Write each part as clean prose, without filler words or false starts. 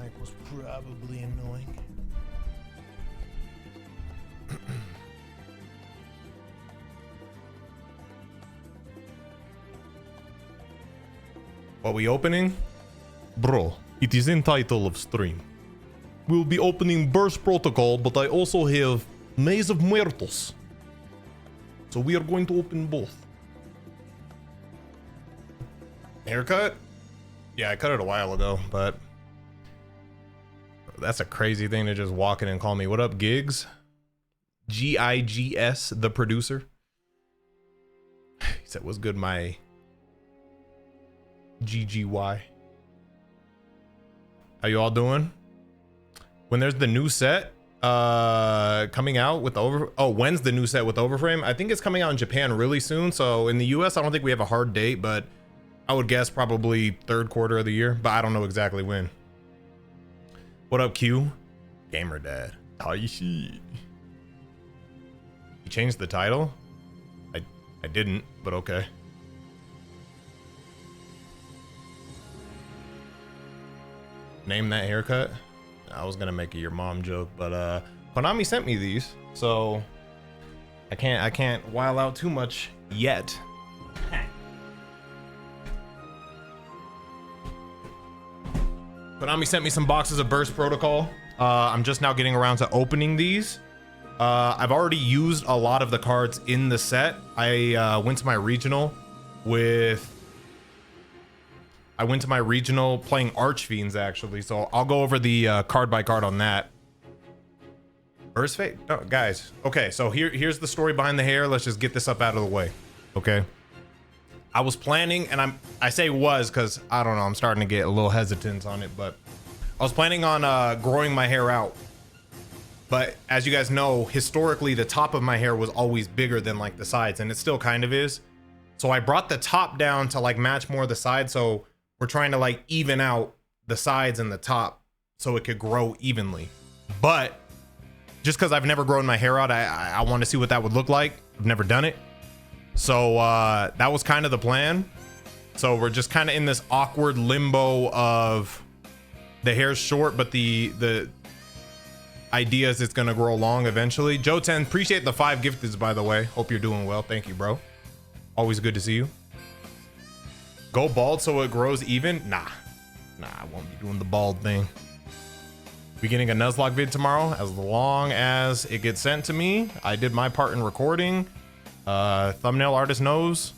mic was probably annoying. What we opening? Bro, it is in title of stream. We'll be opening Burst Protocol, but I also have Maze of Muertos. So we are going to open both. Haircut? Yeah, I cut it a while ago, but that's a crazy thing to just walk in and call me. What up, Gigs? Gigs, the producer. He said, what's good, my GGY? How you all doing? When there's the new set coming out with when's the new set with Overframe? I think it's coming out in Japan really soon. So in the US, I don't think we have a hard date, but I would guess probably third quarter of the year, but I don't know exactly when. What up, Q? Gamer Dad. Taishi. You changed the title? I didn't, but okay. Name that haircut? I was gonna make it your mom joke, but Konami sent me these, so I can't while out too much yet. Konami sent me some boxes of Burst Protocol. I'm just now getting around to opening these. I've already used a lot of the cards in the set. I went to my regional playing Archfiends, actually, so I'll go over the card by card on that. Burst Fate? No, guys. Okay, so here's the story behind the hair. Let's just get this up out of the way. Okay. I was planning, and I say was because I don't know, I'm starting to get a little hesitant on it, but I was planning on growing my hair out. But as you guys know, historically, the top of my hair was always bigger than like the sides, and it still kind of is. So I brought the top down to like match more of the sides. So we're trying to like even out the sides and the top so it could grow evenly. But just because I've never grown my hair out, I want to see what that would look like. I've never done it. So that was kind of the plan. So we're just kind of in this awkward limbo of the hair's short, but the idea is it's going to grow long eventually. Joe 10, appreciate the 5 gifteds, by the way. Hope you're doing well. Thank you, bro. Always good to see you. Go bald so it grows even? Nah, I won't be doing the bald thing. Be getting a Nuzlocke vid tomorrow as long as it gets sent to me. I did my part in recording. Thumbnail artist knows,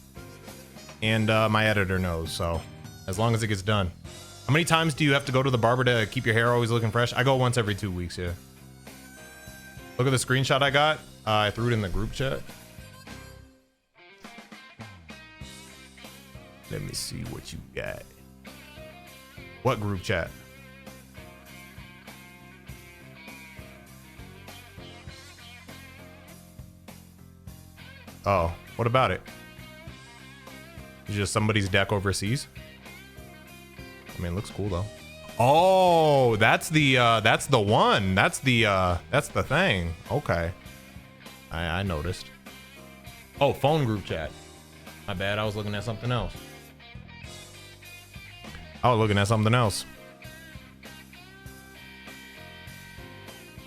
and my editor knows, so as long as it gets done. How many times do you have to go to the barber to keep your hair always looking fresh? I go once every 2 weeks. Yeah. Look at the screenshot I got. I threw it in the group chat. Let me see what you got. What group chat? Oh, what about it? It's just somebody's deck overseas. I mean, it looks cool though. Oh, that's the one. That's the thing. Okay. I noticed. Oh, phone group chat. My bad. I was looking at something else.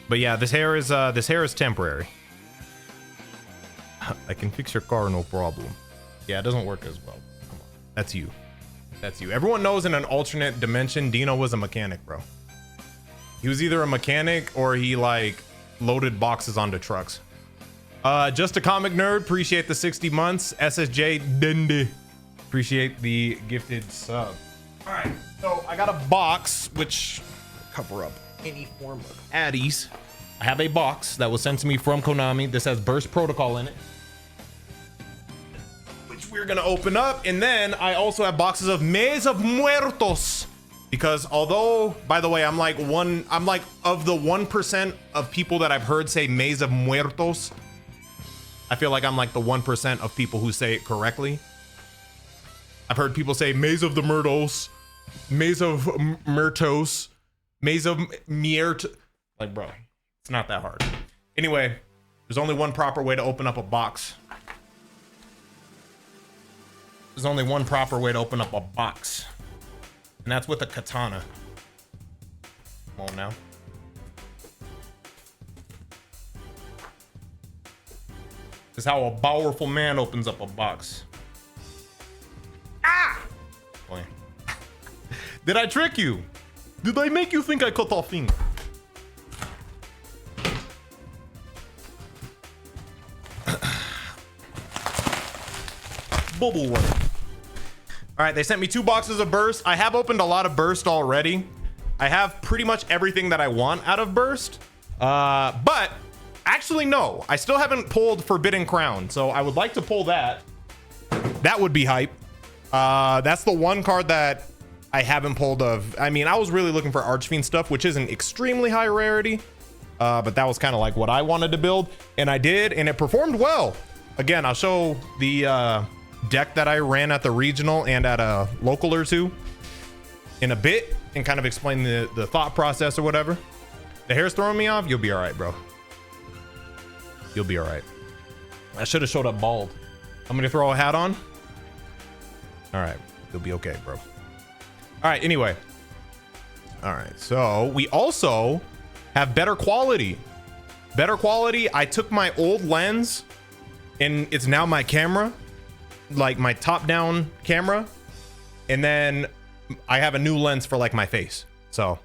But yeah, this hair is temporary. I can fix your car, no problem. Yeah, it doesn't work as well. Come on. That's you. Everyone knows in an alternate dimension, Dino was a mechanic, bro. He was either a mechanic or he like loaded boxes onto trucks. Just a comic nerd, appreciate the 60 months. SSJ Dindi, appreciate the gifted sub. All right, so I got a box which cover up any form of addies. I have a box that was sent to me from Konami. This has Burst Protocol in it, which we're gonna open up. And then I also have boxes of Maze of Muertos, because although, by the way, I'm like of the 1% of people that I've heard say Maze of Muertos, I feel like I'm like the 1% of people who say it correctly. I've heard people say Maze of the Muertos, Maze of Muertos, Maze of Miert. Like, bro, it's not that hard. Anyway, there's only one proper way to open up a box. And that's with a katana. Come on now. This is how a powerful man opens up a box. Ah! Boy. Did I trick you? Did I make you think I cut off finger? Bubble one. All right, they sent me 2 boxes of burst. I have opened a lot of burst already. I have pretty much everything that I want out of burst. But actually, no, I still haven't pulled Forbidden Crown. So I would like to pull that. That would be hype. That's the one card that I haven't pulled of. I mean, I was really looking for Archfiend stuff, which isn't extremely high rarity. But that was kind of like what I wanted to build. And I did, and it performed well. Again, I'll show the deck that I ran at the regional and at a local or two in a bit and kind of explain the thought process or whatever. The hair's throwing me off. You'll be all right, bro. You'll be all right. I should have showed up bald. I'm going to throw a hat on. All right. You'll be okay, bro. All right. Anyway. All right. So we also have better quality. Better quality. I took my old lens and it's now my camera, like my top down camera. And then I have a new lens for like my face. So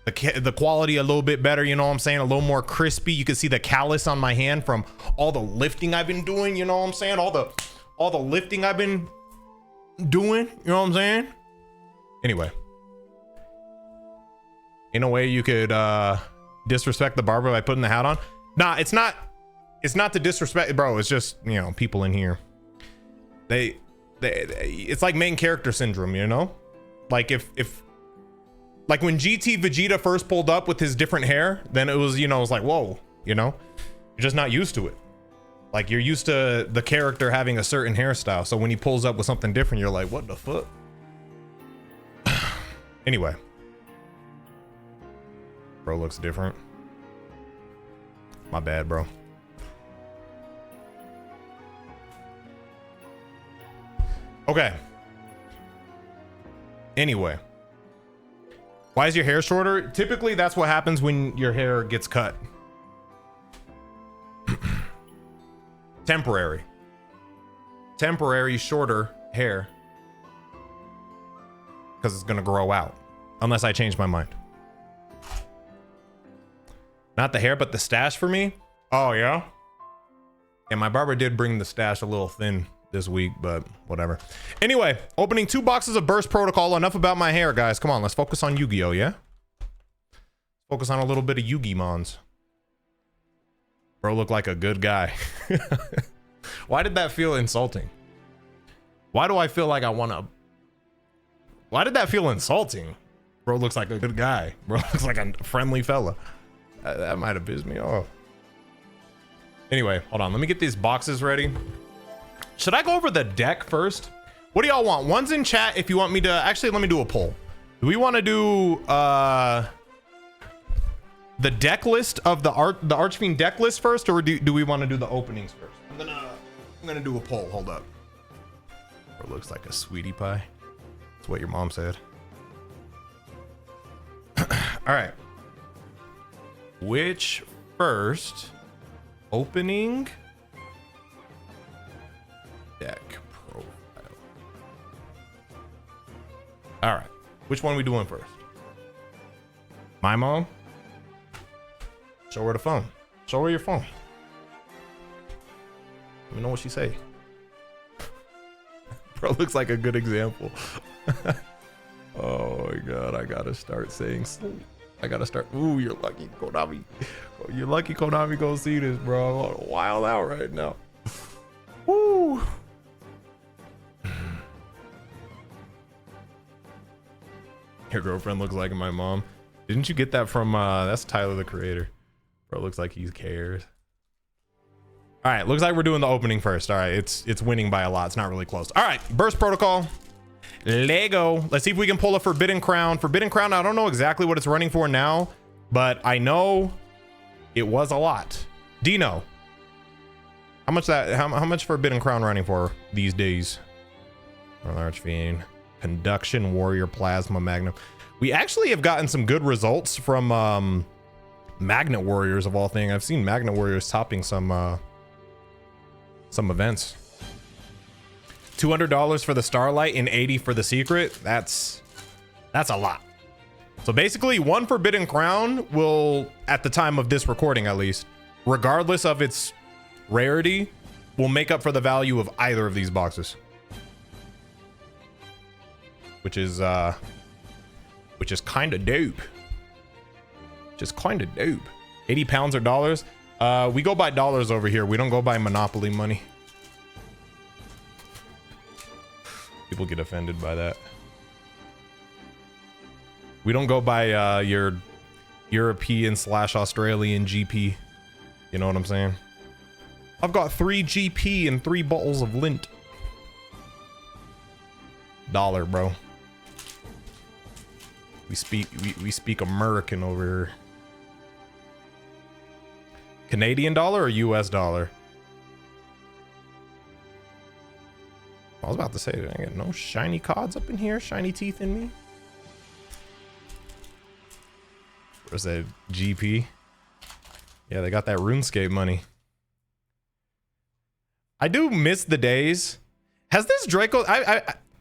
the quality a little bit better, you know what I'm saying? A little more crispy. You can see the callus on my hand from all the lifting I've been doing, you know what I'm saying? All the lifting I've been doing, you know what I'm saying? Anyway. In a way you could disrespect the barber by putting the hat on. Nah, it's not to disrespect, bro. It's just, you know, people in here. They it's like main character syndrome, you know? Like if like when GT Vegeta first pulled up with his different hair, then it was, you know, it was like, whoa, you know, you're just not used to it. Like you're used to the character having a certain hairstyle. So when he pulls up with something different, you're like, what the fuck? Anyway. Bro looks different. My bad, bro. Okay. Anyway. Why is your hair shorter? Typically, that's what happens when your hair gets cut. Temporary. Temporary shorter hair. Because it's going to grow out. Unless I change my mind. Not the hair, but the stash for me. Oh, yeah? And my barber did bring the stash a little thin this week, but whatever. Anyway, opening 2 boxes of Burst Protocol. Enough about my hair, guys. Come on, let's focus on Yu-Gi-Oh, yeah? Focus on a little bit of Yu-Gi-Mons. Bro look like a good guy. Why did that feel insulting? Why do I feel like I want to... Why did that feel insulting? Bro looks like a good guy. Bro looks like a friendly fella. That might have pissed me off. Anyway, hold on. Let me get these boxes ready. Should I go over the deck first? What do y'all want? One's in chat if you want me to... Actually, let me do a poll. Do we want to do the deck list of the Archfiend deck list first, or do we want to do the openings first? I'm gonna do a poll. Hold up. It looks like a sweetie pie. That's what your mom said. All right. Which first? Opening deck profile. All right. Which one are we doing first? My mom? Show her the phone. Show her your phone. Let me know what she say. Bro looks like a good example. Oh my God. I gotta start saying sleep. I gotta start. Ooh, you're lucky, Konami. You're lucky Konami gonna see this, bro. I'm wild out right now. Woo. Your girlfriend looks like my mom. Didn't you get that from that's Tyler the Creator? Bro looks like he cares. All right, looks like we're doing the opening first. All right, it's winning by a lot. It's not really close. All right, Burst Protocol. Lego. Let's see if we can pull a Forbidden Crown. Forbidden Crown, I don't know exactly what it's running for now, but I know it was a lot. Dino. How much Forbidden Crown running for these days? Archfiend. Conduction, Warrior, Plasma, Magnum. We actually have gotten some good results from Magnet Warriors of all things. I've seen Magnet Warriors topping some events. $200 for the Starlight and $80 for the Secret. That's a lot. So basically, one Forbidden Crown will, at the time of this recording at least, regardless of its rarity, will make up for the value of either of these boxes. Which is kind of dope. Just kind of dope. 80 pounds or dollars. We go by dollars over here. We don't go by Monopoly money. People get offended by that. We don't go by your European / Australian GP. You know what I'm saying? I've got 3 GP and 3 bottles of lint. Dollar, bro. We speak American over here. Canadian dollar or US dollar? I was about to say, did I get no shiny cards up in here? Shiny teeth in me? Where's that GP? Yeah, they got that RuneScape money. I do miss the days. Has this Draco...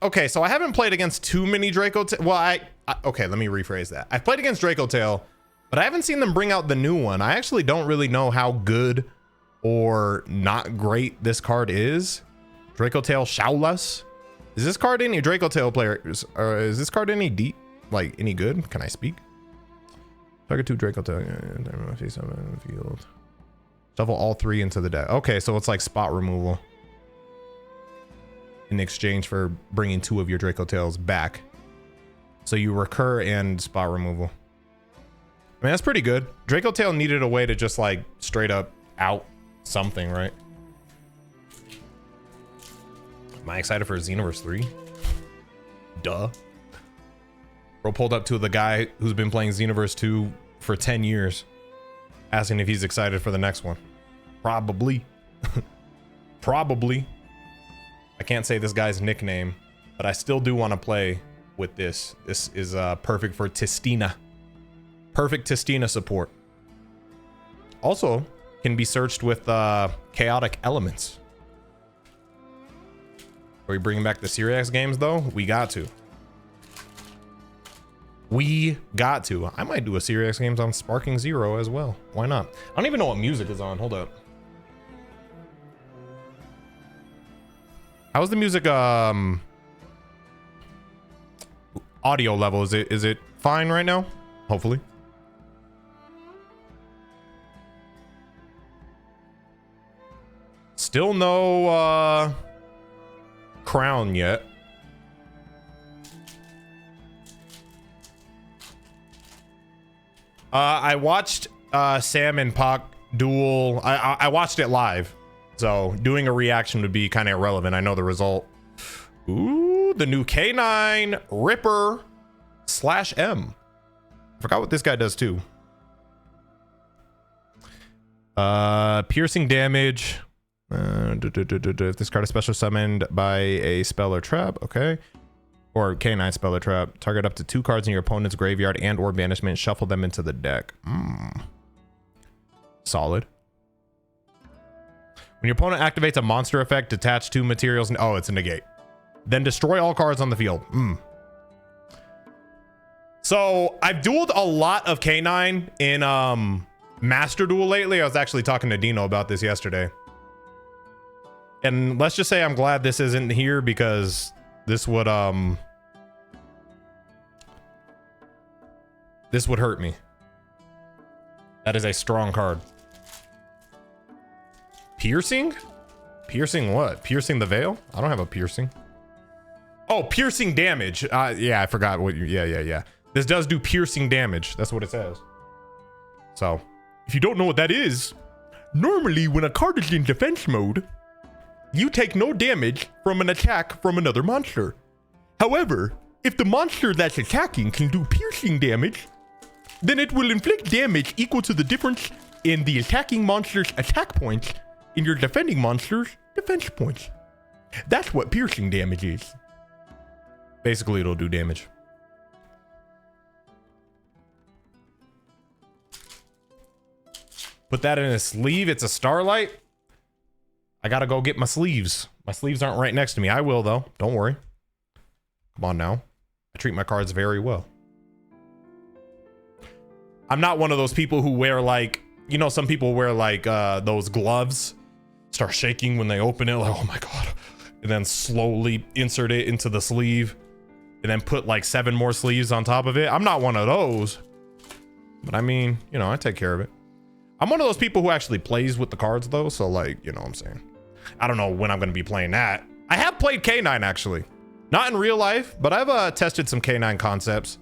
okay, so I haven't played against too many Draco... Well, okay, let me rephrase that. I've played against Draco Tail, but I haven't seen them bring out the new one. I actually don't really know how good or not great this card is. Draco Tail Shaulas. Is this card any Draco Tail players? Or is this card any deep? Like, any good? Can I speak? Target 2 Draco Tail. Field. Shuffle all 3 into the deck. Okay, so it's like spot removal in exchange for bringing 2 of your Draco Tails back. So you recur and spot removal. I mean, that's pretty good. Draco Tail needed a way to just like straight up out something, right? Am I excited for Xenoverse 3? Duh. Bro pulled up to the guy who's been playing Xenoverse 2 for 10 years, asking if he's excited for the next one. Probably. Probably. I can't say this guy's nickname, but I still do want to play with this. This is perfect for Tistina. Perfect Tistina support. Also, can be searched with chaotic elements. Are we bringing back the SeeReax games though? We got to. We got to. I might do a SeeReax games on Sparking Zero as well. Why not? I don't even know what music is on. Hold up. How's the music audio level? Is it fine right now? Hopefully. Still no crown yet. I watched Sam and Pac duel. I watched it live, so doing a reaction would be kind of irrelevant. I know the result. Ooh, the new K9 Ripper /M. I forgot what this guy does too. Piercing damage. If this card is special summoned by a spell or trap, okay. Or K9 spell or trap, target up to 2 cards in your opponent's graveyard and or banishment, shuffle them into the deck. Solid. When your opponent activates a monster effect, detach 2 materials. Oh, it's a negate. Then destroy all cards on the field. So I've dueled a lot of K9 in Master Duel lately. I was actually talking to Dino about this yesterday. And let's just say I'm glad this isn't here, because this would hurt me. That is a strong card. Piercing? Piercing what? Piercing the veil? I don't have a piercing. Oh, piercing damage. Yeah, I forgot what you, yeah. This does do piercing damage. That's what it says. So, if you don't know what that is, normally when a card is in defense mode, you take no damage from an attack from another monster. However, if the monster that's attacking can do piercing damage, then it will inflict damage equal to the difference in the attacking monster's attack points in your defending monster's defense points. That's what piercing damage is. Basically, it'll do damage. Put that in a sleeve. It's a Starlight. I gotta go get my sleeves. My sleeves aren't right next to me. I will though. Don't worry. Come on now. I treat my cards very well. I'm not one of those people who wear like, you know, some people wear like those gloves, start shaking when they open it, like, oh my God. And then slowly insert it into the sleeve and then put like 7 more sleeves on top of it. I'm not one of those, but I mean, you know, I take care of it. I'm one of those people who actually plays with the cards though. So like, you know what I'm saying? I don't know when I'm going to be playing that. I have played K9 actually, not in real life, but I've tested some K9 concepts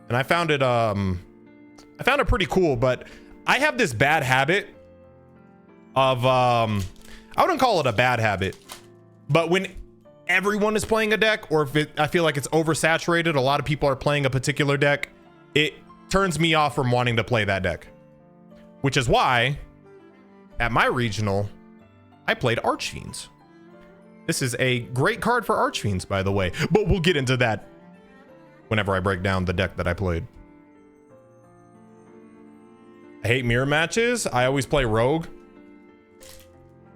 and I found it pretty cool, but I have this bad habit of, I wouldn't call it a bad habit, but when everyone is playing a deck, or if I feel like it's oversaturated, a lot of people are playing a particular deck, it turns me off from wanting to play that deck. Which is why at my regional, I played Archfiends. This is a great card for Archfiends, by the way, but we'll get into that whenever I break down the deck that I played. I hate mirror matches. I always play Rogue.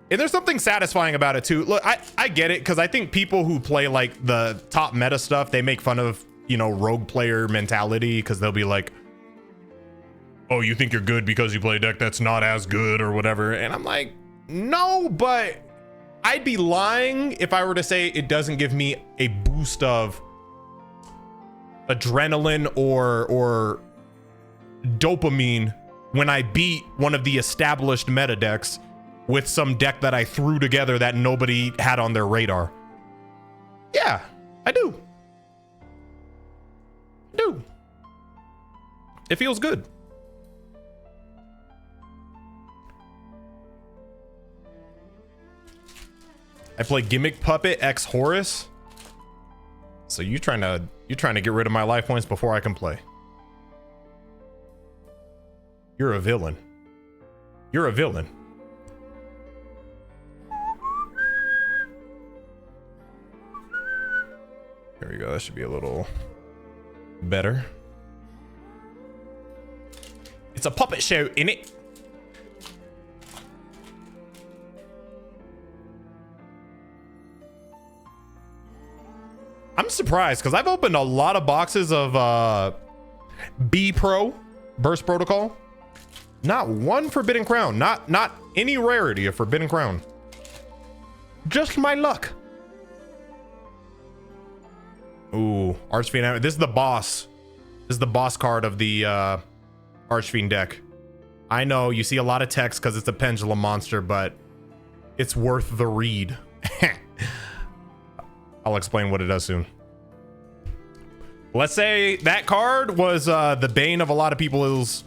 And there's something satisfying about it too. Look, I get it, because I think people who play like the top meta stuff, they make fun of, you know, Rogue player mentality, because they'll be like, oh, you think you're good because you play a deck that's not as good or whatever. And I'm like, no, but I'd be lying if I were to say it doesn't give me a boost of adrenaline or dopamine when I beat one of the established meta decks with some deck that I threw together that nobody had on their radar. Yeah, I do. It feels good. I play Gimmick Puppet X Horus. So you're trying to get rid of my life points before I can play. You're a villain. You're a villain. There we go. That should be a little better. It's a puppet show, innit? I'm surprised because I've opened a lot of boxes of B Pro Burst Protocol. Not one Forbidden Crown. Not any rarity of Forbidden Crown. Just my luck. Ooh, Archfiend. This is the boss. This is the boss card of the Archfiend deck. I know you see a lot of text because it's a pendulum monster, but it's worth the read. I'll explain what it does soon. Let's say that card was the bane of a lot of people's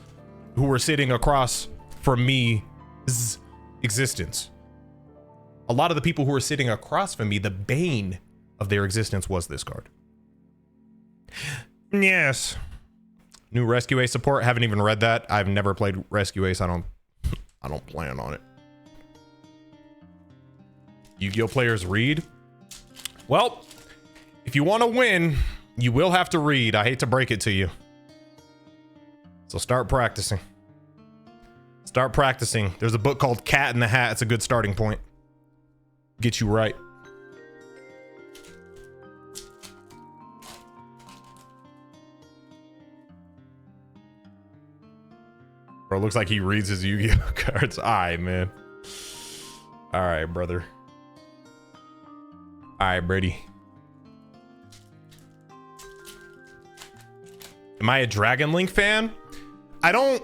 who were sitting across from me's existence. A lot of the people who were sitting across from me, the bane of their existence was this card. Yes. New Rescue Ace support. Haven't even read that. I've never played Rescue Ace. I don't plan on it. Yu-Gi-Oh players read. Well, if you want to win, you will have to read. I hate to break it to you. So start practicing. Start practicing. There's a book called Cat in the Hat. It's a good starting point. Get you right. Bro, looks like he reads his Yu-Gi-Oh cards. All right, man. All right, brother. All right, Brady. Am I a Dragon Link fan? I don't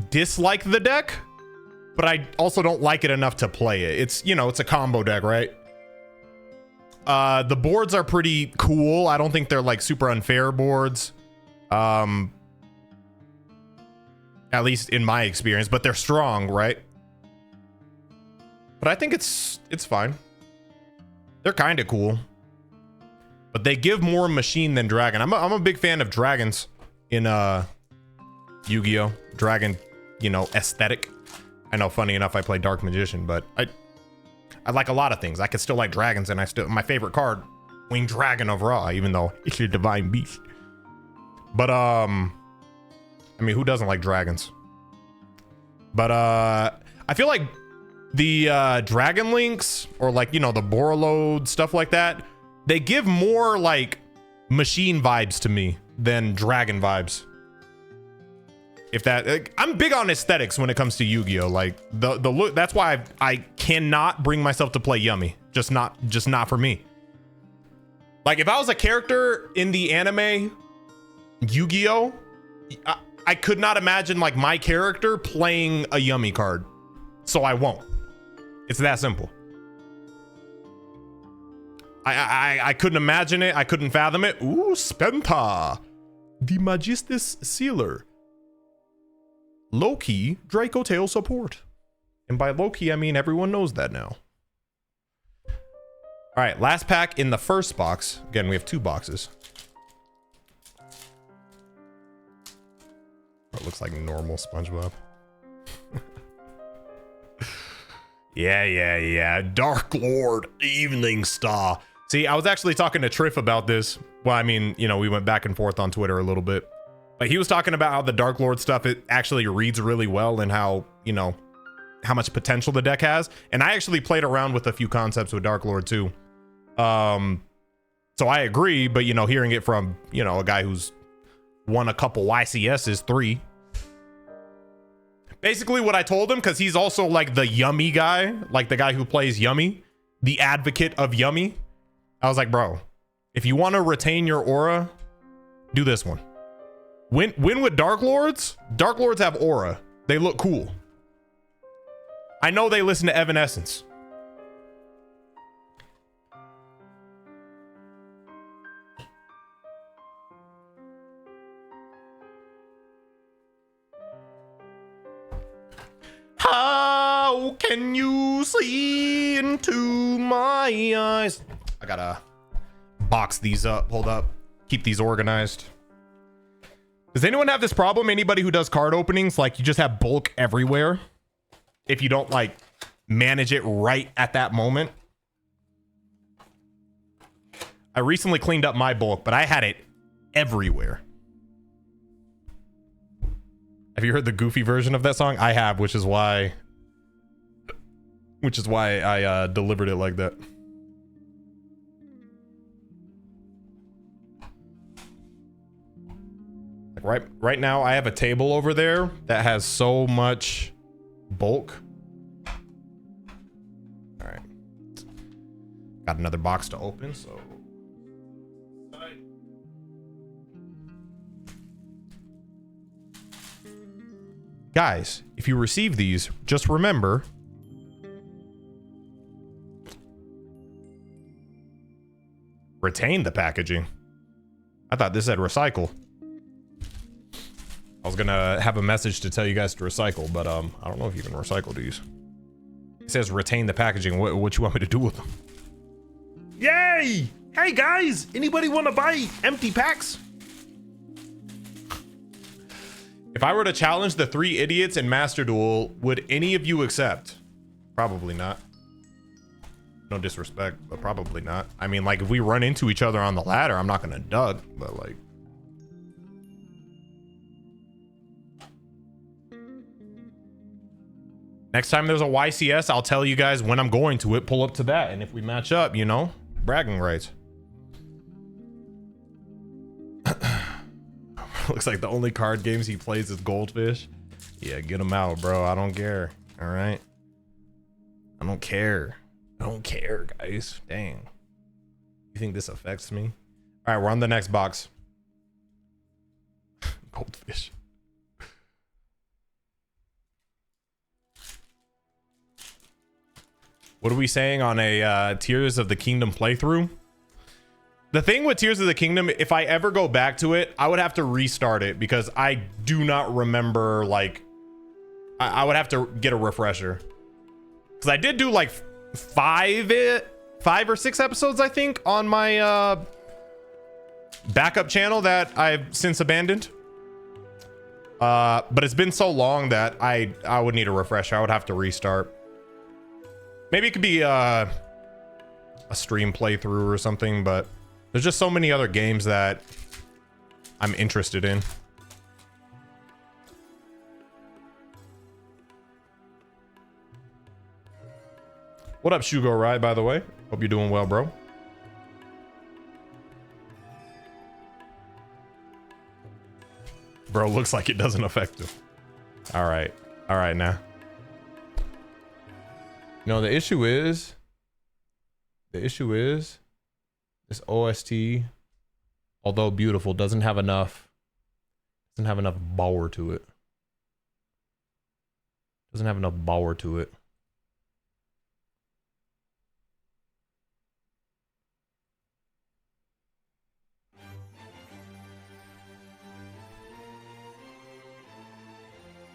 dislike the deck, but I also don't like it enough to play it. It's, you know, it's a combo deck, right? The boards are pretty cool. I don't think they're like super unfair boards. At least in my experience, but they're strong, right? But I think it's fine. They're kind of cool, but they give more machine than dragon. I'm a big fan of dragons in Yu-Gi-Oh! Dragon, you know, aesthetic. I know, funny enough, I play Dark Magician, but I like a lot of things. I could still like dragons, and my favorite card, Winged Dragon overall, even though it's a divine beast. But I mean, who doesn't like dragons? But I feel like the dragon links, or like, you know, the Borreload, stuff like that, they give more like machine vibes to me than dragon vibes. If that, like, I'm big on aesthetics when it comes to Yu-Gi-Oh. Like the look, that's why I cannot bring myself to play Yummy. Just not for me. Like if I was a character in the anime Yu-Gi-Oh, I could not imagine like my character playing a Yummy card. So I won't. It's that simple. I couldn't imagine it. I couldn't fathom it. Ooh, Spenta, the Magistus Sealer. Low-key Draco Tail support. And by low-key, I mean everyone knows that now. All right, last pack in the first box. Again, we have 2 boxes. It looks like normal SpongeBob. Yeah. Dark Lord, Evening Star. See, I was actually talking to Triff about this. Well, I mean, you know, we went back and forth on Twitter a little bit. But he was talking about how the Dark Lord stuff, it actually reads really well, and how, you know, how much potential the deck has. And I actually played around with a few concepts with Dark Lord too. So I agree, but, you know, hearing it from, you know, a guy who's won a couple YCSs, 3. Basically what I told him, because he's also like the Yummy guy, like the guy who plays Yummy, the advocate of Yummy. I was like, bro, if you want to retain your aura, do this one. Win with Dark Lords. Dark Lords have aura. They look cool. I know they listen to Evanescence. How can you see into my eyes? I gotta box these up. Hold up. Keep these organized. Does anyone have this problem? Anybody who does card openings, like you just have bulk everywhere if you don't like manage it right at that moment? I recently cleaned up my bulk, but I had it everywhere. Have you heard the goofy version of that song? I have, which is why I delivered it like that. Right now, I have a table over there that has so much bulk. All right. Got another box to open, so. Guys, if you receive these, just remember. Retain the packaging. I thought this said recycle. I was gonna have a message to tell you guys to recycle, but I don't know if you can recycle these. It says retain the packaging. What you want me to do with them? Yay! Hey guys, anybody want to buy empty packs? If I were to challenge the 3 idiots in Master Duel, would any of you accept? Probably not. No disrespect, but probably not. I mean, like if we run into each other on the ladder, I'm not gonna duck, but like. Next time there's a YCS, I'll tell you guys when I'm going to it. Pull up to that, and if we match up, you know, bragging rights. Looks like the only card games he plays is Goldfish. Yeah, get him out, bro. I don't care. All right. I don't care. I don't care, guys. Dang. You think this affects me? All right, we're on the next box. Goldfish. What are we saying on a Tears of the Kingdom playthrough? The thing with Tears of the Kingdom, if I ever go back to it, I would have to restart it because I do not remember, like, I would have to get a refresher. Because I did do like 5 or 6 episodes, I think, on my backup channel that I've since abandoned. But it's been so long that I would need a refresher. I would have to restart. Maybe it could be a stream playthrough or something, but there's just so many other games that I'm interested in. What up, Shugo Ride, by the way? Hope you're doing well, bro. Bro, looks like it doesn't affect him. All right. All right, now. No, the issue is this OST, although beautiful, doesn't have enough power to it. Doesn't have enough power to it.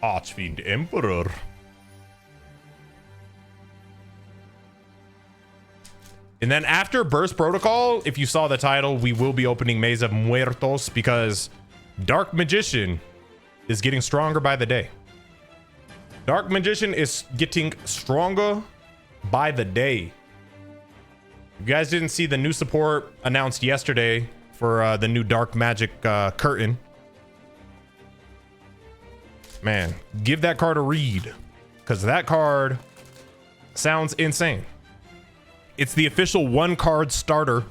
Archfiend Emperor. And then after Burst Protocol, if you saw the title, we will be opening Maze of Muertos because Dark Magician is getting stronger by the day. Dark Magician is getting stronger by the day. If you guys didn't see the new support announced yesterday for the new Dark Magic curtain, man, give that card a read because that card sounds insane. It's the official 1-card starter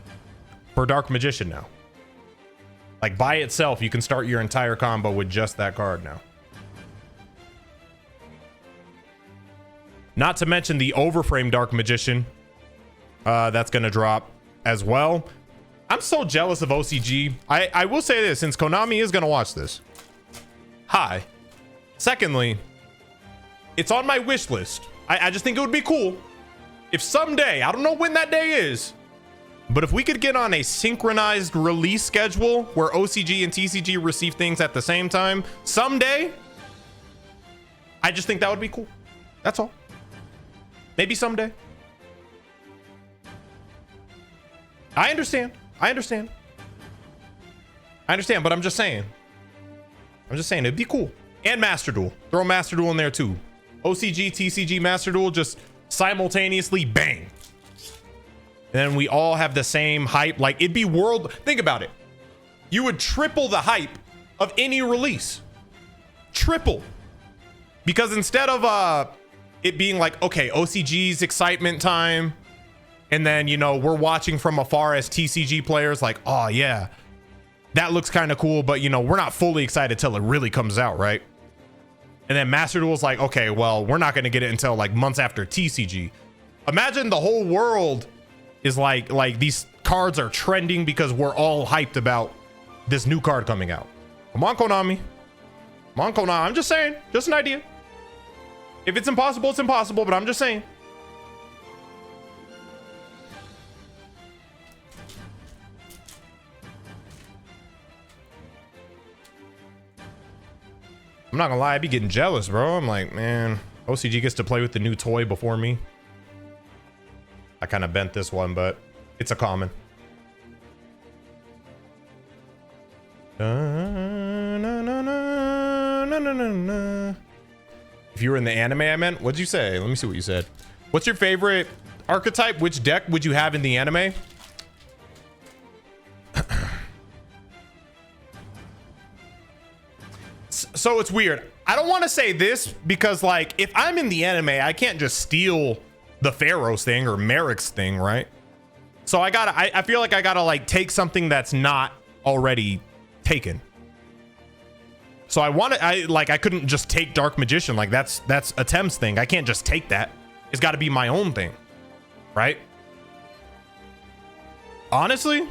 for Dark Magician now. Like by itself, you can start your entire combo with just that card now. Not to mention the Overframe Dark Magician that's going to drop as well. I'm so jealous of OCG. I will say this, since Konami is going to watch this. Hi. Secondly, it's on my wish list. I just think it would be cool if someday, I don't know when that day is, but if we could get on a synchronized release schedule where OCG and TCG receive things at the same time someday, I just think that would be cool. That's all. Maybe someday. I understand, but I'm just saying it'd be cool. And Master Duel. Throw Master Duel in there too. OCG, TCG, Master Duel, just simultaneously bang. And then we all have the same hype. Like it'd be world. Think about it. You would triple the hype of any release. Triple. Because instead of it being like, okay, OCG's excitement time. And then, you know, we're watching from afar as TCG players like, oh yeah, that looks kind of cool. But you know, we're not fully excited till it really comes out, right? And then Master Duel's like, okay, well, we're not going to get it until like months after TCG. Imagine the whole world is like these cards are trending because we're all hyped about this new card coming out. Come on, Konami. Come on, Konami. I'm just saying, just an idea. If it's impossible, it's impossible, but I'm just saying. I'm not gonna lie, I'd be getting jealous, bro. I'm like, man, OCG gets to play with the new toy before me. I kind of bent this one, but it's a common. If you were in the anime, I meant, what'd you say? Let me see what you said. What's your favorite archetype? Which deck would you have in the anime? So it's weird. I don't want to say this because like if I'm in the anime, I can't just steal the Pharaoh's thing or Merrick's thing, right? So I feel like I gotta like take something that's not already taken. So I couldn't just take Dark Magician. Like that's a Thames thing. I can't just take that. It's got to be my own thing, right? Honestly,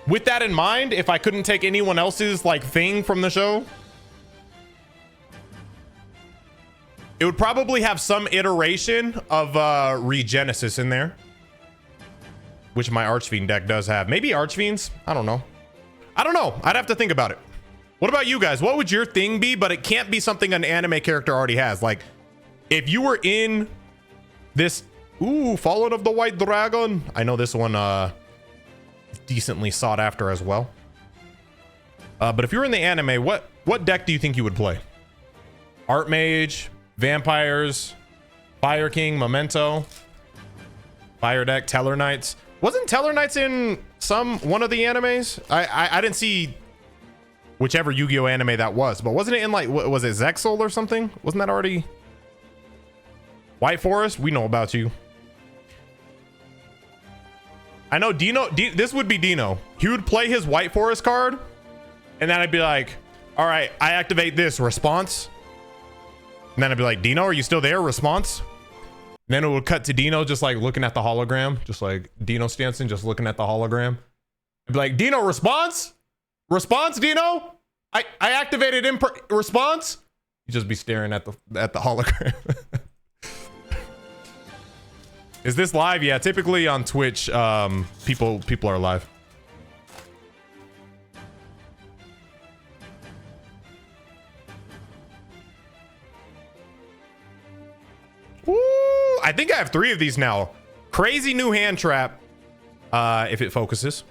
with that in mind, if I couldn't take anyone else's like thing from the show, it would probably have some iteration of Regenesis in there, which my Archfiend deck does have. Maybe Archfiends. I don't know. I'd have to think about it. What about you guys? What would your thing be? But it can't be something an anime character already has. Like if you were in this, ooh, Fallen of the White Dragon. I know this one decently sought after as well. But if you were in the anime, what deck do you think you would play? Archmage, Vampires, Fire King, Memento, Fire Deck, Teller Knights. Wasn't Teller Knights in one of the animes? I didn't see whichever Yu-Gi-Oh anime that was, but wasn't it in like, was it Zexal or something? Wasn't that already? White Forest, we know about you. I know Dino, this would be Dino. He would play his White Forest card, and then I'd be like, all right, I activate this, response. And then I'd be like, Dino, are you still there? Response. And then it would cut to Dino just like looking at the hologram, just like Dino Stanson just looking at the hologram. I'd be like, Dino, response? Response, Dino? I activated response? You'd just be staring at the hologram. Is this live? Yeah, typically on Twitch, people are live. Woo! I think I have 3 of these now. Crazy new hand trap. If it focuses.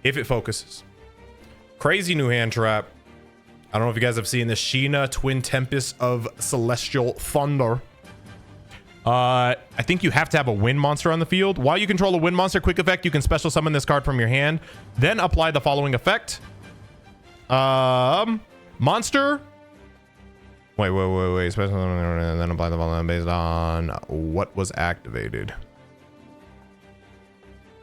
If it focuses. Crazy new hand trap. I don't know if you guys have seen the Sheena Twin Tempest of Celestial Thunder. I think you have to have a wind monster on the field. While you control a wind monster quick effect, you can special summon this card from your hand. Then apply the following effect. Monster. Wait. Special and then apply the following based on what was activated.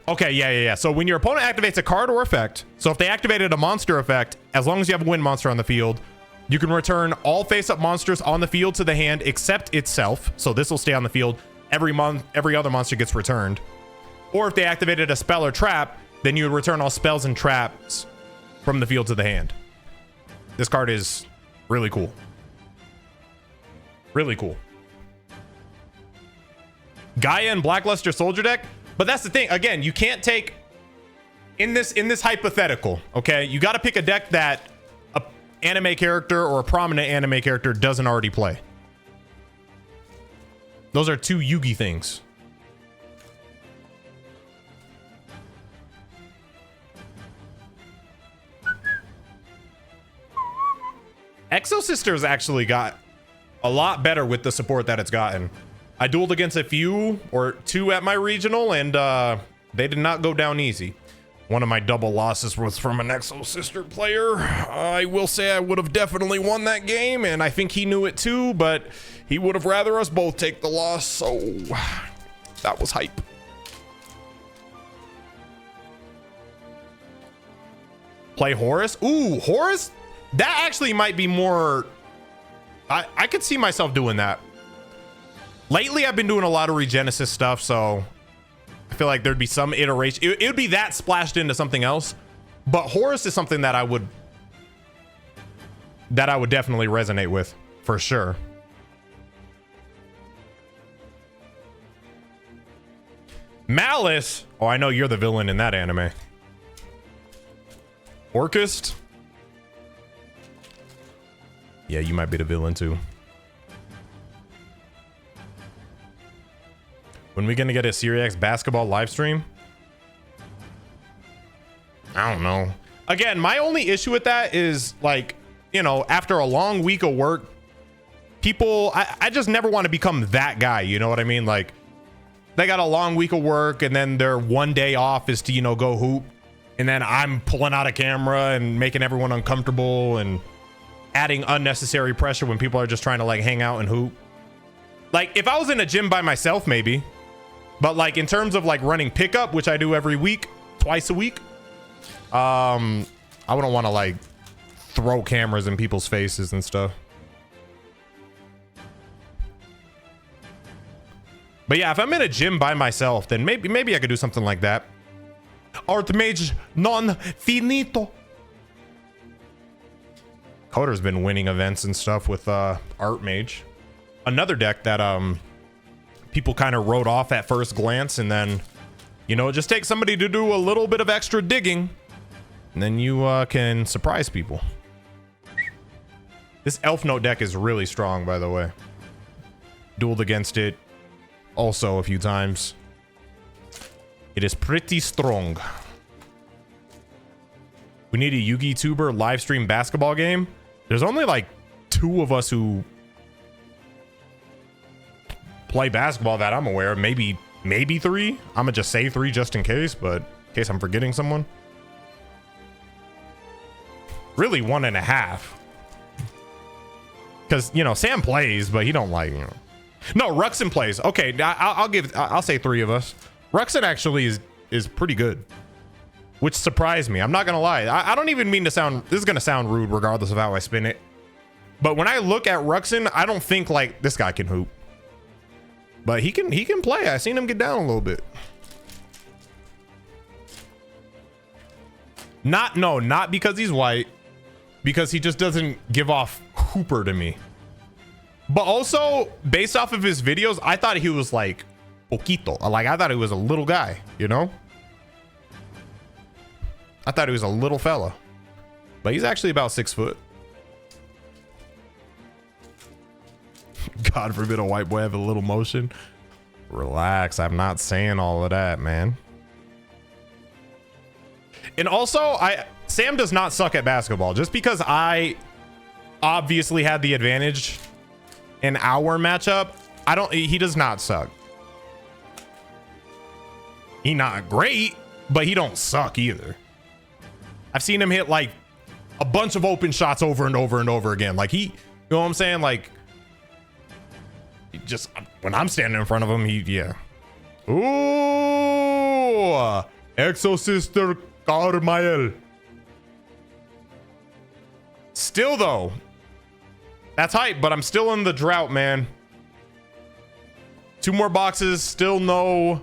Okay, yeah. So when your opponent activates a card or effect, so if they activated a monster effect, as long as you have a wind monster on the field, you can return all face-up monsters on the field to the hand except itself. So this will stay on the field. Every other monster gets returned. Or if they activated a spell or trap, then you would return all spells and traps from the field to the hand. This card is really cool. Really cool. Gaia and Blackluster Soldier deck. But that's the thing. Again, you can't take in this hypothetical. Okay, you got to pick a deck that a anime character or a prominent anime character doesn't already play. Those are 2 Yugi things. Exo Sisters actually got a lot better with the support that it's gotten. I dueled against a few or 2 at my regional, and they did not go down easy. One of my double losses was from an Exo Sister player. I will say I would have definitely won that game, and I think he knew it too, but he would have rather us both take the loss, so that was hype. Play Horus? Ooh, Horus? That actually might be more... I could see myself doing that. Lately, I've been doing a lot of Regenesis stuff, so I feel like there'd be some iteration. It would be that splashed into something else, but Horus is something that I would definitely resonate with, for sure. Malice. Oh, I know you're the villain in that anime. Orchist. Yeah, you might be the villain too. When we gonna get a SeeReax basketball live stream? I don't know. Again, my only issue with that is, like, you know, after a long week of work, people, I just never want to become that guy. You know what I mean? Like, they got a long week of work and then their one day off is to, you know, go hoop. And then I'm pulling out a camera and making everyone uncomfortable and adding unnecessary pressure when people are just trying to, like, hang out and hoop. Like, if I was in a gym by myself, maybe. But, like, in terms of, like, running pickup, which I do every week, twice a week, I wouldn't want to, like, throw cameras in people's faces and stuff. But yeah, if I'm in a gym by myself, then maybe I could do something like that. Archmage non finito. Coder's been winning events and stuff with Archmage. Another deck that people kind of wrote off at first glance, and then, you know, it just takes somebody to do a little bit of extra digging, and then you can surprise people. This Elf Note deck is really strong, by the way. Dueled against it also a few times. It is pretty strong. We need a Yugi Tuber live stream basketball game. There's only like 2 of us who play basketball that I'm aware of. Maybe 3. I'm gonna just say 3 just in case, but in case I'm forgetting someone. Really 1.5. Because, you know, Sam plays, but he don't, like, you know. No, Ruxin plays. Okay, I'll say 3 of us. Ruxin actually is is pretty good, which surprised me. I'm not gonna lie. I don't even mean to sound, this is gonna sound rude regardless of how I spin it, but when I look at Ruxin, I don't think like this guy can hoop, but he can play. I seen him get down a little bit. Not because he's white, because he just doesn't give off hooper to me. But also, based off of his videos, I thought he was like poquito. Like, I thought he was a little guy, you know? I thought he was a little fella. But he's actually about 6 foot. God forbid a white boy have a little motion. Relax, I'm not saying all of that, man. And also, Sam does not suck at basketball. Just because I obviously had the advantage in our matchup, he does not suck. He not great, but he don't suck either. I've seen him hit like a bunch of open shots over and over and over again. Like you know what I'm saying? Like, he just, when I'm standing in front of him, yeah. Ooh, Exo-Sister Carmael. Still though, that's hype, but I'm still in the drought, man. 2 more boxes, still no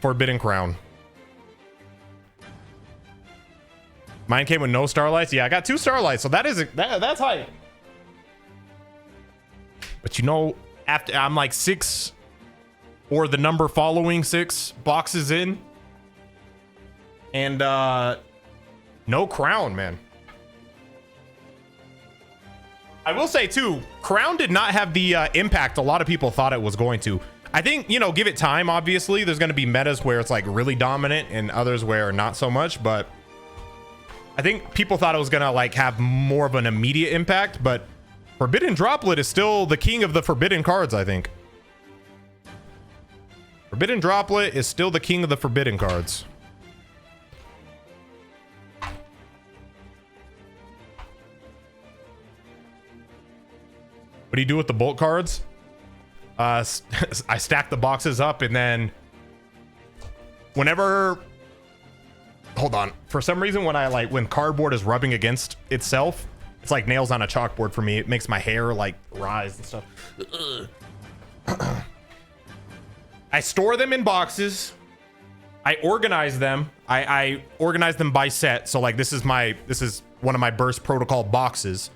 Forbidden Crown. Mine came with no starlights. Yeah, I got 2 starlights, so that's hype. But you know, after I'm like 6 or the number following 6 boxes in, and no crown, man. I will say too, crown did not have the impact a lot of people thought it was going to. I think, you know, give it time. Obviously there's going to be metas where it's like really dominant and others where not so much, but I think people thought it was going to like have more of an immediate impact. But Forbidden Droplet is still the king of the forbidden cards. I think Forbidden Droplet is still the king of the forbidden cards. What do you do with the bulk cards? I stack the boxes up, and then whenever, hold on, for some reason when cardboard is rubbing against itself, it's like nails on a chalkboard for me. It makes my hair like rise and stuff. I store them in boxes. I organize them. I organize them by set. So like this is one of my burst protocol boxes.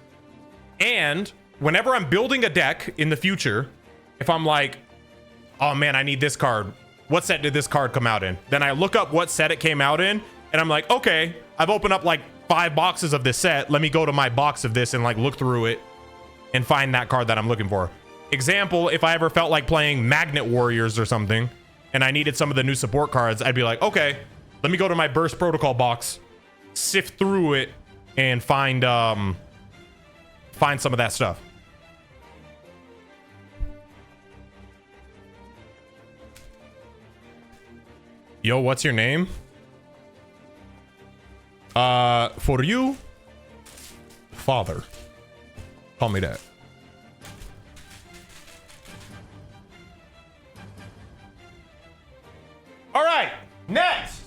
And whenever I'm building a deck in the future, if I'm like, oh man, I need this card. What set did this card come out in? Then I look up what set it came out in, and I'm like, okay, I've opened up like 5 boxes of this set. Let me go to my box of this and like look through it and find that card that I'm looking for. Example, if I ever felt like playing Magnet Warriors or something, and I needed some of the new support cards, I'd be like, okay, let me go to my burst protocol box, sift through it, and find some of that stuff. Yo, what's your name? For you, father. Call me that. All right, next.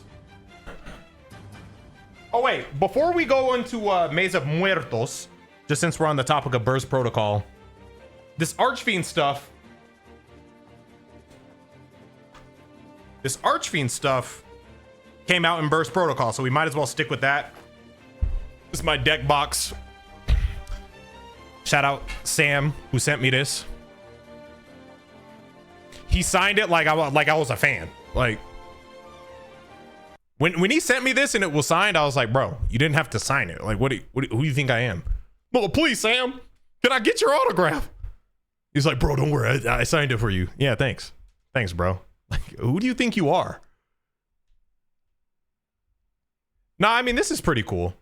Oh wait, before we go into Maze of Muertos, just since we're on the topic of burst protocol, this Archfiend stuff. This Archfiend stuff came out in burst protocol, so we might as well stick with that. This is my deck box. Shout out Sam who sent me this. He signed it like I was a fan. Like when he sent me this and it was signed, I was like, bro, you didn't have to sign it. Like, who do you think I am? Well, please, Sam, can I get your autograph? He's like, bro, don't worry, I signed it for you. Yeah, thanks, bro. Like, who do you think you are? No, I mean, this is pretty cool.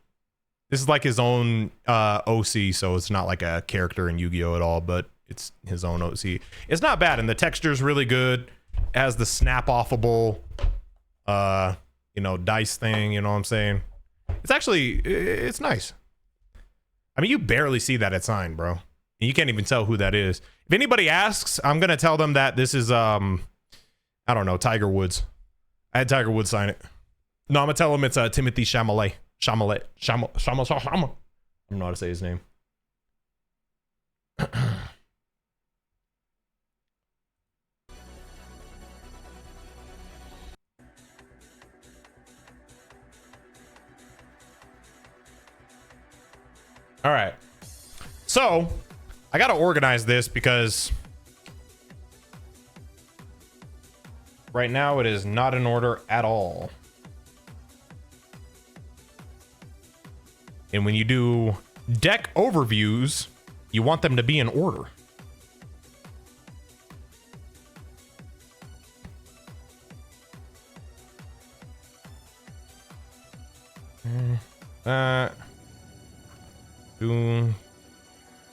This is like his own OC, so it's not like a character in Yu-Gi-Oh at all, but it's his own OC. It's not bad, and the texture is really good. It has the snap-offable, you know, dice thing, you know what I'm saying? It's nice. I mean, you barely see that it's signed, bro. You can't even tell who that is. If anybody asks, I'm gonna tell them that this is I don't know, Tiger Woods. I had Tiger Woods sign it. No, I'm gonna tell him it's Timothy Chalamet. Chalamet. I don't know how to say his name. All right. So I got to organize this because right now it is not in order at all. And when you do deck overviews, you want them to be in order.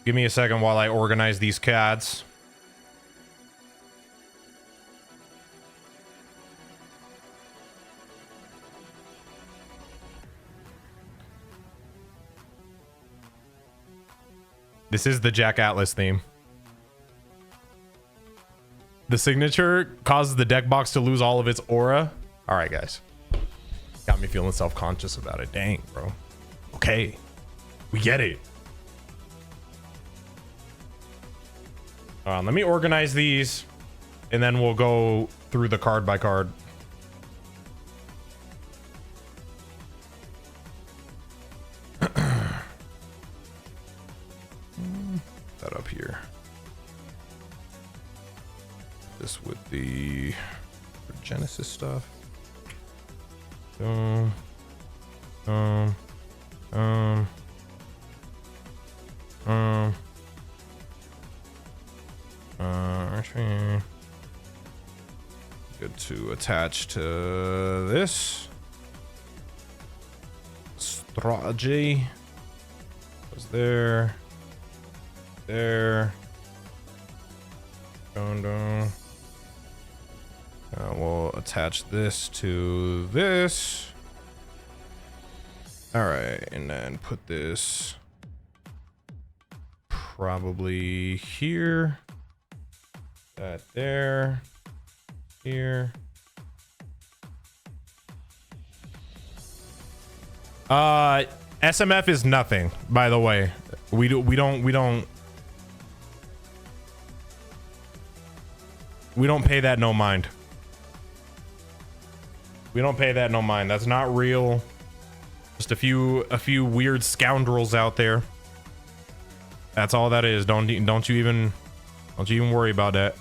Give me a second while I organize these cards. This is the Jack Atlas theme. The signature causes the deck box to lose all of its aura. All right, guys. Got me feeling self-conscious about it. Dang, bro. Okay. We get it. Let me organize these, and then we'll go through the card by card. That up here. This with the Genesis stuff. Actually, good to attach to this strategy. Was there? We'll attach this to this. All right, and then put this probably here. That there. Here. SMF is nothing, by the way. We don't pay that no mind. We don't pay that no mind. That's not real. Just a few weird scoundrels out there. That's all that is. Don't you even worry about that.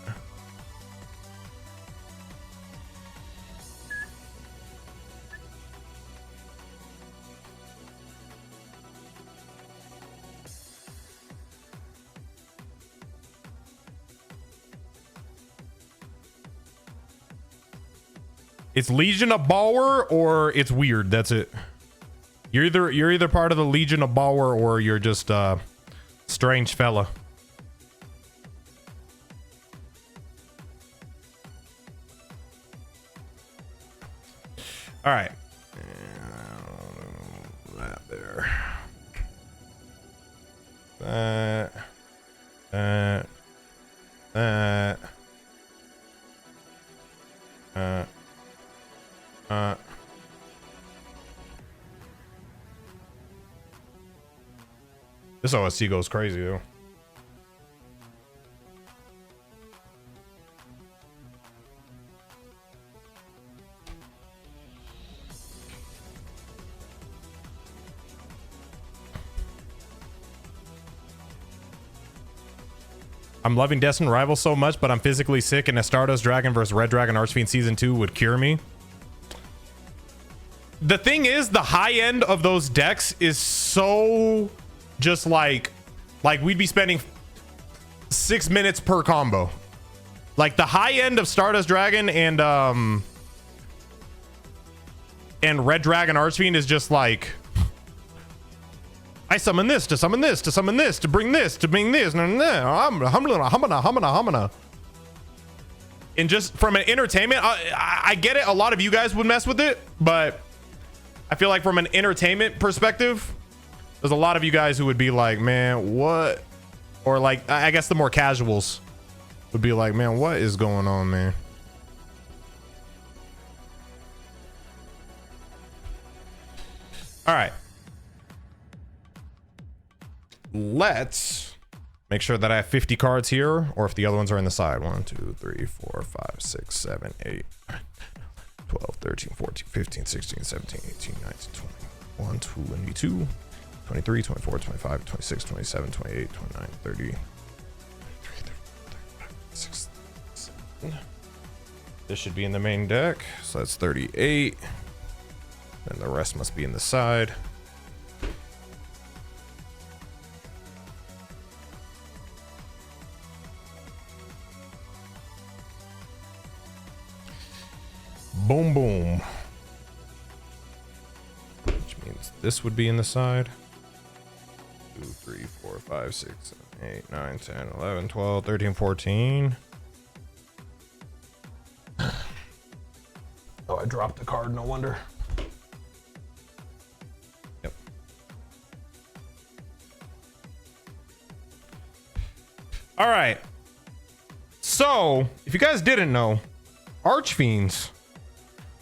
It's Legion of Baller or it's weird. That's it. You're either part of the Legion of Baller or you're just a strange fella. All right. That there. This OSC goes crazy though. I'm loving Destined Rivals so much, but I'm physically sick, and a Stardust Dragon versus Red Dragon Archfiend Season 2 would cure me. The thing is, the high end of those decks is so just like we'd be spending 6 minutes per combo. Like the high end of Stardust Dragon and Red Dragon Archfiend is just like, I summon this to summon this to summon this to bring this to bring this. Humana. And just from an entertainment, I get it. A lot of you guys would mess with it, but I feel like from an entertainment perspective, there's a lot of you guys who would be like, man, what? Or like, I guess the more casuals would be like, man, what is going on, man? All right. Let's make sure that I have 50 cards here, or if the other ones are in the side. 1, 2, 3, 4, 5, 6, 7, 8, 12, 13, 14, 15, 16, 17, 18, 19, 20, 22, 23, 24, 25, 26, 27, 28, 29, 30. This should be in the main deck, so that's 38. And the rest must be in the side. Boom, boom. Which means this would be in the side. 2, 3, 4, 5, 6, 7, 8, 9, 10, 11, 12, 13, 14. Oh, I dropped the card, no wonder. Yep. All right. So, if you guys didn't know, Archfiends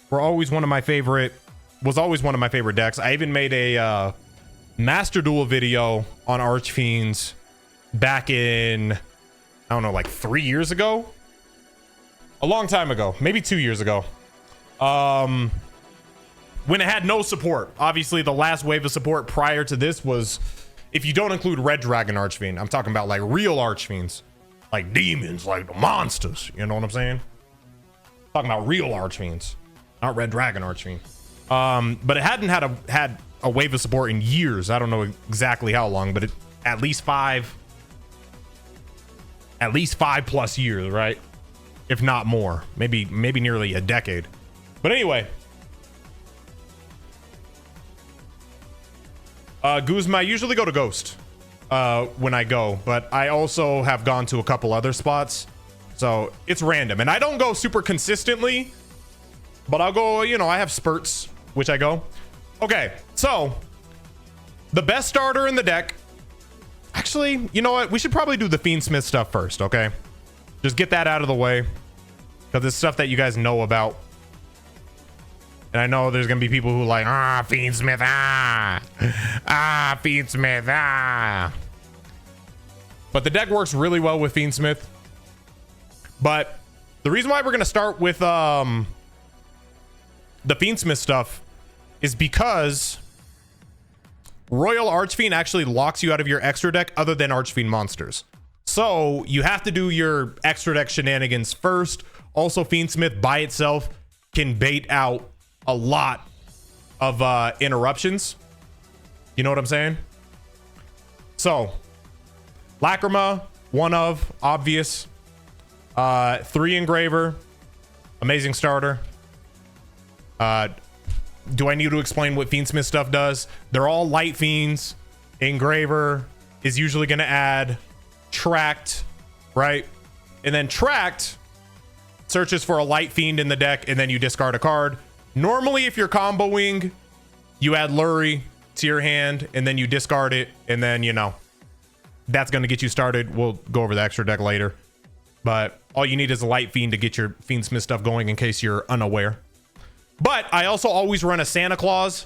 were always one of my favorite, decks. I even made a Master Duel video on Archfiends back in, I don't know, like 3 years ago? A long time ago, maybe 2 years ago. When it had no support. Obviously, the last wave of support prior to this was, if you don't include Red Dragon Archfiend, I'm talking about like real Archfiends, like demons, like the monsters. You know what I'm saying? Talking about real Archfiends, not Red Dragon Archfiend. But it hadn't had a wave of support in years. I don't know exactly how long, but at least 5 plus years, right? If not more, maybe nearly a decade. But anyway, Guzma, I usually go to Ghost when I go, but I also have gone to a couple other spots, so it's random. And I don't go super consistently, but I'll go, you know, I have spurts, which I go. Okay, so the best starter in the deck. Actually, you know what? We should probably do the Fiendsmith stuff first, okay? Just get that out of the way, because it's stuff that you guys know about. And I know there's gonna be people who like, Fiendsmith, Fiendsmith, But the deck works really well with Fiendsmith. But the reason why we're gonna start with the Fiendsmith stuff is because Royal Archfiend actually locks you out of your extra deck other than Archfiend monsters. So you have to do your extra deck shenanigans first. Also, Fiendsmith by itself can bait out a lot of interruptions. You know what I'm saying? So Lacrima, one of, obvious. 3 Engraver, amazing starter. Do I need to explain what Fiendsmith stuff does? They're all light fiends. Engraver is usually going to add Tract, right? And then Tract searches for a light fiend in the deck, and then you discard a card. Normally, if you're comboing, you add Lurie to your hand, and then you discard it, and then, you know, that's going to get you started. We'll go over the extra deck later. But all you need is a light fiend to get your Fiendsmith stuff going in case you're unaware. But I also always run a Santa Claus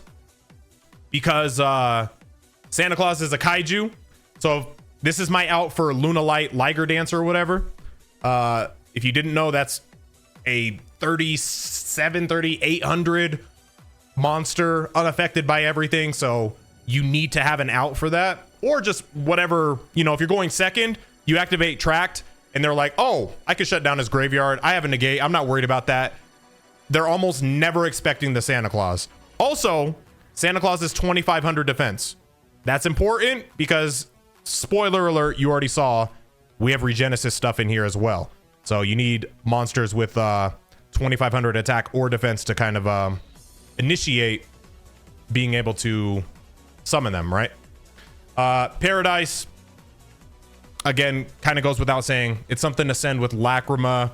because Santa Claus is a kaiju. So this is my out for Luna Light Liger Dancer or whatever. If you didn't know, that's a 3,800 monster unaffected by everything. So you need to have an out for that, or just whatever, you know, if you're going second, you activate Tract and they're like, oh, I could shut down his graveyard. I have a negate. I'm not worried about that. They're almost never expecting the Santa Claus. Also, Santa Claus is 2,500 defense. That's important because, spoiler alert, you already saw, we have Regenesis stuff in here as well. So you need monsters with 2,500 attack or defense to kind of initiate being able to summon them, right? Paradise, again, kind of goes without saying. It's something to send with Lacrima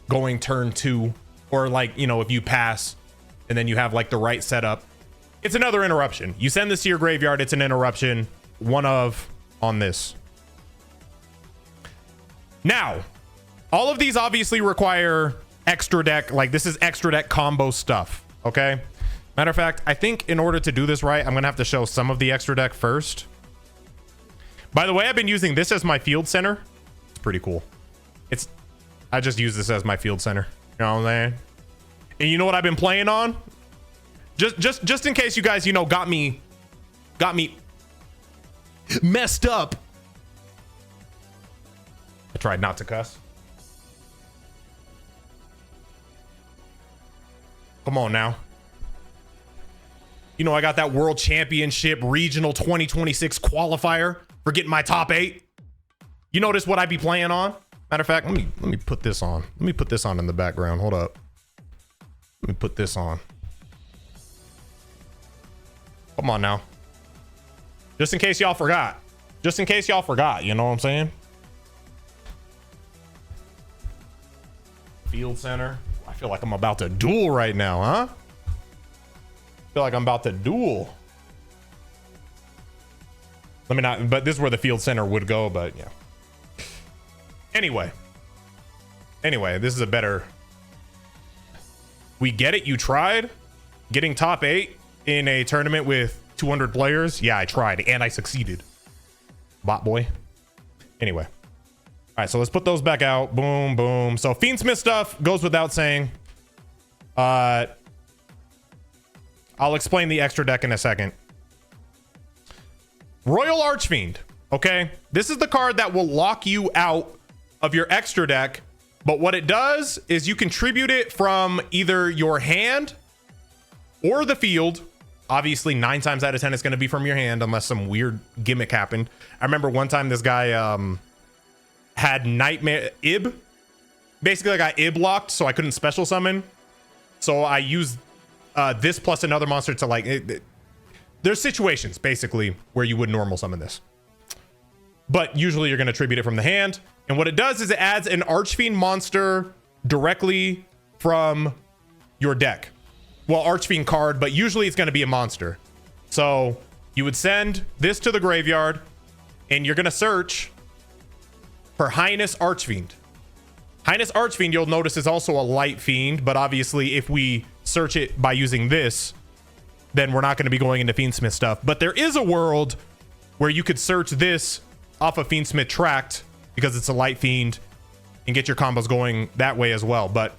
going turn 2. Or like, you know, if you pass and then you have like the right setup, it's another interruption. You send this to your graveyard, it's an interruption. One of on this. Now, all of these obviously require extra deck. Like this is extra deck combo stuff. Okay. Matter of fact, I think in order to do this right, I'm gonna have to show some of the extra deck first. By the way, I've been using this as my field center. It's pretty cool. I just use this as my field center. You know what I'm saying? And you know what I've been playing on? Just in case you guys, you know, got me messed up. I tried not to cuss. Come on now. You know, I got that World Championship Regional 2026 qualifier for getting my top 8. You notice what I be playing on? Matter of fact, let me put this on. Let me put this on in the background. Hold up. Let me put this on. Come on now. Just in case y'all forgot. Just in case y'all forgot, you know what I'm saying? Field center. I feel like I'm about to duel right now, huh? I feel like I'm about to duel. Let me not, but this is where the field center would go, but yeah. Anyway, this is a better. We get it. You tried getting top 8 in a tournament with 200 players. Yeah, I tried and I succeeded. Bot boy. Anyway. All right, so let's put those back out. Boom, boom. So Fiendsmith stuff goes without saying. I'll explain the extra deck in a second. Royal Archfiend. Okay, this is the card that will lock you out of your extra deck, but what it does is you contribute it from either your hand or the field. Obviously 9 times out of 10 it's going to be from your hand unless some weird gimmick happened. I remember one time this guy had Nightmare Ib. Basically I got Ib locked, so I couldn't special summon, so I used this plus another monster to like there's situations basically where you would normal summon this, but usually you're going to tribute it from the hand. And what it does is it adds an Archfiend monster directly from your deck. Well, Archfiend card, but usually it's going to be a monster. So you would send this to the graveyard and you're going to search for Highness Archfiend. Highness Archfiend, you'll notice, is also a light fiend, but obviously if we search it by using this, then we're not going to be going into Fiendsmith stuff. But there is a world where you could search this off of Fiendsmith Tract because it's a light fiend and get your combos going that way as well. But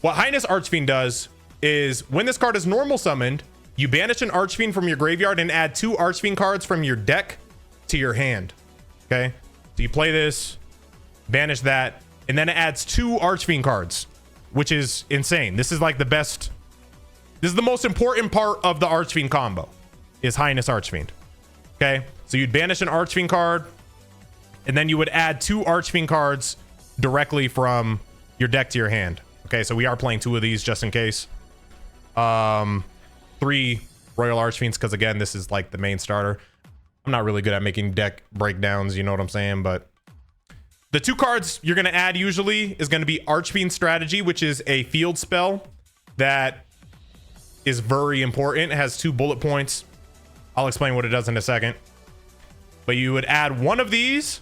what Highness Archfiend does is when this card is normal summoned, you banish an Archfiend from your graveyard and add 2 Archfiend cards from your deck to your hand. Okay, so you play this, banish that, and then it adds 2 Archfiend cards, which is insane. This is like the best. This is the most important part of the Archfiend combo, is Highness Archfiend. Okay, so you'd banish an Archfiend card, and then you would add 2 Archfiend cards directly from your deck to your hand. Okay, so we are playing 2 of these just in case. 3 Royal Archfiends, because again, this is like the main starter. I'm not really good at making deck breakdowns, you know what I'm saying? But the 2 cards you're going to add usually is going to be Archfiend Strategy, which is a field spell that is very important. It has 2 bullet points. I'll explain what it does in a second. But you would add 1 of these,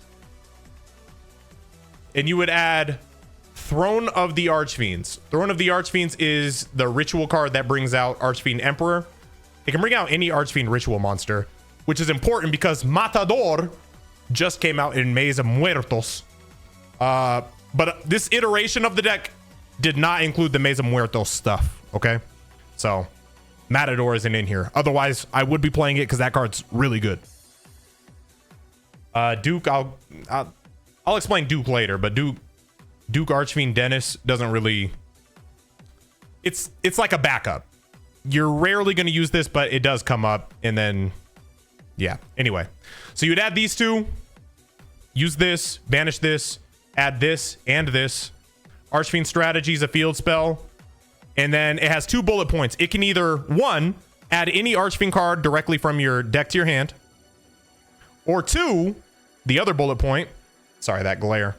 and you would add Throne of the Archfiends. Throne of the Archfiends is the ritual card that brings out Archfiend Emperor. It can bring out any Archfiend ritual monster, which is important because Matador just came out in Maze of Muertos. But this iteration of the deck did not include the Maze of Muertos stuff, okay? So Matador isn't in here. Otherwise, I would be playing it because that card's really good. Duke, I'll explain Duke later, but Duke Archfiend Dennis doesn't really. It's like a backup. You're rarely going to use this, but it does come up, and then yeah. Anyway, so you'd add these 2, use this, banish this, add this and this. Archfiend Strategy is a field spell, and then it has 2 bullet points. It can either 1, add any Archfiend card directly from your deck to your hand, or 2, the other bullet point. Sorry, that glare.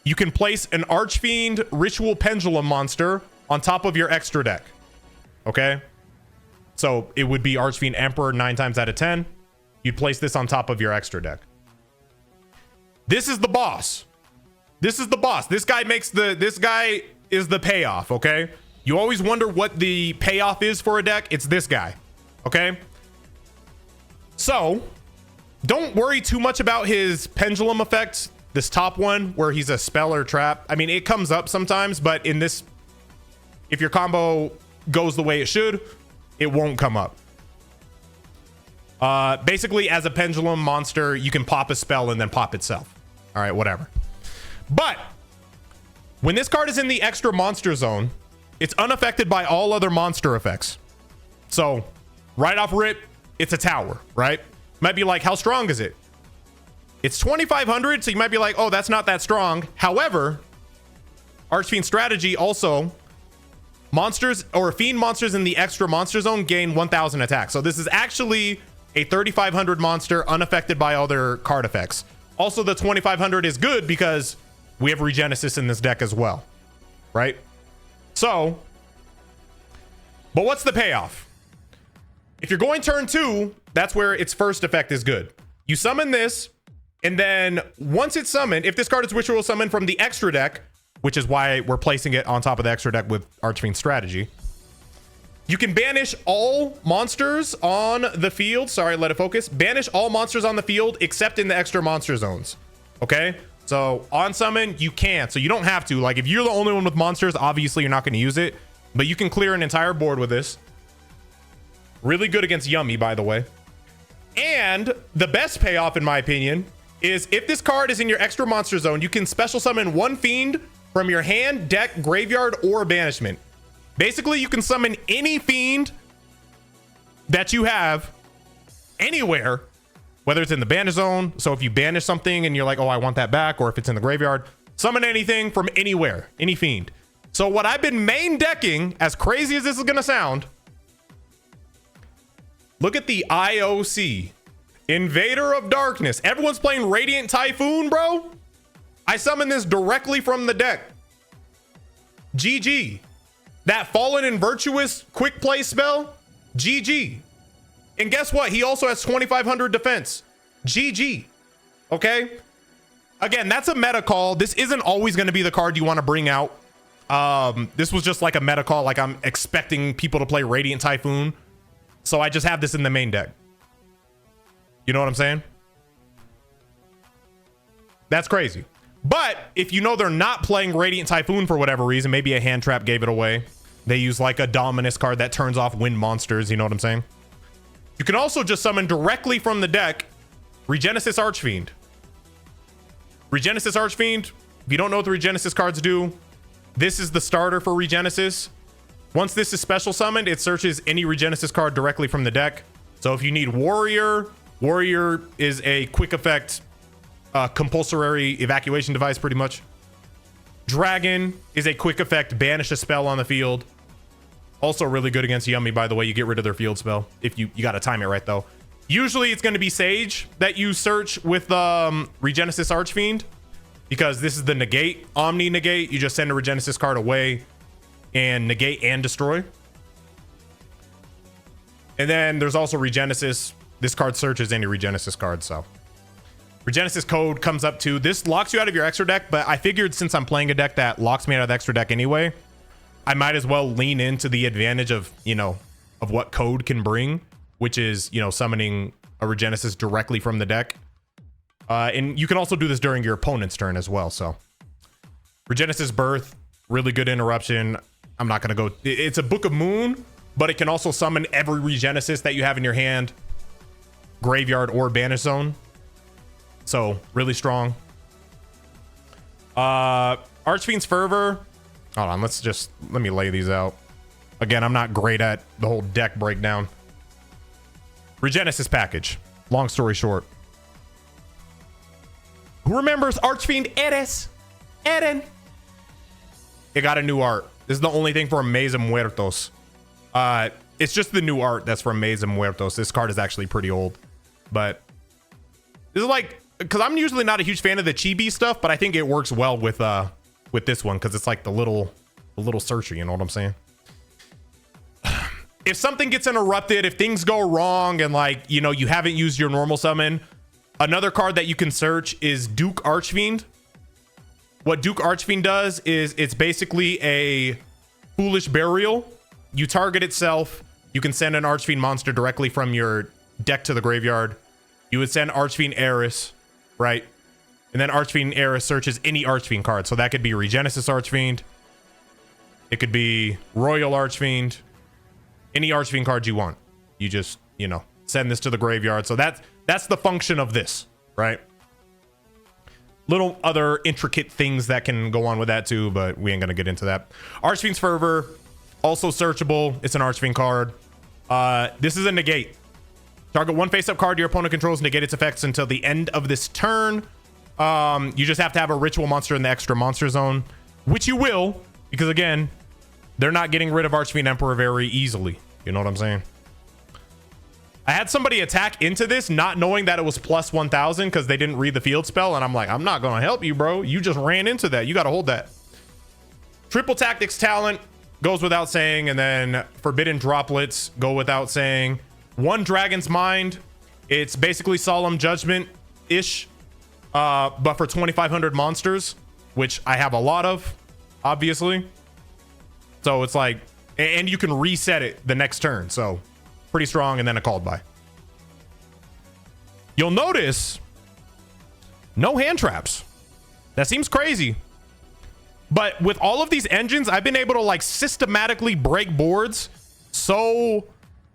You can place an Archfiend Ritual Pendulum monster on top of your extra deck. Okay? So it would be Archfiend Emperor 9 times out of 10. You'd place this on top of your extra deck. This is the boss. This is the boss. This guy is the payoff, okay? You always wonder what the payoff is for a deck. It's this guy. Okay. So don't worry too much about his pendulum effect. This top one where he's a spell or trap. I mean, it comes up sometimes, but in this, if your combo goes the way it should, it won't come up. Basically, as a pendulum monster, you can pop a spell and then pop itself. All right, whatever. But when this card is in the extra monster zone, it's unaffected by all other monster effects. So right off rip, it's a tower, right? Might be like, how strong is it? It's 2,500, so you might be like, oh, that's not that strong. However, Archfiend strategy also, monsters or fiend monsters in the extra monster zone gain 1,000 attack. So this is actually a 3,500 monster unaffected by other card effects. Also, the 2,500 is good because we have Regenesis in this deck as well, right? So, but what's the payoff? If you're going turn 2, that's where its first effect is good. You summon this, and then once it's summoned, if this card is ritual summoned from the extra deck, which is why we're placing it on top of the extra deck with Archfiend strategy, you can banish all monsters on the field. Sorry, let it focus. Banish all monsters on the field except in the extra monster zones. Okay? So on summon, you can. So you don't have to. Like, if you're the only one with monsters, obviously you're not going to use it. But you can clear an entire board with this. Really good against Yummy, by the way. And the best payoff, in my opinion, is if this card is in your extra monster zone, you can special summon one fiend from your hand, deck, graveyard, or banishment. Basically, you can summon any fiend that you have anywhere, whether it's in the banish zone. So if you banish something and you're like, oh, I want that back, or if it's in the graveyard, summon anything from anywhere, any fiend. So what I've been main decking, as crazy as this is going to sound, look at the IOC. Invader of Darkness. Everyone's playing Radiant Typhoon, bro. I summon this directly from the deck. GG. That Fallen and Virtuous quick play spell. GG. And guess what? He also has 2,500 defense. GG. Okay. Again, that's a meta call. This isn't always going to be the card you want to bring out. This was just like a meta call. Like, I'm expecting people to play Radiant Typhoon. So I just have this in the main deck. You know what I'm saying? That's crazy. But if you know they're not playing Radiant Typhoon for whatever reason, maybe a hand trap gave it away. They use like a Dominus card that turns off wind monsters. You know what I'm saying? You can also just summon directly from the deck Regenesis Archfiend. Regenesis Archfiend, if you don't know what the Regenesis cards do, this is the starter for Regenesis. Once this is special summoned, it searches any Regenesis card directly from the deck. So if you need Warrior, Warrior is a quick effect compulsory evacuation device, pretty much. Dragon is a quick effect banish a spell on the field. Also really good against Yummy, by the way. You get rid of their field spell if you got to time it right, though. Usually it's going to be Sage that you search with Regenesis Archfiend, because this is the negate, Omni negate. You just send a Regenesis card away and negate and destroy. And then there's also Regenesis. This card searches any Regenesis card, so Regenesis code comes up too. This locks you out of your extra deck, but I figured since I'm playing a deck that locks me out of the extra deck anyway, I might as well lean into the advantage of, you know, of what code can bring, which is, you know, summoning a Regenesis directly from the deck. And you can also do this during your opponent's turn as well. So Regenesis Birth, really good interruption. I'm not going to go. It's a Book of Moon, but it can also summon every Regenesis that you have in your hand, graveyard, or banish zone. So really strong. Archfiend's Fervor. Hold on, let me lay these out. Again, I'm not great at the whole deck breakdown. Regenesis package. Long story short. Who remembers Archfiend Eres? Eren. It got a new art. This is the only thing for Maze of Muertos. It's just the new art that's from Maze of Muertos. This card is actually pretty old. But this is like, because I'm usually not a huge fan of the chibi stuff, but I think it works well with this one, because it's like the little searcher, you know what I'm saying? If something gets interrupted, if things go wrong and, like, you know, you haven't used your normal summon, another card that you can search is Duke Archfiend. What Duke Archfiend does is it's basically a Foolish Burial. You target itself. You can send an Archfiend monster directly from your deck to the graveyard. You would send Archfiend Eris, right? And then Archfiend Eris searches any Archfiend card. So that could be Regenesis Archfiend. It could be Royal Archfiend. Any Archfiend card you want. You just, you know, send this to the graveyard. So that's the function of this, right? Little other intricate things that can go on with that too, but we ain't gonna get into that. Archfiend's Fervor, also searchable. It's an Archfiend card. This is a negate. Target one face-up card your opponent controls, negate its effects until the end of this turn. You just have to have a ritual monster in the extra monster zone, which you will, because again, they're not getting rid of Archfiend Emperor very easily. You know what I'm saying? I had somebody attack into this not knowing that it was plus 1000 because they didn't read the field spell, and I'm like, I'm not gonna help you, bro. You just ran into that. You gotta hold that. Triple Tactics Talent goes without saying, and then Forbidden Droplets go without saying. One Dragon's Mind. It's basically Solemn Judgment-ish, but for 2500 monsters, which I have a lot of, obviously. So it's like, and you can reset it the next turn. So pretty strong, and then a called by. You'll notice no hand traps. That seems crazy. But with all of these engines, I've been able to like systematically break boards. So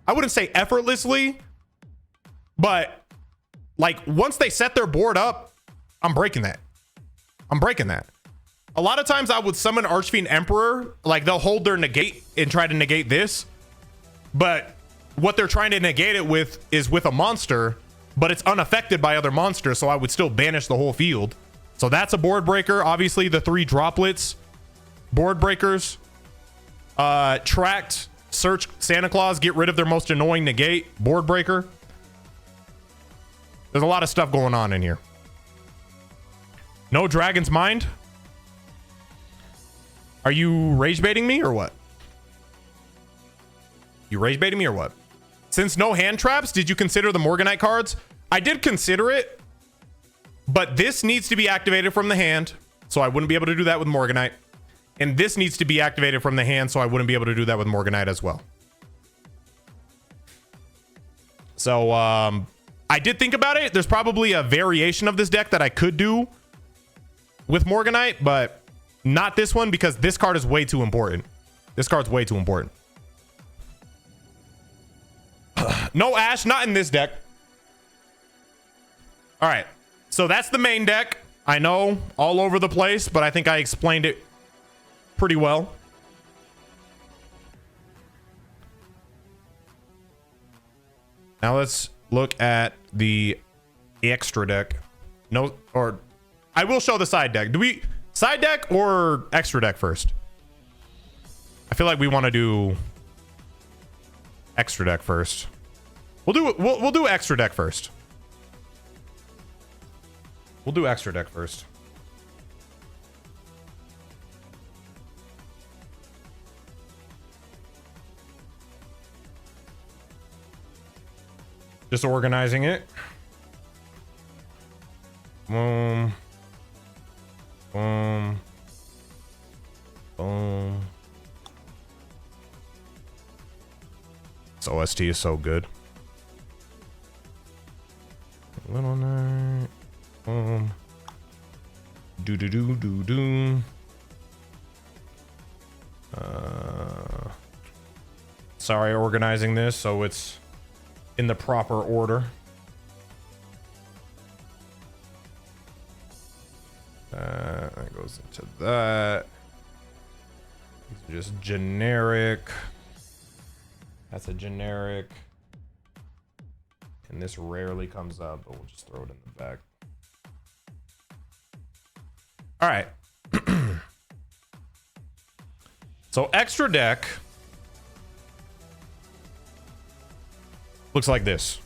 I wouldn't say effortlessly, but like once they set their board up, I'm breaking that. I'm breaking that. A lot of times I would summon Archfiend Emperor, like they'll hold their negate and try to negate this, but what they're trying to negate it with is with a monster, but it's unaffected by other monsters, so I would still banish the whole field. So that's a board breaker. Obviously the 3 droplets, board breakers. Tracked, search Santa Claus, get rid of their most annoying negate, board breaker. There's a lot of stuff going on in here. No Dragon's Mind. Are you rage baiting me or what? You rage baiting me or what? Since no hand traps, did you consider the Morganite cards? I did consider it, but this needs to be activated from the hand, so I wouldn't be able to do that with Morganite. And this needs to be activated from the hand, so I wouldn't be able to do that with Morganite as well. So I did think about it. There's probably a variation of this deck that I could do with Morganite, but not this one, because this card is way too important. This card's way too important. No Ash, not in this deck. All right, so that's the main deck. I know, all over the place, but I think I explained it pretty well. Now let's look at the extra deck. No, or I will show the side deck. Do we side deck or extra deck first? I feel like we want to do extra deck first. We'll do extra deck first. We'll do extra deck first. Just organizing it. Boom. Boom. Boom. This OST is so good. Little Knight. Boom. Do do do do do. Sorry, organizing this so it's in the proper order. That goes into that. These are just generic. That's a generic. And this rarely comes up, but we'll just throw it in the back. All right. So extra deck looks like this.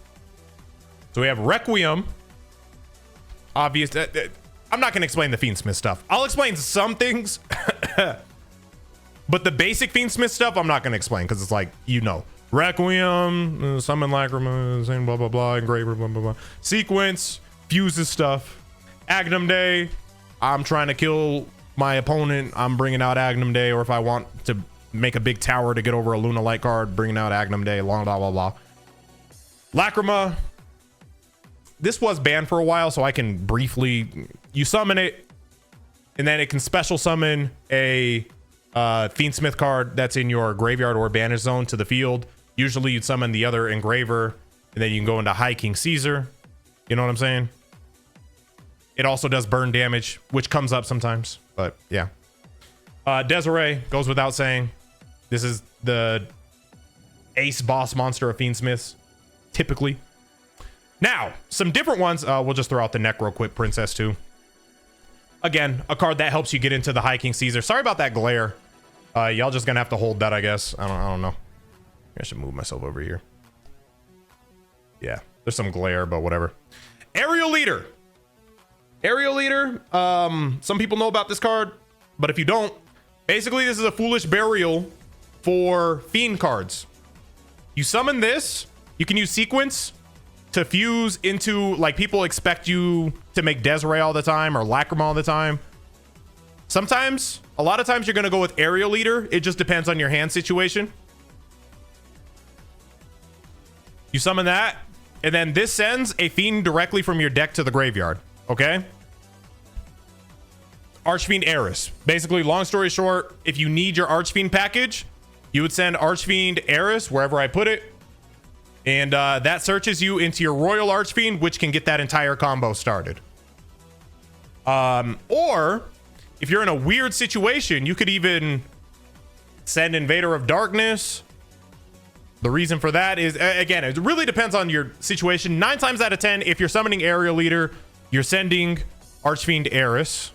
So we have Requiem. Obvious. I'm not going to explain the Fiendsmith stuff. I'll explain some things. But the basic Fiendsmith stuff, I'm not going to explain because it's like, you know. Requiem, summon Lacrima, saying blah, blah, blah, engraver, blah, blah, blah. Sequence, fuses stuff. Agnum Day, I'm trying to kill my opponent. I'm bringing out Agnum Day, or if I want to make a big tower to get over a Luna Light card, bringing out Agnum Day, blah, blah, blah, blah. Lacrima. This was banned for a while, so I can briefly... You summon it, and then it can special summon a Fiendsmith card that's in your graveyard or banish zone to the field. Usually you'd summon the other Engraver, and then you can go into High King Caesar. You know what I'm saying? It also does burn damage, which comes up sometimes, but yeah. Desiree goes without saying. This is the ace boss monster of Fiendsmiths, typically. Now, some different ones. We'll just throw out the Necro Quip Princess too. Again, a card that helps you get into the High King Caesar. Sorry about that glare. Y'all just gonna have to hold that, I guess. I don't know. I should move myself over here. Yeah, there's some glare, but whatever. Aerial Leader. Aerial Leader. Some people know about this card, but if you don't, basically this is a foolish burial for Fiend cards. You summon this, you can use Sequence to fuse into, like, people expect you to make Desiree all the time or Lacrima all the time. Sometimes, a lot of times you're gonna go with Aerial Leader. It just depends on your hand situation. You summon that, and then this sends a Fiend directly from your deck to the graveyard, okay? Archfiend Eris. Basically, long story short, if you need your Archfiend package, you would send Archfiend Eris wherever I put it, and that searches you into your Royal Archfiend, which can get that entire combo started. Or, if you're in a weird situation, you could even send Invader of Darkness. The reason for that is, again, it really depends on your situation. 9 times out of 10, if you're summoning Aerial Leader, you're sending Archfiend Eris,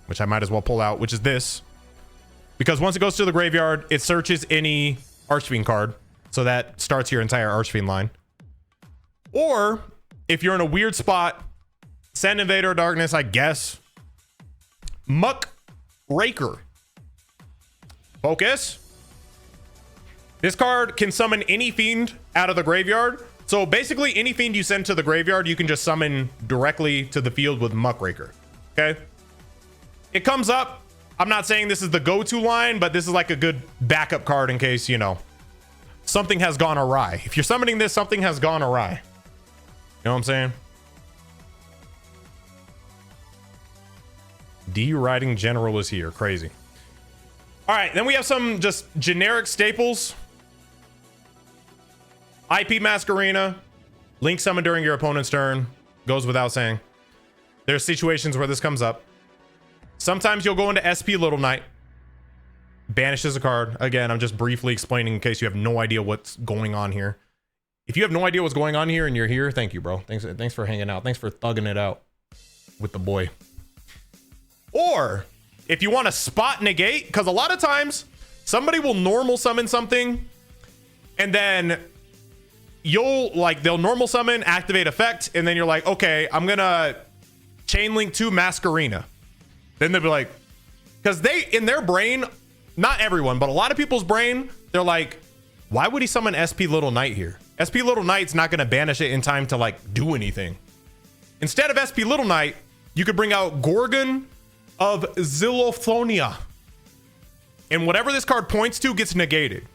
which I might as well pull out, which is this. Because once it goes to the graveyard, it searches any Archfiend card. So that starts your entire Archfiend line. Or, if you're in a weird spot, send Invader of Darkness, I guess. Muck Raker. Focus. This card can summon any Fiend out of the graveyard. So basically, any Fiend you send to the graveyard, you can just summon directly to the field with Muckraker. Okay? It comes up. I'm not saying this is the go-to line, but this is like a good backup card in case, you know, something has gone awry. If you're summoning this, something has gone awry. You know what I'm saying? D-Riding General is here. Crazy. All right, then we have some just generic staples. IP Masquerena. Link summon during your opponent's turn. Goes without saying. There's situations where this comes up. Sometimes you'll go into SP Little Knight. Banishes a card. Again, I'm just briefly explaining in case you have no idea what's going on here. If you have no idea what's going on here and you're here, thank you, bro. Thanks for hanging out. Thanks for thugging it out with the boy. Or if you want to spot negate, because a lot of times somebody will normal summon something and then they'll normal summon, activate effect, and then you're like, okay, I'm gonna chain link to Masquerena. Then they'll be like, because in their brain, not everyone, but a lot of people's brain, they're like, why would he summon SP Little Knight here? SP Little Knight's not gonna banish it in time to like do anything. Instead of SP Little Knight, you could bring out Gorgon of Zillophonia. And whatever this card points to gets negated.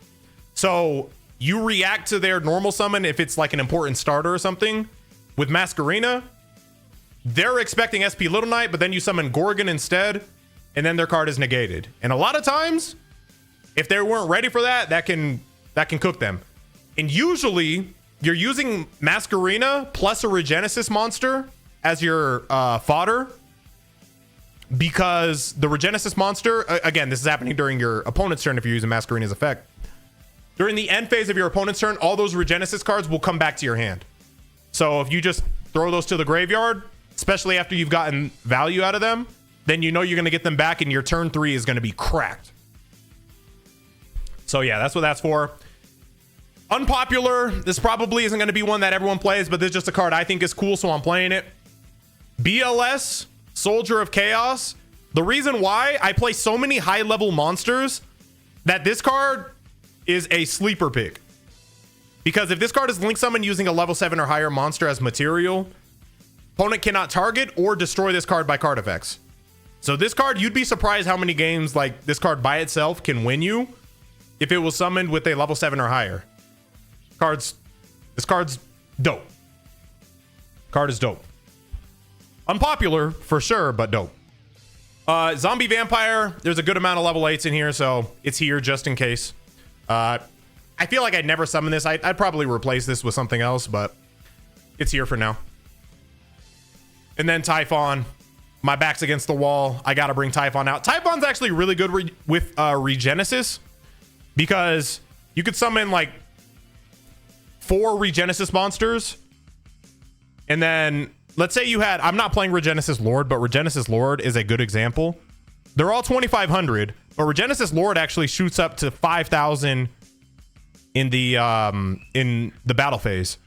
So you react to their normal summon if it's like an important starter or something. With Masquerena, they're expecting SP Little Knight, but then you summon Gorgon instead, and then their card is negated. And a lot of times, if they weren't ready for that, that can cook them. And usually, you're using Masquerena plus a Regenesis monster as your fodder, because the Regenesis monster, again, this is happening during your opponent's turn if you're using Masquerena's effect. During the end phase of your opponent's turn, all those Regenesis cards will come back to your hand. So if you just throw those to the graveyard, especially after you've gotten value out of them, then you know you're going to get them back and your turn 3 is going to be cracked. So yeah, that's what that's for. Unpopular. This probably isn't going to be one that everyone plays, but this is just a card I think is cool, so I'm playing it. BLS, Soldier of Chaos. The reason why I play so many high-level monsters that this card is a sleeper pick. Because if this card is link summoned using a level 7 or higher monster as material, opponent cannot target or destroy this card by card effects. So this card, you'd be surprised how many games like this card by itself can win you. if it was summoned with a level 7 or higher. This card's dope. Card is dope. Unpopular for sure, but dope. Zombie Vampire, there's a good amount of level 8s in here, so it's here just in case. I feel like I'd never summon this. I'd probably replace this with something else, but it's here for now. And then Typhon. My back's against the wall. I gotta bring Typhon out. Typhon's actually really good with Regenesis, because you could summon like 4 Regenesis monsters, and then let's say you had, I'm not playing Regenesis Lord, but Regenesis Lord is a good example. They're all 2,500, but Regenesis Lord actually shoots up to 5,000 in the battle phase.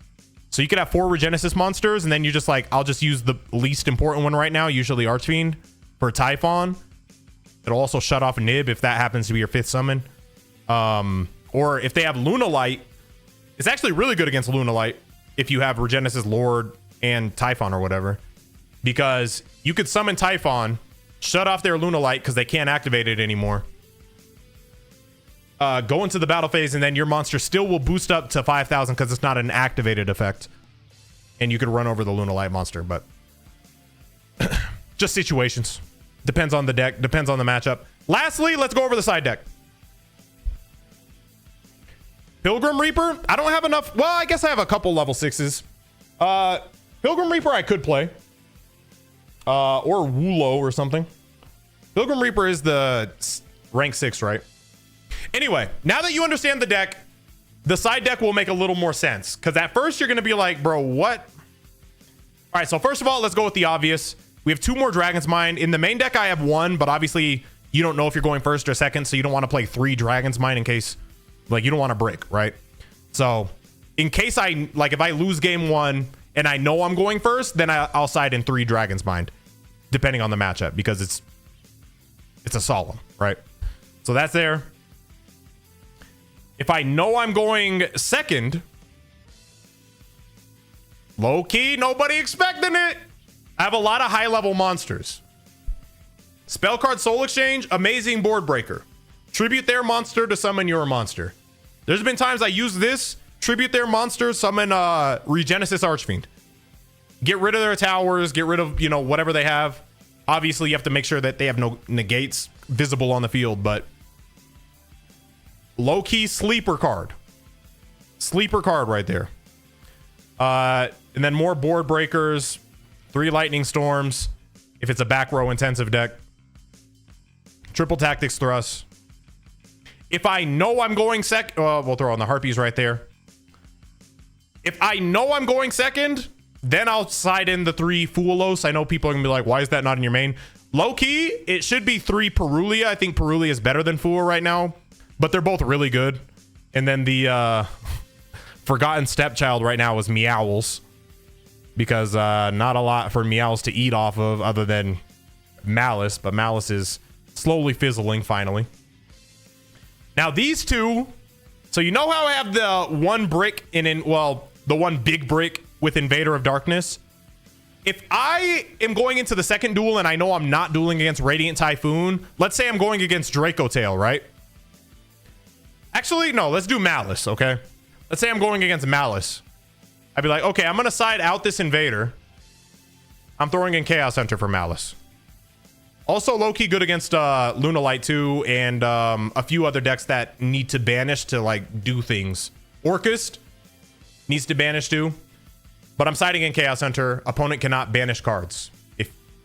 So you could have 4 Regenesis monsters, and then you just like, I'll just use the least important one right now, usually Archfiend, for Typhon. It'll also shut off Nib if that happens to be your 5th summon. Or if they have Lunalight, it's actually really good against Lunalight if you have Regenesis Lord and Typhon or whatever, because you could summon Typhon, shut off their Lunalight because they can't activate it anymore, go into the battle phase, and then your monster still will boost up to 5,000 because it's not an activated effect, and you could run over the Lunalight monster. But just situations, depends on the deck, depends on the matchup. Lastly, let's go over the side deck. Pilgrim Reaper, I don't have enough. Well, I guess I have a couple level 6s. Pilgrim Reaper I could play, or Wulo or something. Pilgrim Reaper is the rank 6, right? Anyway, now that you understand the deck, the side deck will make a little more sense, because at first you're going to be like, bro, what? All right, so first of all, let's go with the obvious. We have 2 more Dragon's Mind. In the main deck, I have 1, but obviously you don't know if you're going first or second, so you don't want to play 3 Dragon's Mind in case, like, you don't want to break, right? So in case if I lose game 1 and I know I'm going first, then I'll side in 3 Dragon's Mind, depending on the matchup, because it's a solemn, right? So that's there. If I know I'm going second, low key, nobody expecting it, I have a lot of high level monsters. Spell card Soul Exchange, amazing board breaker. Tribute their monster to summon your monster. There's been times I use this, tribute their monster, summon Regenesis Archfiend. Get rid of their towers, get rid of, whatever they have. Obviously, you have to make sure that they have no negates visible on the field, but low-key sleeper card. Sleeper card right there. And then more board breakers, 3 lightning storms if it's a back row intensive deck. Triple tactics thrust. If I know I'm going second, we'll throw on the harpies right there. If I know I'm going second, then I'll side in the 3 Fuelos. I know people are gonna be like, why is that not in your main? Low key, it should be 3 Perulia. I think Perulia is better than Fuel right now, but they're both really good. And then the forgotten stepchild right now is Meowls, because not a lot for Meowls to eat off of other than Malice, but Malice is slowly fizzling finally. Now these 2, so you know how I have the 1 brick the 1 big brick with Invader of Darkness? If I am going into the second duel and I know I'm not dueling against Radiant Typhoon, let's say I'm going against Draco Tail, right? Actually, no, let's do Malice, okay? Let's say I'm going against Malice. I'd be like, okay, I'm going to side out this Invader. I'm throwing in Chaos Hunter for Malice. Also, low-key good against Lunalight too, and a few other decks that need to banish to, like, do things. Orcust needs to banish too. But I'm siding in Chaos Hunter. Opponent cannot banish cards.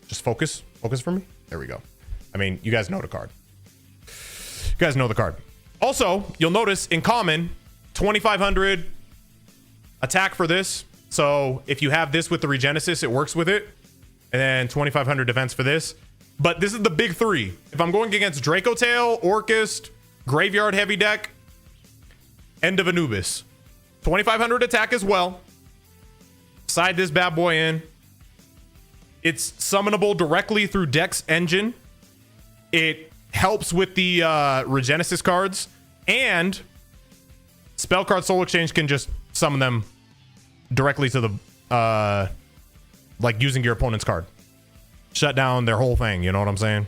Just focus for me. There we go. I mean, you guys know the card. You guys know the card. Also, you'll notice in common, 2,500 attack for this. So if you have this with the Regenesis, it works with it. And then 2,500 defense for this. But this is the big 3. If I'm going against Draco Tail, Orcust, Graveyard Heavy deck, End of Anubis. 2,500 attack as well. Side this bad boy in. It's summonable directly through Dex Engine. It helps with the Regenesis cards. And spell card Soul Exchange can just summon them directly to the like using your opponent's card. Shut down their whole thing, you know what I'm saying?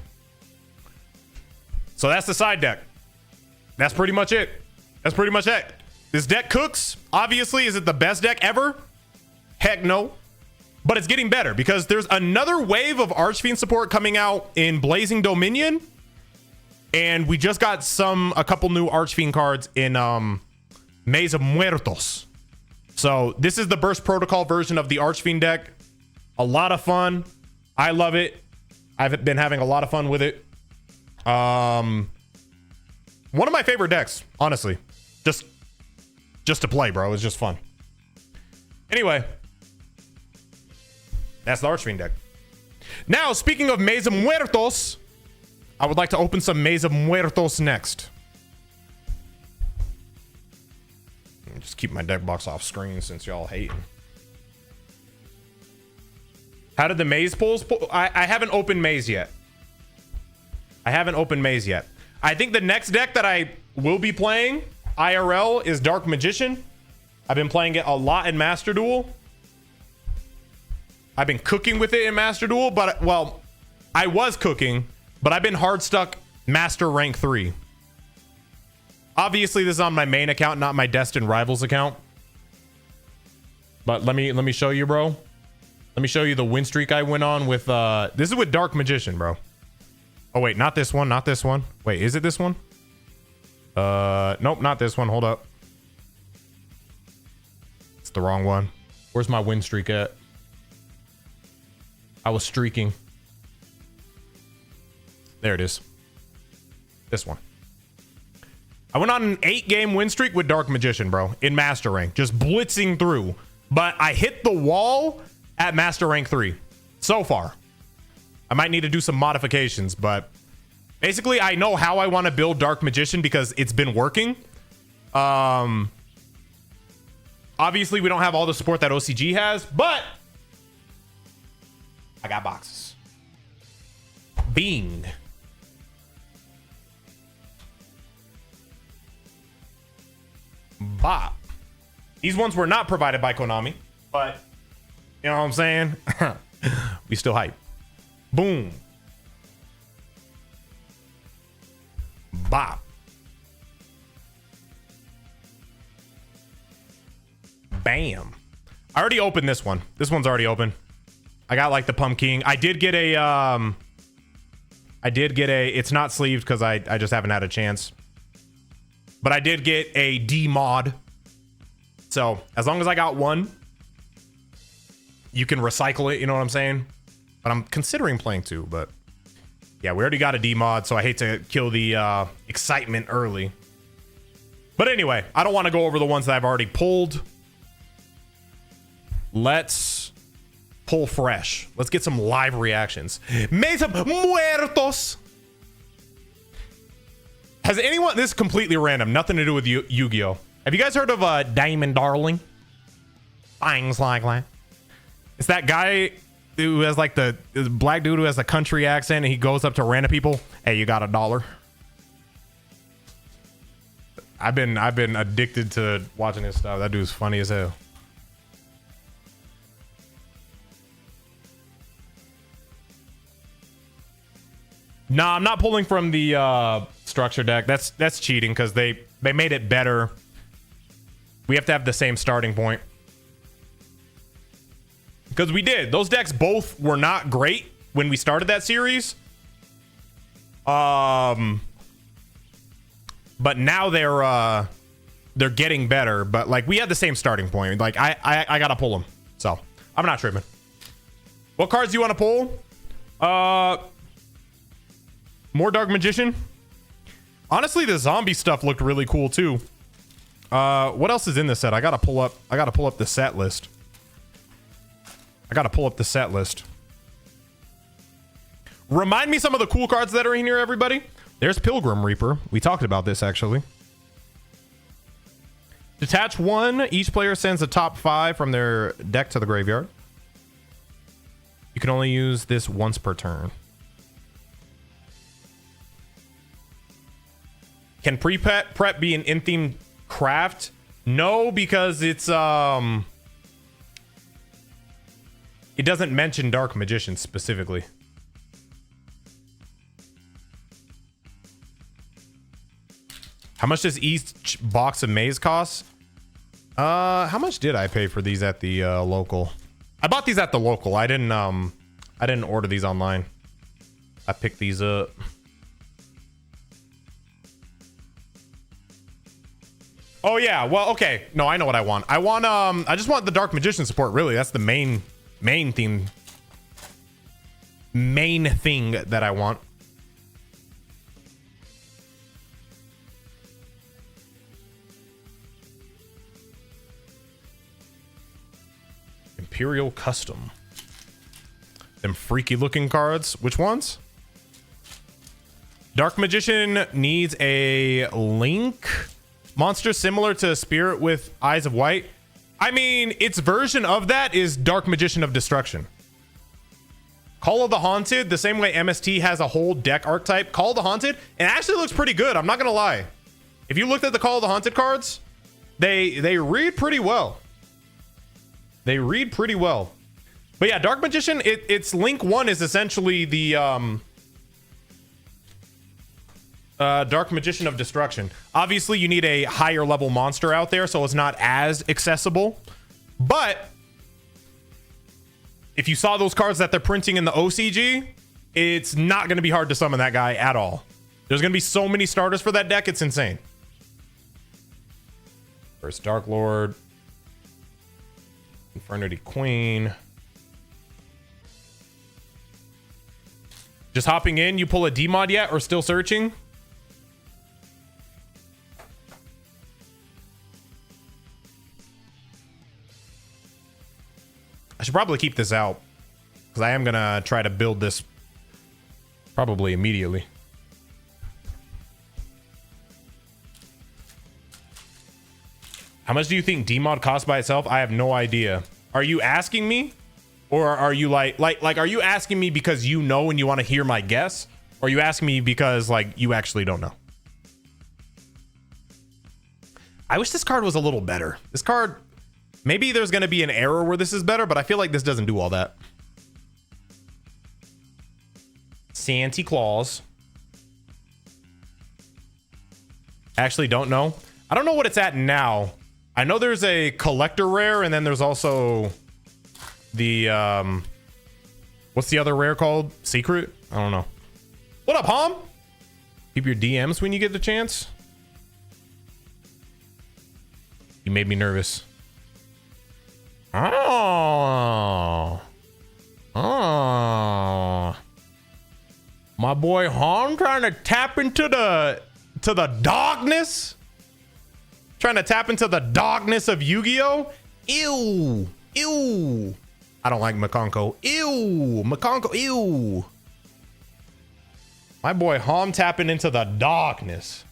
So that's the side deck. that's pretty much it. That's pretty much it. This deck cooks. Obviously, is it the best deck ever? Heck no. But it's getting better because there's another wave of Archfiend support coming out in Blazing Dominion. And we just got a couple new Archfiend cards in Maze of Muertos. So this is the Burst Protocol version of the Archfiend deck. A lot of fun. I love it. I've been having a lot of fun with it. One of my favorite decks, honestly. Just to play, bro. It's just fun. Anyway, that's the Archfiend deck. Now, speaking of Maze of Muertos, I would like to open some Maze of Muertos next. Just keep my deck box off screen since y'all hating. How did the Maze pulls pull? I haven't opened Maze yet. I think the next deck that I will be playing IRL is Dark Magician. I've been playing it a lot in Master Duel. I've been cooking with it in Master Duel, but well, I was cooking, but I've been hard stuck Master Rank 3. Obviously, this is on my main account, not my Destined Rivals account. But let me show you, bro. Let me show you the win streak I went on with this is with Dark Magician, bro. Oh wait, not this one, not this one. Wait, is it this one? Nope, not this one. Hold up. It's the wrong one. Where's my win streak at? I was streaking. There it is. This one. I went on an 8-game win streak with Dark Magician, bro, in Master Rank, just blitzing through. But I hit the wall at Master Rank 3 so far. I might need to do some modifications, but basically I know how I want to build Dark Magician because it's been working. Obviously we don't have all the support that OCG has, but I got boxes. Bing. Bop. These ones were not provided by Konami, but you know what I'm saying? We still hype. Boom. Bop. Bam. I already opened this one. This one's already open. I got like the pumpkin. I did get a it's not sleeved because I just haven't had a chance. But I did get a D mod. So as long as I got one, you can recycle it, you know what I'm saying? But I'm considering playing two, but yeah, we already got a D mod, so I hate to kill the excitement early. But anyway, I don't want to go over the ones that I've already pulled. Let's pull fresh. Let's get some live reactions. Maze of Muertos. Has anyone, this is completely random, nothing to do with Yu-Gi-Oh! Have you guys heard of Diamond Darling? Things like that. It's that guy who has like the black dude who has a country accent and he goes up to random people. Hey, you got $1? I've been addicted to watching his stuff. That dude's funny as hell. Nah, I'm not pulling from the structure deck. That's cheating because they made it better. We have to have the same starting point. Because we did. Those decks both were not great when we started that series. But now they're getting better. But like we had the same starting point. Like I gotta pull them. So I'm not tripping. What cards do you want to pull? More Dark Magician. Honestly, the zombie stuff looked really cool too. What else is in this set? I gotta pull up the set list. Remind me some of the cool cards that are in here, everybody. There's Pilgrim Reaper. We talked about this actually. Detach 1. Each player sends a top 5 from their deck to the graveyard. You can only use this once per turn. Can prep be an in-theme craft? No, because it's it doesn't mention Dark Magician specifically. How much does each box of maize cost? How much did I pay for these at the local? I bought these at the local. I didn't order these online. I picked these up. Oh yeah, well, okay. No, I know what I want. I just want the Dark Magician support, really. That's the main thing. Main thing that I want. Imperial Custom. Them freaky looking cards. Which ones? Dark Magician needs a Link monster similar to Spirit with Eyes of White. I mean, its version of that is Dark Magician of Destruction. Call of the Haunted, the same way MST has a whole deck archetype. Call of the Haunted, it actually looks pretty good. I'm not gonna lie. If you looked at the Call of the Haunted cards, they read pretty well. They read pretty well. But yeah, Dark Magician, its Link 1 is essentially the Dark Magician of Destruction. Obviously, you need a higher level monster out there, so it's not as accessible. But if you saw those cards that they're printing in the OCG, it's not going to be hard to summon that guy at all. There's going to be so many starters for that deck, it's insane. First Dark Lord. Infernity Queen. Just hopping in, you pull a D-mod yet or still searching? I should probably keep this out because I am going to try to build this probably immediately. How much do you think D-mod costs by itself? I have no idea. Are you asking me? Or are you like are you asking me because you know and you want to hear my guess? Or are you asking me because like you actually don't know? I wish this card was a little better. This card, maybe there's going to be an error where this is better, but I feel like this doesn't do all that. Santa Claus. Actually don't know. I don't know what it's at now. I know there's a collector rare, and then there's also the what's the other rare called? Secret? I don't know. What up, Hom? Keep your DMs when you get the chance. You made me nervous. Oh. My boy Hom trying to tap into the darkness. Trying to tap into the darkness of Yu-Gi-Oh. Ew. Ew. I don't like McConko. Ew. McConko. Ew. My boy Hom tapping into the darkness.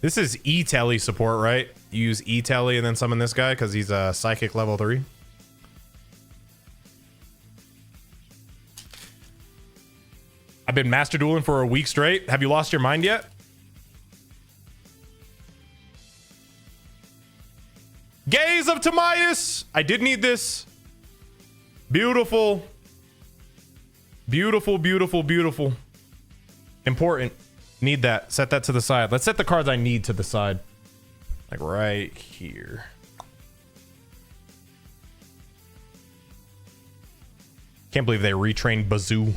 This is E-Telly support, right? You use E-Telly and then summon this guy because he's a psychic level 3. I've been master dueling for a week straight. Have you lost your mind yet? Gaze of Timaeus. I did need this. Beautiful. Beautiful, beautiful, beautiful. Important. Need that. Set that to the side. Let's set the cards I need to the side. Like right here. Can't believe they retrained Bazoo.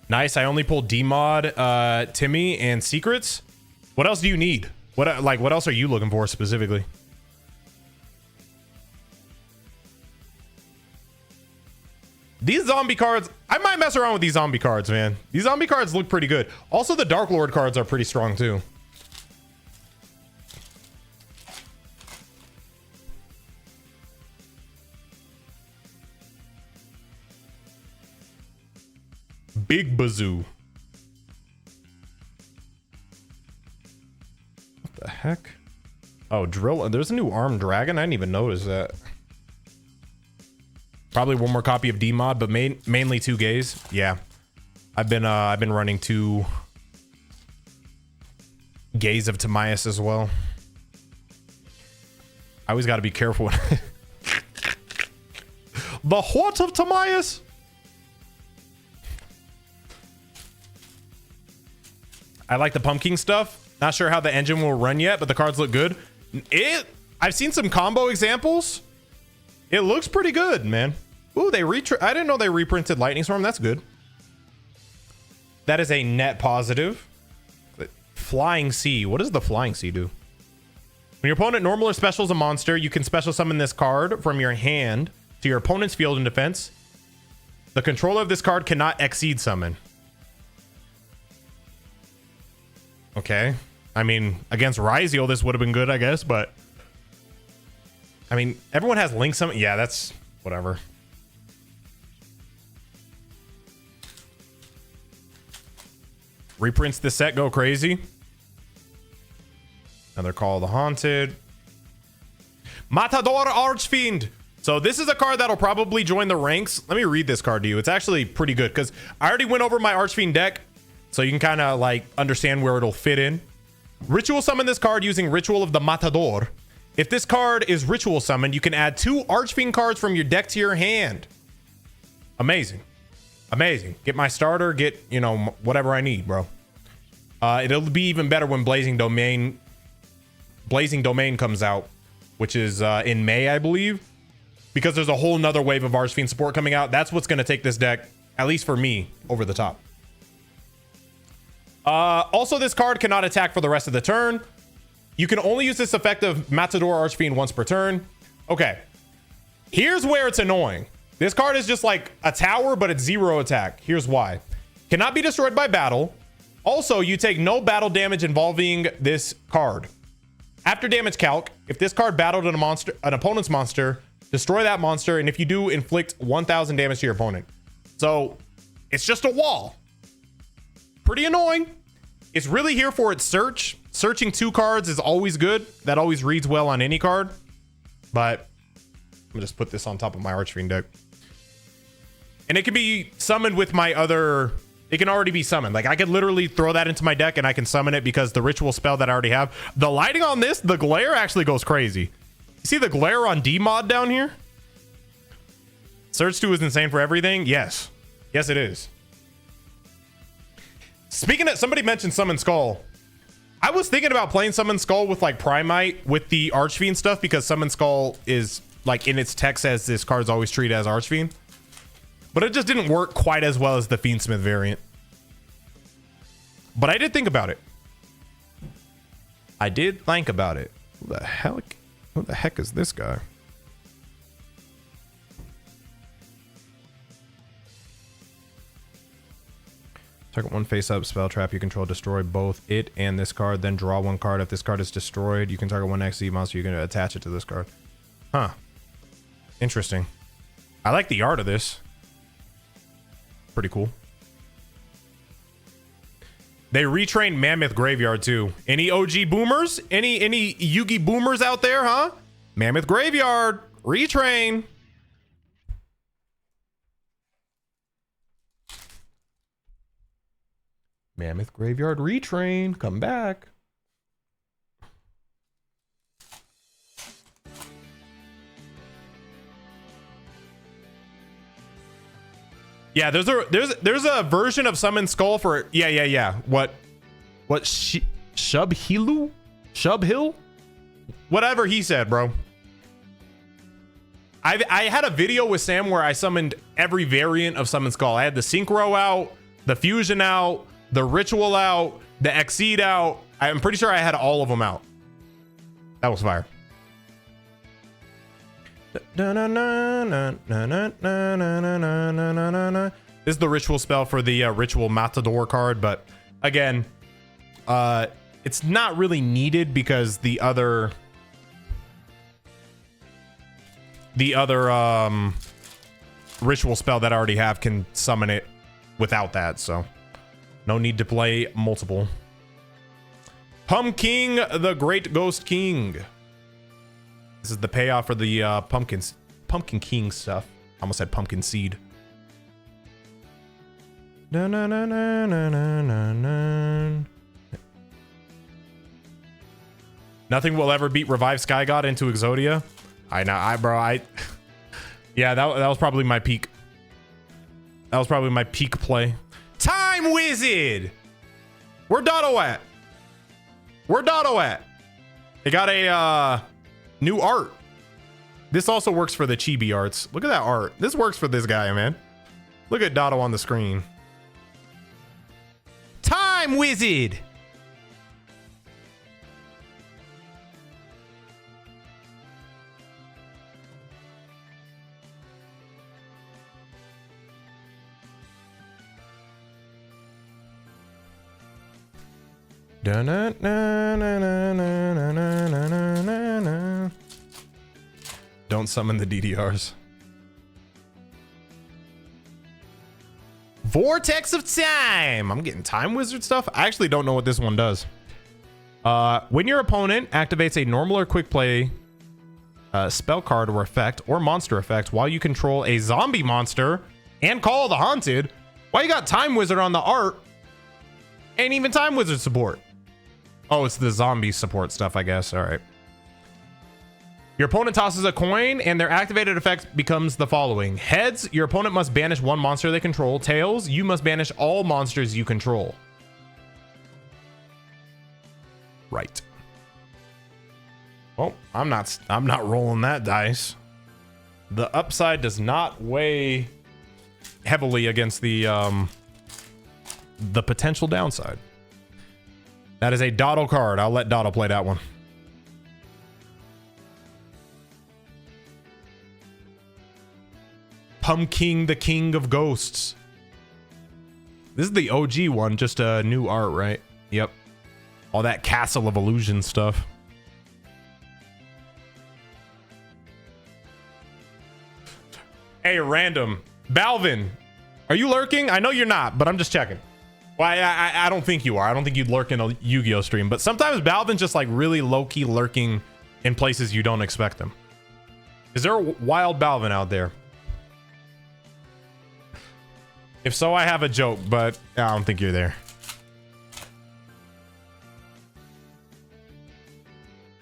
Nice. I only pulled D-Mod, Timmy, and Secrets. What else do you need? What else are you looking for specifically? These zombie cards, I might mess around with these zombie cards, man. These zombie cards look pretty good. Also, the Dark Lord cards are pretty strong too. Big Bazoo. What the heck? Oh, Drill. There's a new armed dragon. I didn't even notice that. Probably one more copy of D-Mod, but mainly 2 gays. Yeah. I've been running 2 gays of Timaeus as well. I always got to be careful. The what of Timaeus? I like the pumpkin stuff. Not sure how the engine will run yet, but the cards look good. I've seen some combo examples. It looks pretty good, man. Ooh, I didn't know they reprinted Lightning Storm. That's good. That is a net positive. Flying Sea. What does the Flying Sea do? When your opponent normal or specials a monster, you can special summon this card from your hand to your opponent's field in defense. The controller of this card cannot exceed summon. Okay. I mean, against Ryziel, this would have been good, I guess, but I mean, everyone has Link summon. Yeah, that's whatever. Reprints this set, go crazy. Another Call of the Haunted. Matador Archfiend. So this is a card that'll probably join the ranks. Let me read this card to you. It's actually pretty good because I already went over my Archfiend deck, so you can kind of like understand where it'll fit in. Ritual summon this card using Ritual of the Matador. If this card is ritual summoned, you can add 2 Archfiend cards from your deck to your hand. Amazing. Amazing. Get my starter, get, you know, whatever I need, bro. It'll be even better when Blazing Domain comes out, which is in May, I believe, because there's a whole nother wave of Archfiend support coming out. That's what's going to take this deck, at least for me, over the top. Also, this card cannot attack for the rest of the turn. You can only use this effect of Matador Archfiend once per turn. Okay. Here's where it's annoying. This card is just like a tower, but it's 0 attack. Here's why. Cannot be destroyed by battle. Also, you take no battle damage involving this card. After damage calc, if this card battled an opponent's monster, destroy that monster, and if you do, inflict 1,000 damage to your opponent. So, it's just a wall. Pretty annoying. It's really here for its search. Searching 2 cards is always good. That always reads well on any card. But I'm gonna just put this on top of my Archfiend deck. And it can be summoned with my other... It can already be summoned. Like, I could literally throw that into my deck and I can summon it because the ritual spell that I already have. The lighting on this, the glare actually goes crazy. You see the glare on D-Mod down here? Search 2 is insane for everything. Yes. Yes, it is. Speaking of... Somebody mentioned Summon Skull. I was thinking about playing Summon Skull with like Primite with the Archfiend stuff because Summon Skull is like in its text says this card's always treated as Archfiend. But it just didn't work quite as well as the Fiendsmith variant. But I did think about it. I did think about it. Who the heck is this guy? Target 1 face up spell trap you control, destroy both it and this card, then draw 1 card. If this card is destroyed, you can target 1 XZ monster, you can attach it to this card. Huh. Interesting. I like the art of this. Pretty cool. They retrained Mammoth Graveyard too. Any OG boomers? Any Yugi boomers out there, huh? Mammoth Graveyard, retrain. Mammoth Graveyard retrain, come back. Yeah, there's a version of Summon Skull for yeah. What Shubhilu? Shubhill? Whatever he said, bro. I had a video with Sam where I summoned every variant of Summon Skull. I had the Synchro out, the Fusion out, the Ritual out, the Exceed out. I'm pretty sure I had all of them out. That was fire. This is the Ritual spell for the Ritual Matador card, but again, it's not really needed because the other Ritual spell that I already have can summon it without that, so no need to play multiple. Pumpkin, the Great Ghost King. This is the payoff for the Pumpkin King stuff. I almost said Pumpkin Seed. Nothing will ever beat Revive Sky God into Exodia. I know, bro. Yeah, that was probably my peak. That was probably my peak play. Time Wizard! Where Dotto at? Where Dotto at? They got a new art. This also works for the chibi arts. Look at that art. This works for this guy, man. Look at Dotto on the screen. Time Wizard! Don't summon the DDRs. Vortex of Time. I'm getting Time Wizard stuff. I actually don't know what this one does. When your opponent activates a normal or quick play spell card or effect or monster effect while you control a zombie monster and Call of the Haunted, why you got Time Wizard on the art? Ain't even Time Wizard support. Oh, it's the zombie support stuff, I guess. All right. Your opponent tosses a coin and their activated effect becomes the following. Heads, your opponent must banish one monster they control. Tails, you must banish all monsters you control. Right. Oh, I'm not rolling that dice. The upside does not weigh heavily against the potential downside. That is a Dotto card. I'll let Dotto play that one. Pumpkin, the King of Ghosts. This is the OG one, just a new art, right? Yep. All that Castle of Illusion stuff. Hey, random. Balvin, are you lurking? I know you're not, but I'm just checking. Well, I don't think you are. I don't think you'd lurk in a Yu-Gi-Oh stream, but sometimes Balvin's just like really low-key lurking in places you don't expect them. Is there a wild Balvin out there? If so, I have a joke, but I don't think you're there.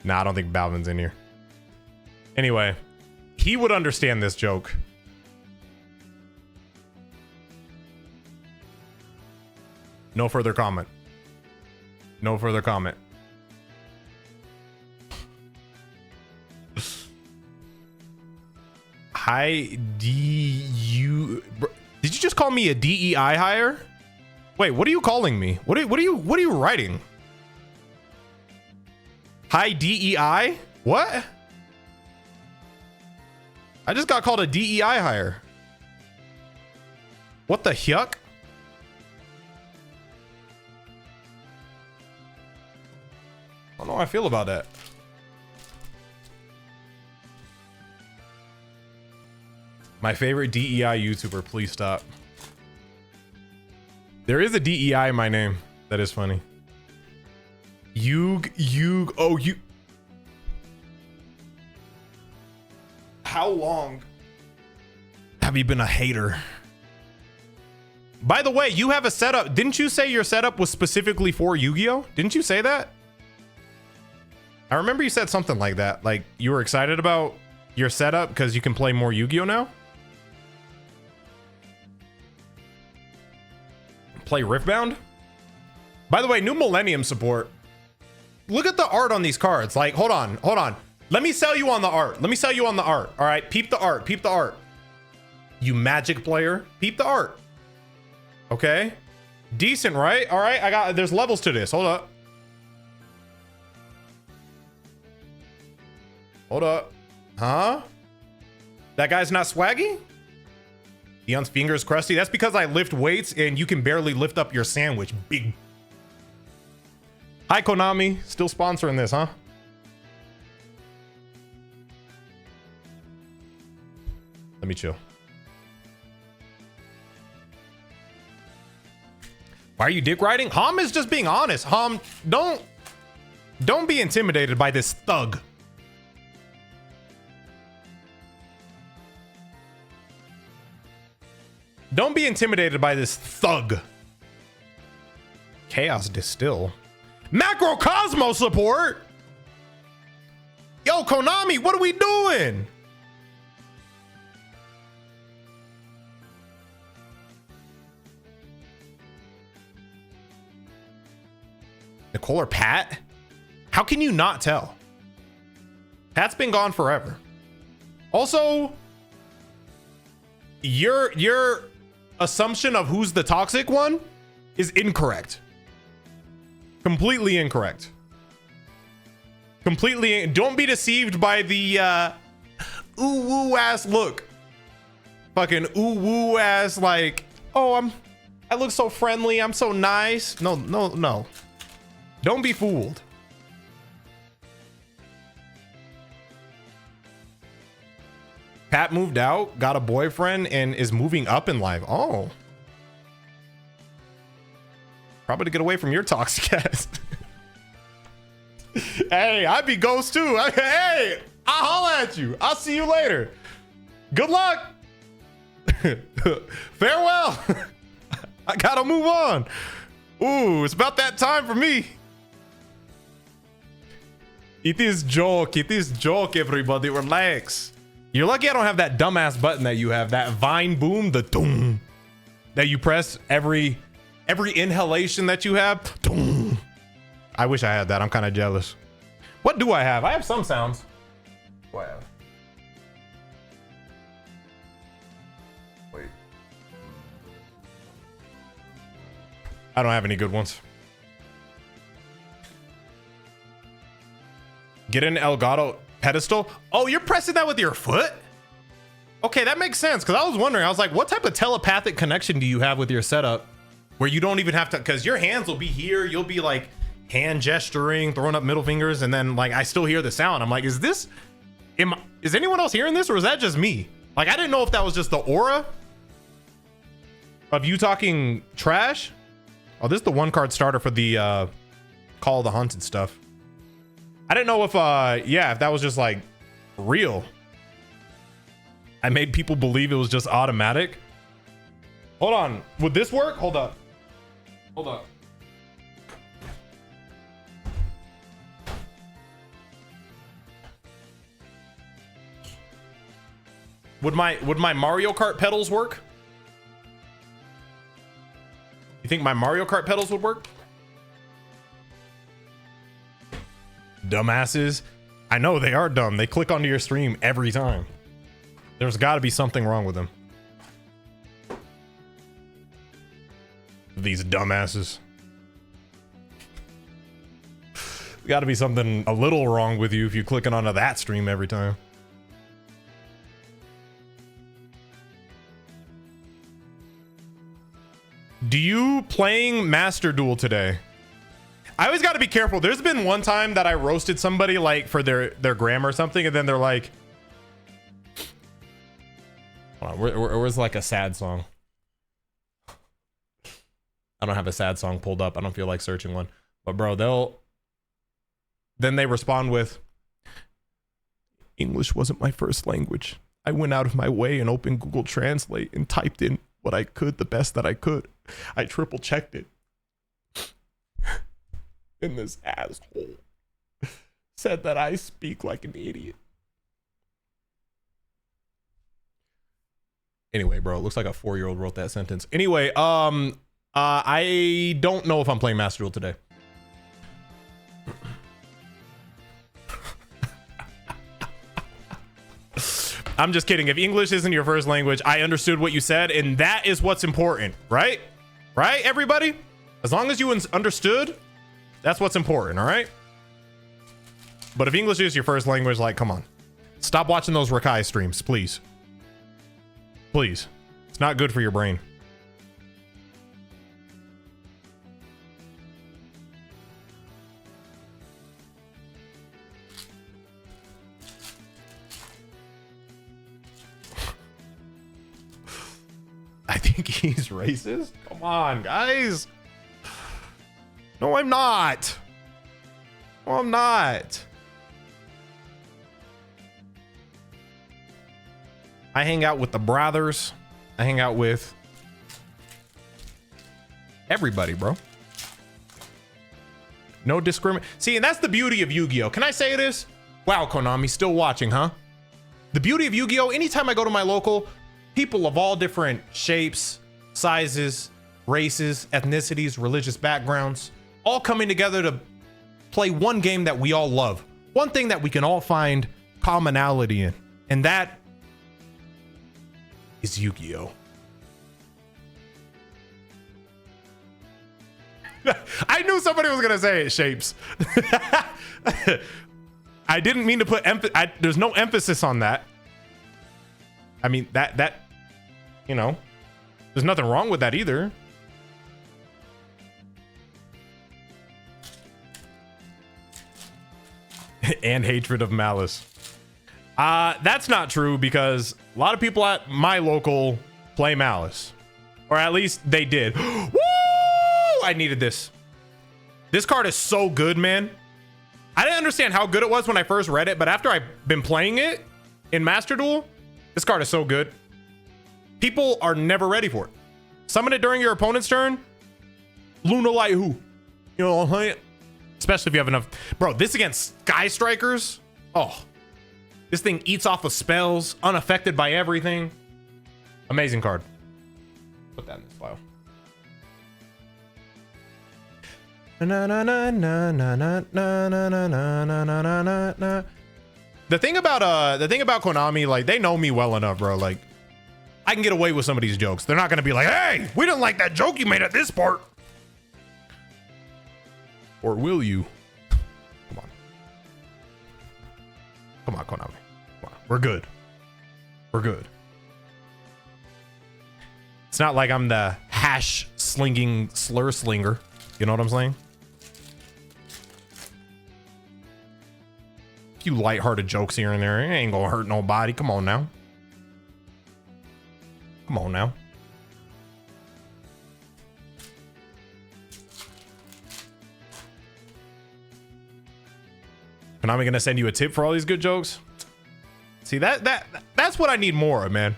Nah, I don't think Balvin's in here. Anyway, he would understand this joke. No further comment. No further comment. Hi, DU. Did you just call me a DEI hire? Wait, what are you calling me? What are you writing? Hi, DEI? What? I just got called a DEI hire. What the yuck? I don't know how I feel about that. My favorite DEI YouTuber, please stop. There is a DEI in my name. That is funny. Oh, you. How long have you been a hater? By the way, you have a setup. Didn't you say your setup was specifically for Yu-Gi-Oh? Didn't you say that? I remember you said something like that. Like you were excited about your setup because you can play more Yu-Gi-Oh now? Play Riftbound? By the way, new Millennium support. Look at the art on these cards. Like, hold on. Let me sell you on the art. All right, peep the art. You Magic player, peep the art. Okay, decent, right? All right, there's levels to this. Hold up. Huh? That guy's not swaggy? Dion's fingers crusty. That's because I lift weights and you can barely lift up your sandwich. Big. Hi, Konami. Still sponsoring this, huh? Let me chill. Why are you dick riding? Hom is just being honest. Hom, don't be intimidated by this thug. Don't be intimidated by this thug. Chaos Distill. Macrocosmo support? Yo, Konami, what are we doing? Nicole or Pat? How can you not tell? Pat's been gone forever. Also, your assumption of who's the toxic one is incorrect. Completely incorrect. Completely. Don't be deceived by the ooh woo ass look. Fucking ooh woo ass like, oh, I look so friendly, I'm so nice. No, no, no. Don't be fooled. Pat moved out, got a boyfriend, and is moving up in life. Oh. Probably to get away from your toxic ass. Hey, I'd be ghost too. Hey, I'll holla at you. I'll see you later. Good luck. Farewell. I gotta move on. Ooh, it's about that time for me. It is joke, everybody. Relax. You're lucky I don't have that dumbass button that you have, that Vine boom, the doom that you press every inhalation that you have. Doom. I wish I had that. I'm kind of jealous. What do I have? I have some sounds. What do I have? Wait. I don't have any good ones. Get an Elgato pedestal. Oh, you're pressing that with your foot? Okay, that makes sense. Because I was wondering, I was like, what type of telepathic connection do you have with your setup where you don't even have to, because your hands will be here. You'll be like hand gesturing, throwing up middle fingers. And then like, I still hear the sound. I'm like, is anyone else hearing this? Or is that just me? Like, I didn't know if that was just the aura of you talking trash. Oh, this is the 1-card starter for the Call of the Haunted stuff. I didn't know if if that was just like real. I made people believe it was just automatic. Hold on, would this work? Hold up. Would my Mario Kart pedals work? You think my Mario Kart pedals would work? Dumbasses. I know they are dumb. They click onto your stream every time. There's got to be something wrong with them. These dumbasses. Got to be something a little wrong with you if you're clicking onto that stream every time. Do you playing Master Duel today? I always got to be careful. There's been one time that I roasted somebody like for their grammar or something, and then they're like, hold on, where's like a sad song? I don't have a sad song pulled up. I don't feel like searching one. But bro, then they respond with, English wasn't my first language. I went out of my way and opened Google Translate and typed in what I could, the best that I could. I triple checked it. And this asshole said that I speak like an idiot. Anyway, bro, it looks like a 4-year-old wrote that sentence. Anyway, I don't know if I'm playing Master Duel today. I'm just kidding. If English isn't your first language, I understood what you said, and that is what's important, right? Right, everybody? As long as you understood, that's what's important, all right? But if English is your first language, like, come on. Stop watching those Rakai streams, please. Please. It's not good for your brain. I think he's racist. Come on, guys. No, I'm not. No, I'm not. I hang out with the brothers. I hang out with everybody, bro. No discrimination. See, and that's the beauty of Yu-Gi-Oh! Can I say this? Wow, Konami, still watching, huh? The beauty of Yu-Gi-Oh! Anytime I go to my local, people of all different shapes, sizes, races, ethnicities, religious backgrounds, all coming together to play one game that we all love. One thing that we can all find commonality in. And that is Yu-Gi-Oh! I knew somebody was gonna say it, Shapes. I didn't mean to put there's no emphasis on that. I mean, that, you know, there's nothing wrong with that either. And hatred of Malice. That's not true because a lot of people at my local play Malice. Or at least they did. Woo! I needed this. This card is so good, man. I didn't understand how good it was when I first read it, but after I've been playing it in Master Duel, this card is so good. People are never ready for it. Summon it during your opponent's turn. Luna Light who? You know what I'm saying? Especially if you have enough. Bro, this against Sky Strikers. Oh, this thing eats off of spells, unaffected by everything. Amazing card. Put that in this file. The thing about Konami, like, they know me well enough, bro. Like, I can get away with some of these jokes. They're not gonna be like, hey, we didn't like that joke you made at this part. Or will you? Come on. Come on, Konami. Come on. We're good. We're good. It's not like I'm the hash slinging slur slinger. You know what I'm saying? A few lighthearted jokes here and there. It ain't gonna hurt nobody. Come on now. Come on now. Konami gonna send you a tip for all these good jokes? See, that's what I need more of, man.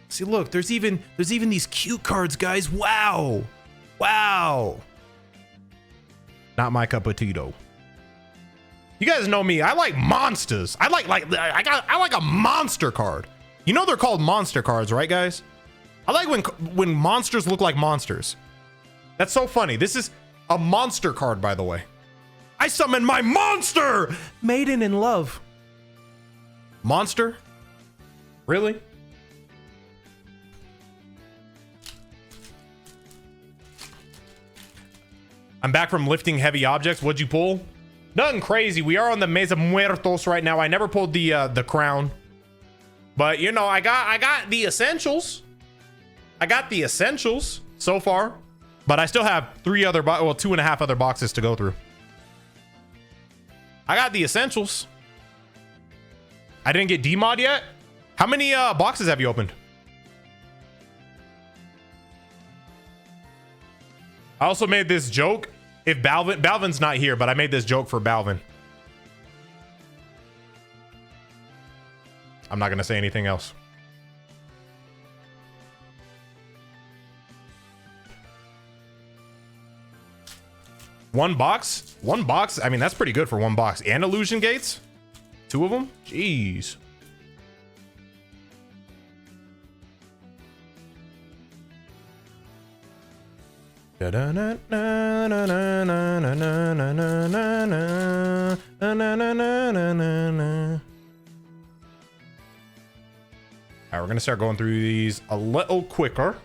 See, look, there's even these cute cards, guys. Wow. Wow. Not my cup of tea, though. You guys know me. I like monsters. I like a monster card. You know they're called monster cards, right, guys? I like when monsters look like monsters. That's so funny. This is a monster card, by the way. I summon my monster! Maiden in love. Monster? Really? I'm back from lifting heavy objects. What'd you pull? Nothing crazy. We are on the Mesa Muertos right now. I never pulled the crown. But, you know, I got the essentials. I got the essentials so far. But I still have 2.5 other boxes to go through. I got the essentials. I didn't get demod yet. How many boxes have you opened? I also made this joke. If Balvin's not here, but I made this joke for Balvin. I'm not gonna say anything else. One box? One box? I mean, that's pretty good for one box. And illusion gates? 2 of them? Jeez. All right, we're gonna start going through these a little quicker.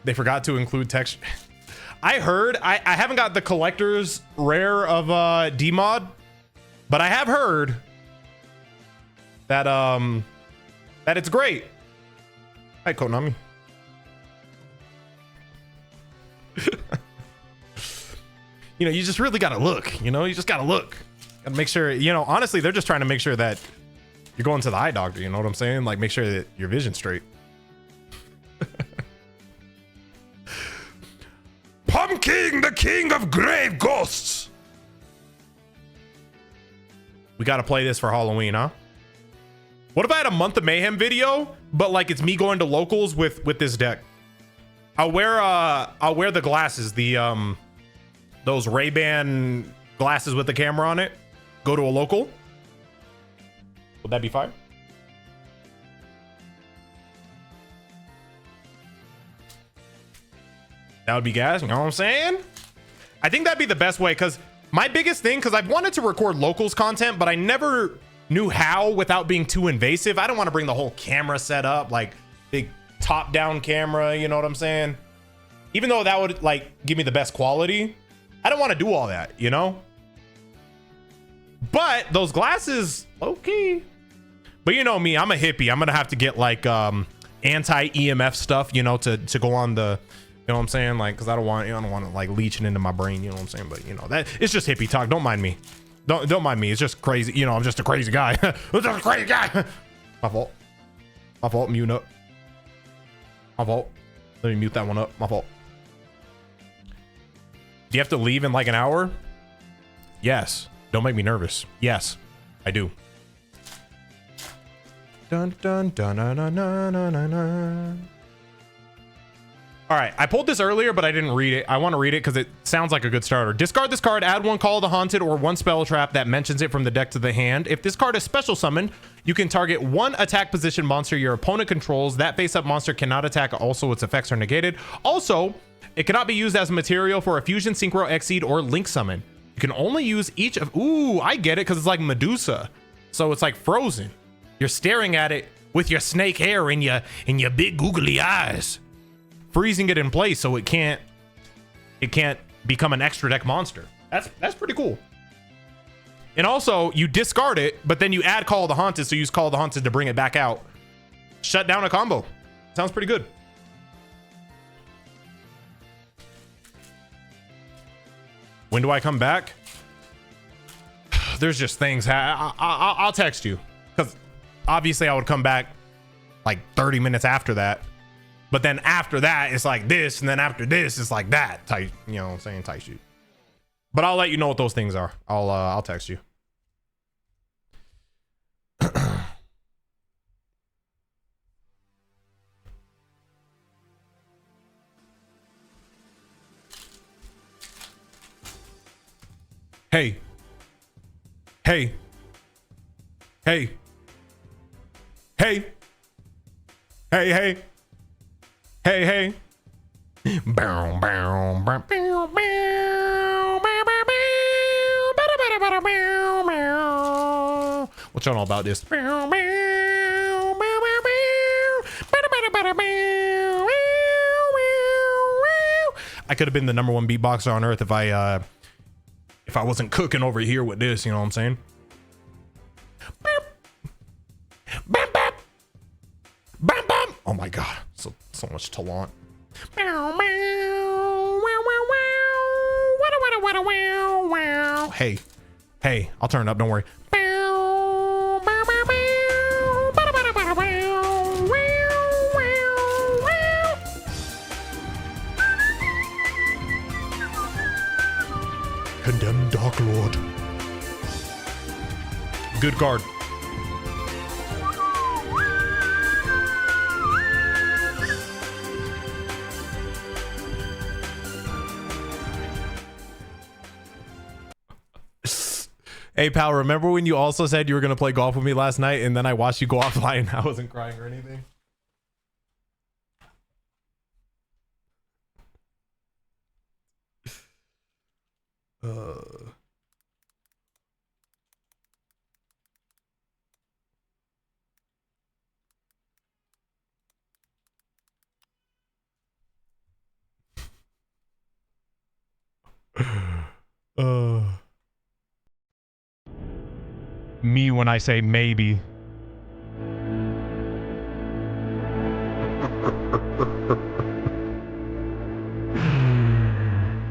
They forgot to include text. I heard, I haven't got the collector's rare of Dmod, but I have heard that that it's great. Hi, Konami. You know, you just really gotta look. You know, you just gotta look. Gotta make sure. You know, honestly, they're just trying to make sure that you're going to the eye doctor. You know what I'm saying? Like, make sure that your vision's straight. Pumpkin, the king of grave ghosts. We gotta play this for Halloween, huh? What if I had a Month of Mayhem video, but like it's me going to locals with this deck? I'll wear the glasses, the those Ray-Ban glasses with the camera on it. Go to a local. Would that be fine? That would be gas. You know what I'm saying? I think that'd be the best way, because my biggest thing, because I've wanted to record locals content, but I never knew how without being too invasive. I don't want to bring the whole camera set up, like big top down camera, you know what I'm saying? Even though that would like give me the best quality, I don't want to do all that, you know? But those glasses, okay. But you know me, I'm a hippie. I'm gonna have to get like anti-EMF stuff, you know, to go on the, you know what I'm saying? Like, cause I don't want it like leaching into my brain, you know what I'm saying? But you know, that it's just hippie talk. Don't mind me. Don't mind me. It's just crazy. You know, I'm just a crazy guy. I'm just a crazy guy. My fault. My fault. Mute up. My fault. Let me mute that one up. My fault. Do you have to leave in like an hour? Yes. Don't make me nervous. Yes, I do. Dun dun dun dun dun dun dun dun dun. All right, I pulled this earlier, but I didn't read it. I want to read it because it sounds like a good starter. Discard this card, add one Call of the Haunted or one spell trap that mentions it from the deck to the hand. If this card is special summoned, you can target one attack position monster your opponent controls. That face-up monster cannot attack. Also, its effects are negated. Also, it cannot be used as material for a Fusion, Synchro, Exceed, or Link summon. You can only use each of... Ooh, I get it, because it's like Medusa. So it's like frozen. You're staring at it with your snake hair and your big googly eyes, freezing it in place so it can't become an extra deck monster. That's pretty cool. And also you discard it, but then you add Call of the Haunted, so you use Call of the Haunted to bring it back out. Shut down a combo. Sounds pretty good. When do I come back? There's just things. I'll text you, because obviously I would come back like 30 minutes after that. But then after that, it's like this. And then after this, it's like that type, you know what I'm saying? Type shoot. But I'll let you know what those things are. I'll text you. Hey. Hey. Hey. Hey. Hey, hey. Hey, hey. Bow, bow, bow, bow, bow, bow. What y'all know about this? I could have been the #1 beatboxer on earth if I wasn't cooking over here with this, you know what I'm saying? Oh my god, so much talent. Hey, I'll turn it up, don't worry. Condemned Dark Lord. Good card. Hey pal, remember when you also said you were gonna play golf with me last night and then I watched you go offline and I wasn't crying or anything? Me when I say maybe.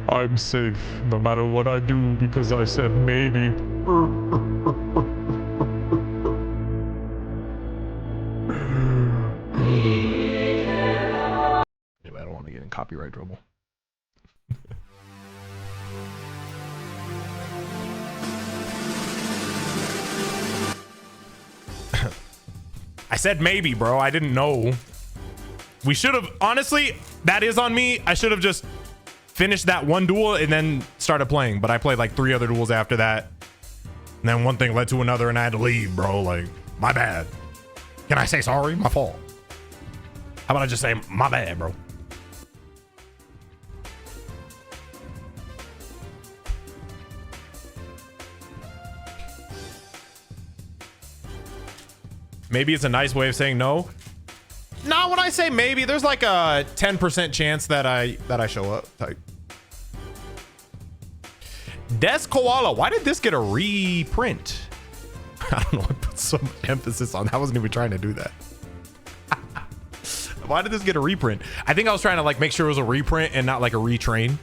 I'm safe no matter what I do because I said maybe. Anyway, I don't want to get in copyright trouble. I said maybe, bro. I didn't know. We should have, honestly, that is on me. I should have just finished that one duel and then started playing. But I played like 3 other duels after that. And then one thing led to another and I had to leave, bro. Like, my bad. Can I say sorry? My fault. How about I just say my bad, bro? Maybe it's a nice way of saying no. Nah, when I say maybe, there's like a 10% chance that I show up type. Des Koala, why did this get a reprint? I don't know, I put some emphasis on that. I wasn't even trying to do that. Why did this get a reprint? I think I was trying to like make sure it was a reprint and not like a retrain.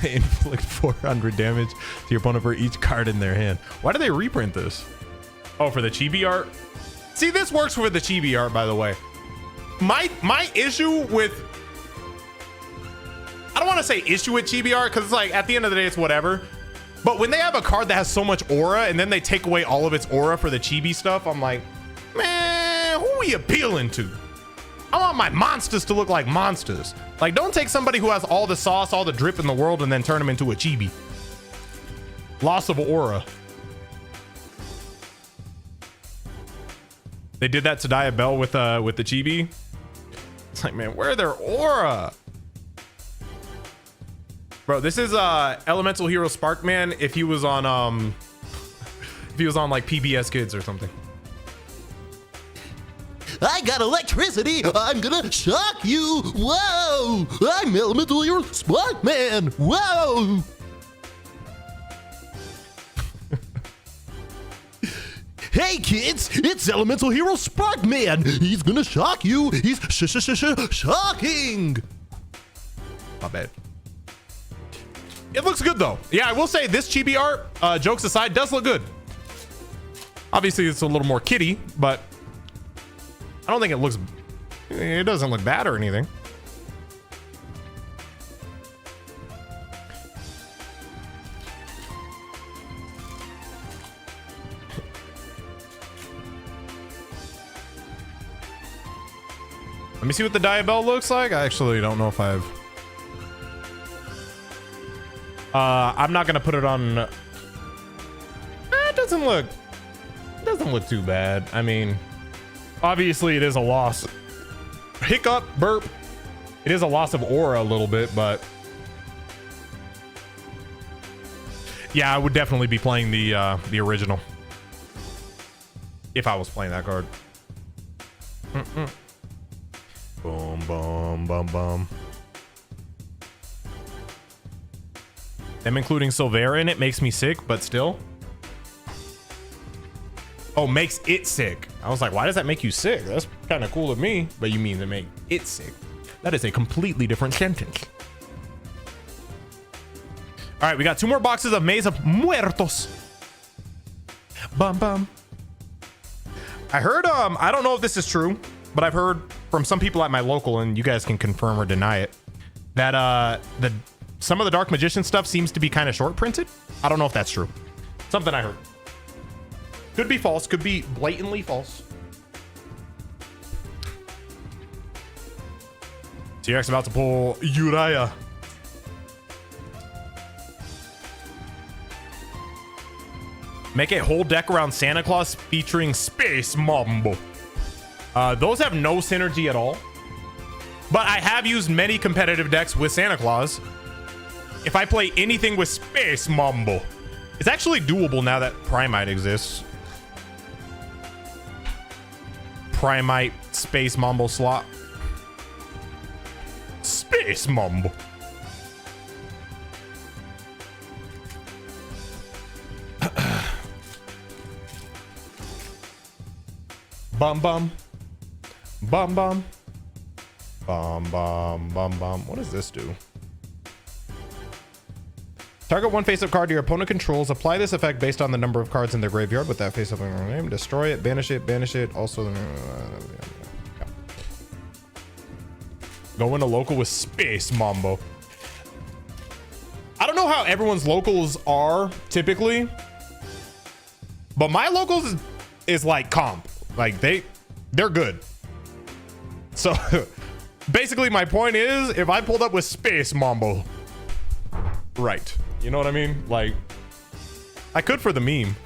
Inflict 400 damage to your opponent for each card in their hand. Why do they reprint this? Oh, for the chibi art? See, this works for the chibi art, by the way. My issue with... I don't want to say issue with chibi art, because it's like, at the end of the day, it's whatever. But when they have a card that has so much aura, and then they take away all of its aura for the chibi stuff, I'm like, man, who are you appealing to? I want my monsters to look like monsters. Like, don't take somebody who has all the sauce, all the drip in the world, and then turn them into a chibi. Loss of aura. They did that to Diabell with the chibi. It's like, man, where are their aura? Bro, this is Elemental Hero Sparkman if he was on like PBS Kids or something. I got electricity. I'm gonna shock you. Whoa! I'm Elemental Hero Sparkman. Whoa! Hey kids, it's Elemental Hero Sparkman. He's gonna shock you. He's shocking. My bad. It looks good though. Yeah, I will say this chibi art, jokes aside, does look good. Obviously, it's a little more kiddie, but I don't think it doesn't look bad or anything. Let me see what the Diabell looks like. I actually don't know if I've... I'm not gonna put it on... It doesn't look too bad. I mean, obviously it is a loss. Hiccup, burp. It is a loss of aura a little bit, but... Yeah, I would definitely be playing the original. If I was playing that card. Boom, boom, bum, bum. Them including Silvera in it makes me sick, but still. Oh, makes it sick. I was like, why does that make you sick? That's kind of cool of me, but you mean to make it sick. That is a completely different sentence. All right, we got 2 more boxes of Maze of Muertos. Bum, bum. I heard, I don't know if this is true, but I've heard from some people at my local, and you guys can confirm or deny it, that some of the Dark Magician stuff seems to be kind of short printed. I don't know if that's true. Something I heard. Could be false, could be blatantly false. SeeReax about to pull Uriah. Make a whole deck around Santa Claus featuring Space Mambo. Those have no synergy at all. But I have used many competitive decks with Santa Claus. If I play anything with Space Mambo, it's actually doable now that Primite exists. Primite Space Mambo slot. Space Mambo. Bum bum. Bum bum. Bum bum bum bum. What does this do? Target one face-up card your opponent controls. Apply this effect based on the number of cards in their graveyard with that face-up name. Destroy it, banish it, banish it. Also, yeah. Go into local with Space Mambo. I don't know how everyone's locals are typically, but my locals is like comp. Like they're good. So basically my point is, if I pulled up with Space Mambo, right, you know what I mean? Like I could for the meme,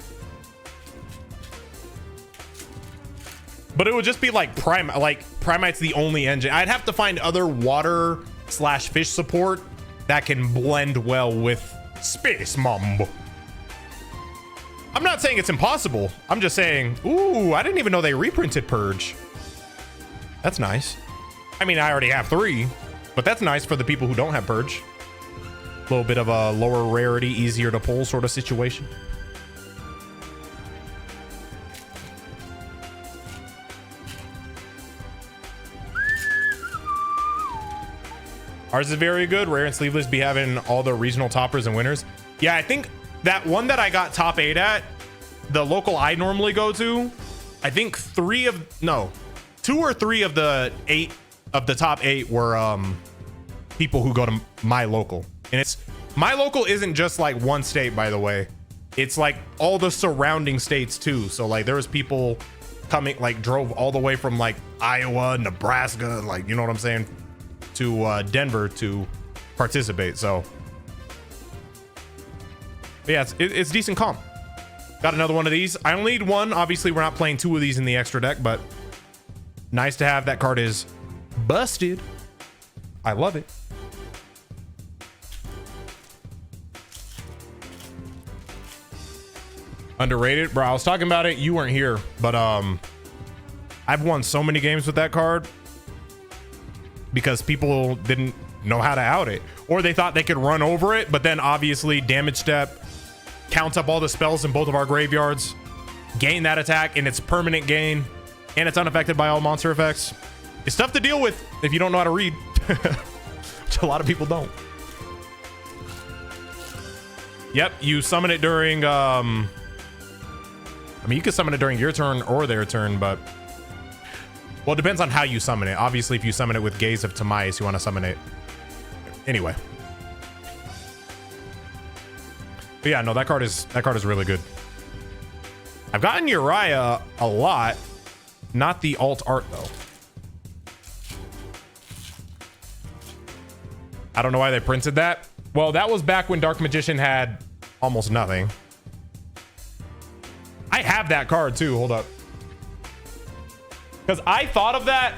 but it would just be like Primite's the only engine. I'd have to find other water / fish support that can blend well with Space Mambo. I'm not saying it's impossible. I'm just saying, ooh, I didn't even know they reprinted Purge. That's nice. I mean, I already have 3, but that's nice for the people who don't have Purge. A little bit of a lower rarity, easier to pull sort of situation. Ours is very good. Rare and sleeveless be having all the regional toppers and winners. Yeah, I think that one that I got top 8 at, the local I normally go to, I think 2 or 3 of the 8 of the top 8 were people who go to my local. And it's my local isn't just like one state, by the way. It's like all the surrounding states too. So like there was people coming, like drove all the way from like Iowa, Nebraska, like, you know what I'm saying, to Denver to participate. So but yeah, it's decent comp. Got another one of these. I only need one. Obviously we're not playing 2 of these in the extra deck, but nice to have. That card is busted. I love it. Underrated, bro. I was talking about it. You weren't here, but I've won so many games with that card because people didn't know how to out it, or they thought they could run over it. But then obviously damage step counts up all the spells in both of our graveyards, gain that attack, and it's permanent gain, and it's unaffected by all monster effects. It's tough to deal with if you don't know how to read, which a lot of people don't. Yep, you summon it during I mean, you could summon it during your turn or their turn, but well, it depends on how you summon it. Obviously, if you summon it with Gaze of Timaeus, you want to summon it anyway. But yeah, no, that card is really good. I've gotten Uriah a lot, not the alt art though. I don't know why they printed that. Well, that was back when Dark Magician had almost nothing. I have that card too. Hold up. Because I thought of that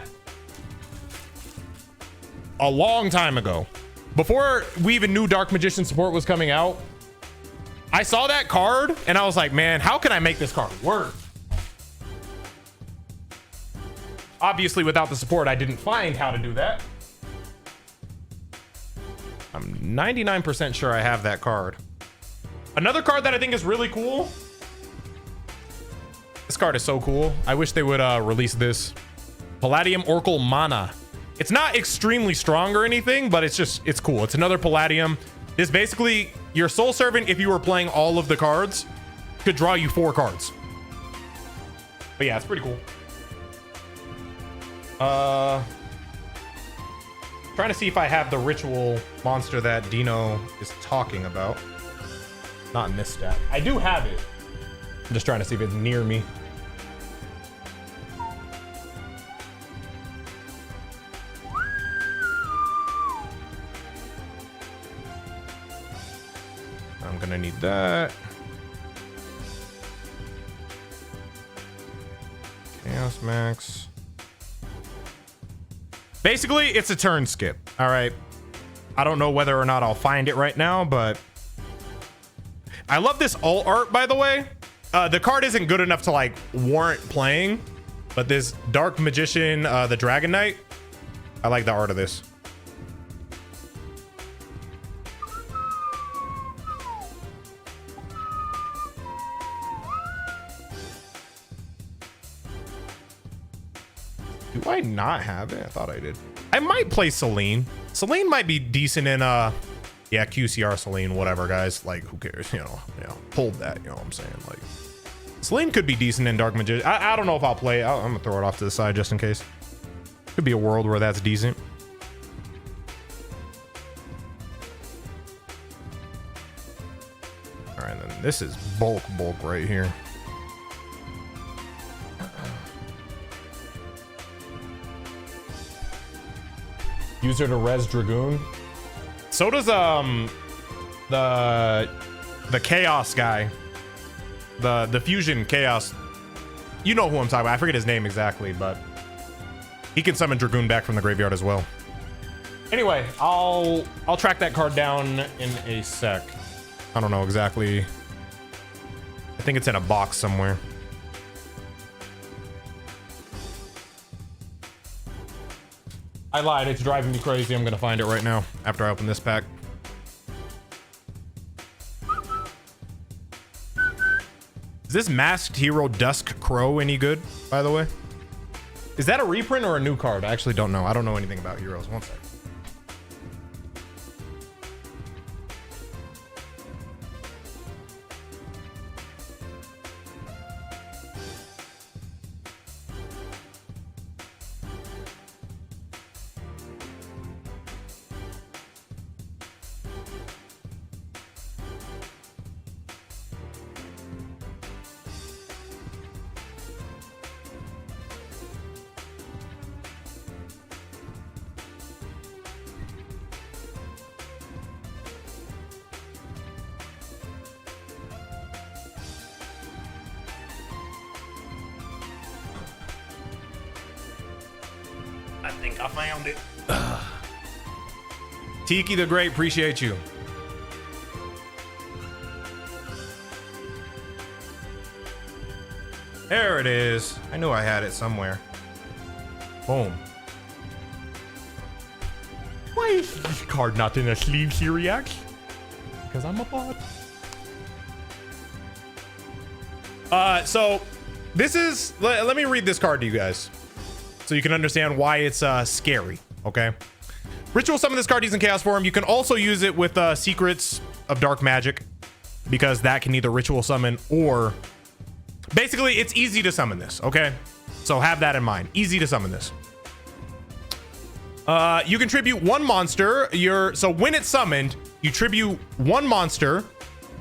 a long time ago. Before we even knew Dark Magician support was coming out, I saw that card and I was like, man, how can I make this card work? Obviously, without the support, I didn't find how to do that. I'm 99% sure I have that card. Another card that I think is really cool. This card is so cool. I wish they would release this. Palladium Oracle Mana. It's not extremely strong or anything, but it's cool. It's another Palladium. This basically, your Soul Servant, if you were playing all of the cards, could draw you 4 cards. But yeah, it's pretty cool. Trying to see if I have the ritual monster that Dino is talking about. Not in this stat. I do have it. I'm just trying to see if it's near me. I'm gonna need that. Chaos Max. Basically, it's a turn skip. All right. I don't know whether or not I'll find it right now, but I love this alt art, by the way. The card isn't good enough to like warrant playing, but this Dark Magician, the Dragon Knight, I like the art of this. Do I not have it? I thought I did. I might play Celine. Celine might be decent in yeah, QCR Celine, whatever, guys. Like, who cares? You know, hold that, you know what I'm saying? Like, Celine could be decent in Dark Magician. I don't know if I'll play it. I'm gonna throw it off to the side just in case. Could be a world where that's decent. All right, then this is bulk right here. Use her to res Dragoon. So does the Chaos guy. The Fusion Chaos. You know who I'm talking about. I forget his name exactly, but he can summon Dragoon back from the graveyard as well. Anyway, I'll track that card down in a sec. I don't know exactly. I think it's in a box somewhere. I lied. It's driving me crazy. I'm going to find it right now after I open this pack. Is this Masked Hero Dusk Crow any good, by the way? Is that a reprint or a new card? I actually don't know. I don't know anything about heroes. One second. I think I found it. Tiki the Great, appreciate you. There it is. I knew I had it somewhere. Boom. Why is this card not in a sleeve, SeeReax? Because I'm a bot. So this is, let me read this card to you guys so you can understand why it's scary, okay? Ritual summon this card using Chaos form. You can also use it with Secrets of Dark Magic because that can either ritual summon or basically it's easy to summon this, okay? So have that in mind. Easy to summon this. You contribute one monster. So when it's summoned, you tribute one monster.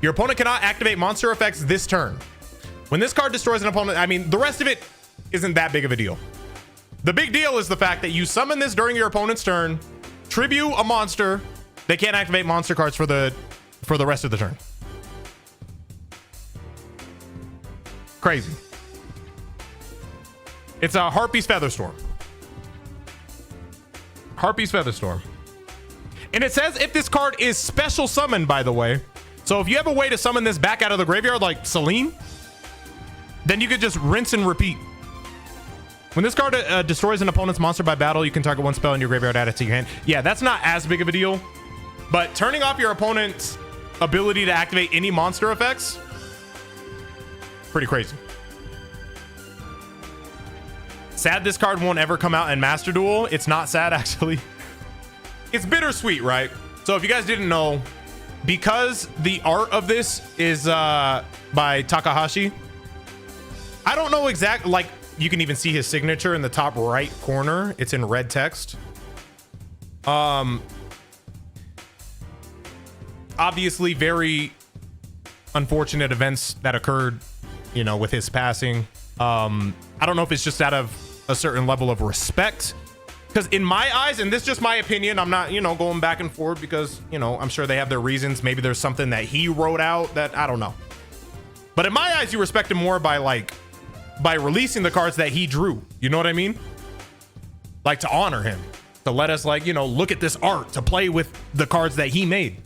Your opponent cannot activate monster effects this turn. When this card destroys an opponent, I mean, the rest of it isn't that big of a deal. The big deal is the fact that you summon this during your opponent's turn, tribute a monster. They can't activate monster cards for the rest of the turn. Crazy. It's a Harpy's Featherstorm. Harpy's Featherstorm. And it says if this card is special summoned, by the way. So if you have a way to summon this back out of the graveyard like Celine, then you could just rinse and repeat. When this card destroys an opponent's monster by battle, you can target one spell in your graveyard, add it to your hand. Yeah, that's not as big of a deal. But turning off your opponent's ability to activate any monster effects, pretty crazy. Sad this card won't ever come out in Master Duel. It's not sad, actually. It's bittersweet, right? So if you guys didn't know, because the art of this is by Takahashi, I don't know exactly, like, you can even see his signature in the top right corner. It's in red text. Obviously very unfortunate events that occurred, you know, with his passing. I don't know if it's just out of a certain level of respect, because in my eyes, and this is just my opinion, I'm not, you know, going back and forth because, you know, I'm sure they have their reasons. Maybe there's something that he wrote out that I don't know. But in my eyes, you respect him more by releasing the cards that he drew. You know what I mean? Like, to honor him, to let us, like, you know, look at this art, to play with the cards that he made.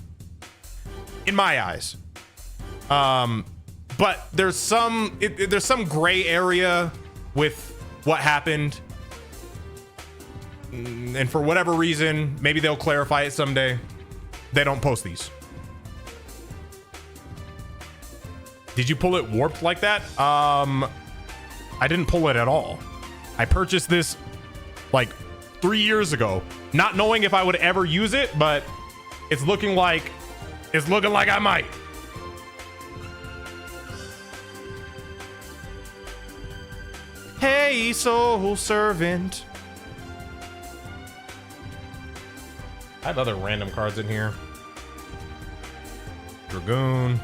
In my eyes. But there's some gray area with what happened. And for whatever reason, maybe they'll clarify it someday. They don't post these. Did you pull it warped like that? I didn't pull it at all. I purchased this like 3 years ago, not knowing if I would ever use it, but it's looking like I might. Hey, soul servant. I have other random cards in here. Dragoon.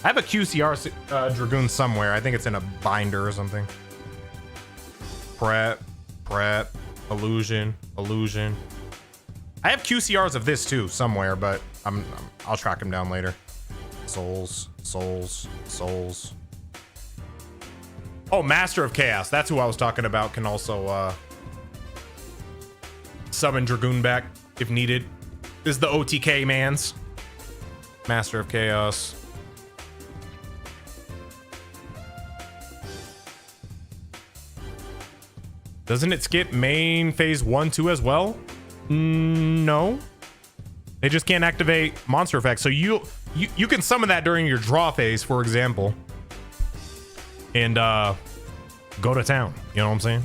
I have a QCR Dragoon somewhere. I think it's in a binder or something. Prep, illusion. I have QCRs of this too somewhere, but I'll track them down later. Souls. Oh, Master of Chaos. That's who I was talking about. Can also summon Dragoon back if needed. This is the OTK man's. Master of Chaos. Doesn't it skip main phase 1, 2 as well? No. They just can't activate monster effects. So you can summon that during your draw phase, for example. And go to town. You know what I'm saying?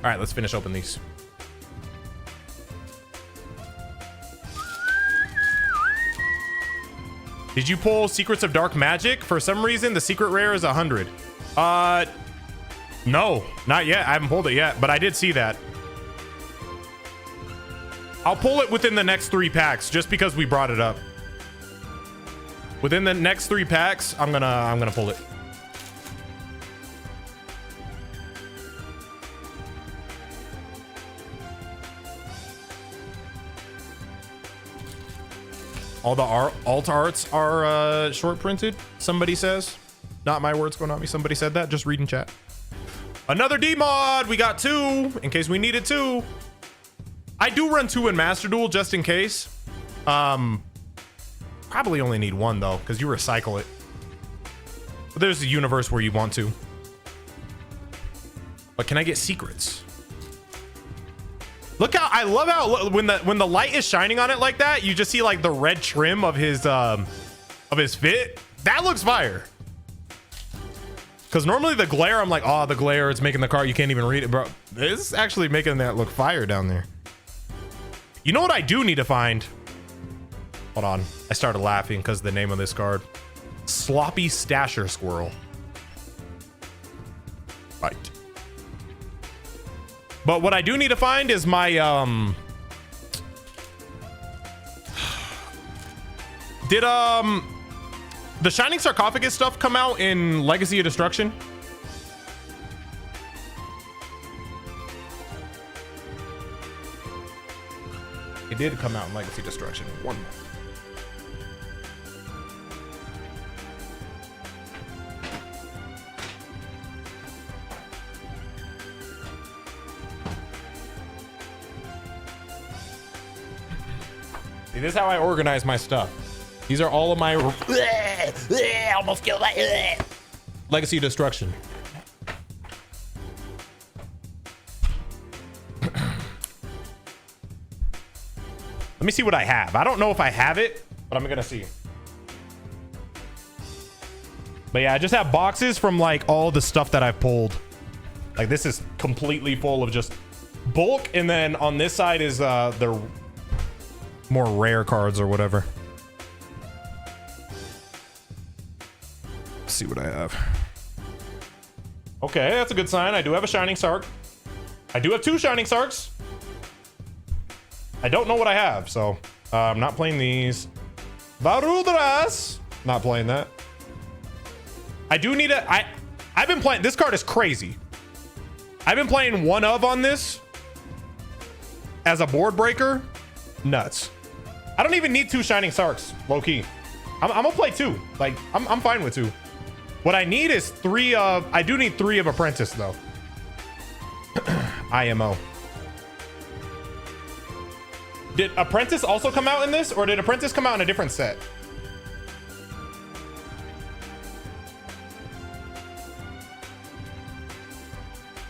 All right, let's finish open these. Did you pull Secrets of Dark Magic? For some reason, the secret rare is 100. No, not yet. I haven't pulled it yet, but I did see that. I'll pull it within the next 3 packs just because we brought it up. Within the next 3 packs, I'm gonna pull it. All the alt arts are short printed, somebody says. Not my words going on me. Somebody said that. Just read in chat. Another D-mod. We got 2 in case we needed 2. I do run 2 in Master Duel just in case. Probably only need 1 though, because you recycle it. But there's a universe where you want to. But can I get secrets? Look how I love how when the light is shining on it like that, you just see like the red trim of his fit. That looks fire. Because normally the glare, I'm like, oh, the glare, it's making the card, you can't even read it, bro. It's actually making that look fire down there. You know what I do need to find? Hold on. I started laughing because the name of this card. Sloppy Stasher Squirrel. Right. But what I do need to find is my did the Shining Sarcophagus stuff come out in Legacy of Destruction? It did come out in Legacy of Destruction. One more. See, this is how I organize my stuff. These are all of my almost killed my Legacy of Destruction. Let me see what I have. I don't know if I have it, but I'm gonna see. But yeah, I just have boxes from like all the stuff that I've pulled. Like this is completely full of just bulk, and then on this side is the more rare cards or whatever. Let's see what I have. Okay, that's a good sign. I do have a Shining Sark. I do have 2 Shining Sarks. I don't know what I have, so I'm not playing these. Barudras. Not playing that. I do need a... I've been playing... This card is crazy. I've been playing 1 of on this as a board breaker. Nuts. I don't even need 2 Shining Sarks, low key. I'm gonna play 2. Like, I'm fine with 2. What I need is 3 of... I do need 3 of Apprentice, though. IMO. Did Apprentice also come out in this, or did Apprentice come out in a different set?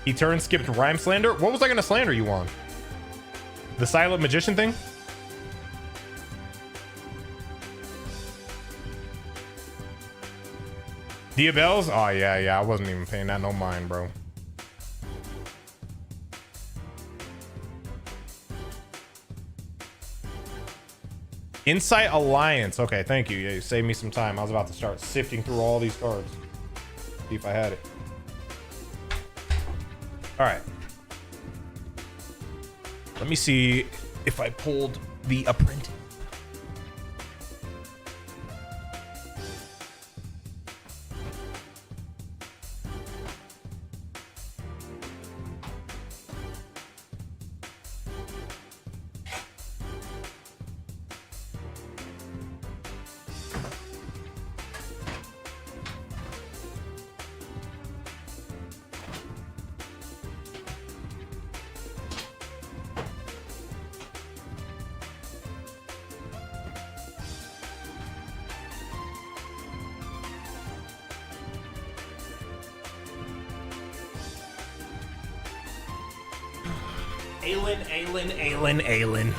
He turned, skipped Rhyme Slander. What was I gonna slander you on? The Silent Magician thing? Diabels? Oh yeah, I wasn't even paying that no mind, bro. Insight Alliance. Okay, thank you. Yeah, you saved me some time. I was about to start sifting through all these cards. See if I had it. All right. Let me see if I pulled the Apprentice. Aelin.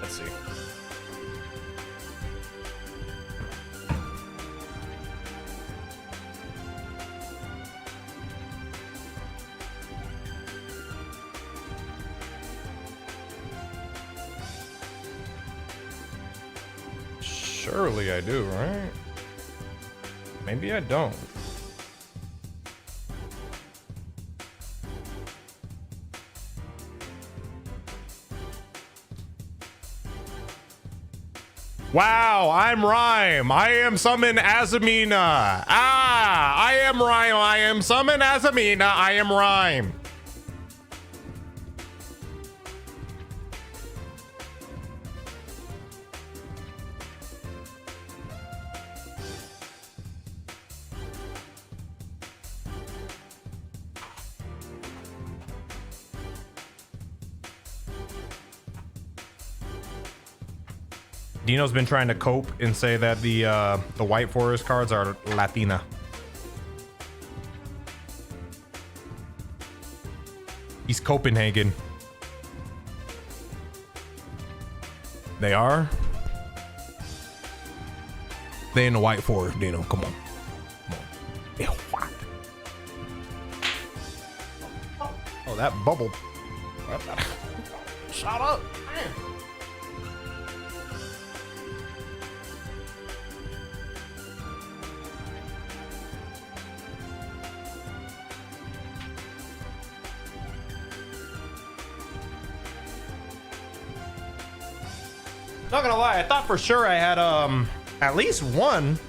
Let's see. Surely I do, right? Maybe I don't. Wow, I'm Rhyme. I am summoned Azamina. Ah, I am Rhyme. I am summoned Azamina. I am Rhyme. Dino's been trying to cope and say that the White Forest cards are Latina. He's Copenhagen. They are? They in the White Forest, Dino. Come on. Come on. Yeah, what? Oh, that bubble. Shut up. Man. Not gonna lie, I thought for sure I had at least one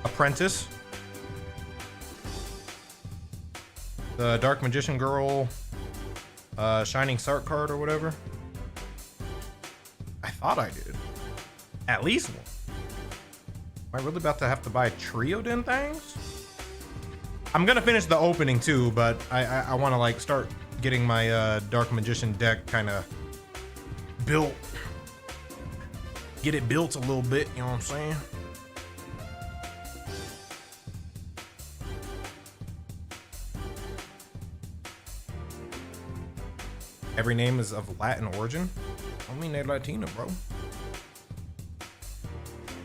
apprentice. The Dark Magician Girl Shining Sark card or whatever. I thought I did. At least one. Am I really about to have to buy Triodin things? I'm gonna finish the opening too, but I want to like start getting my Dark Magician deck kind of built. Get it built a little bit, you know what I'm saying? Every name is of Latin origin. I mean, they're Latina, bro.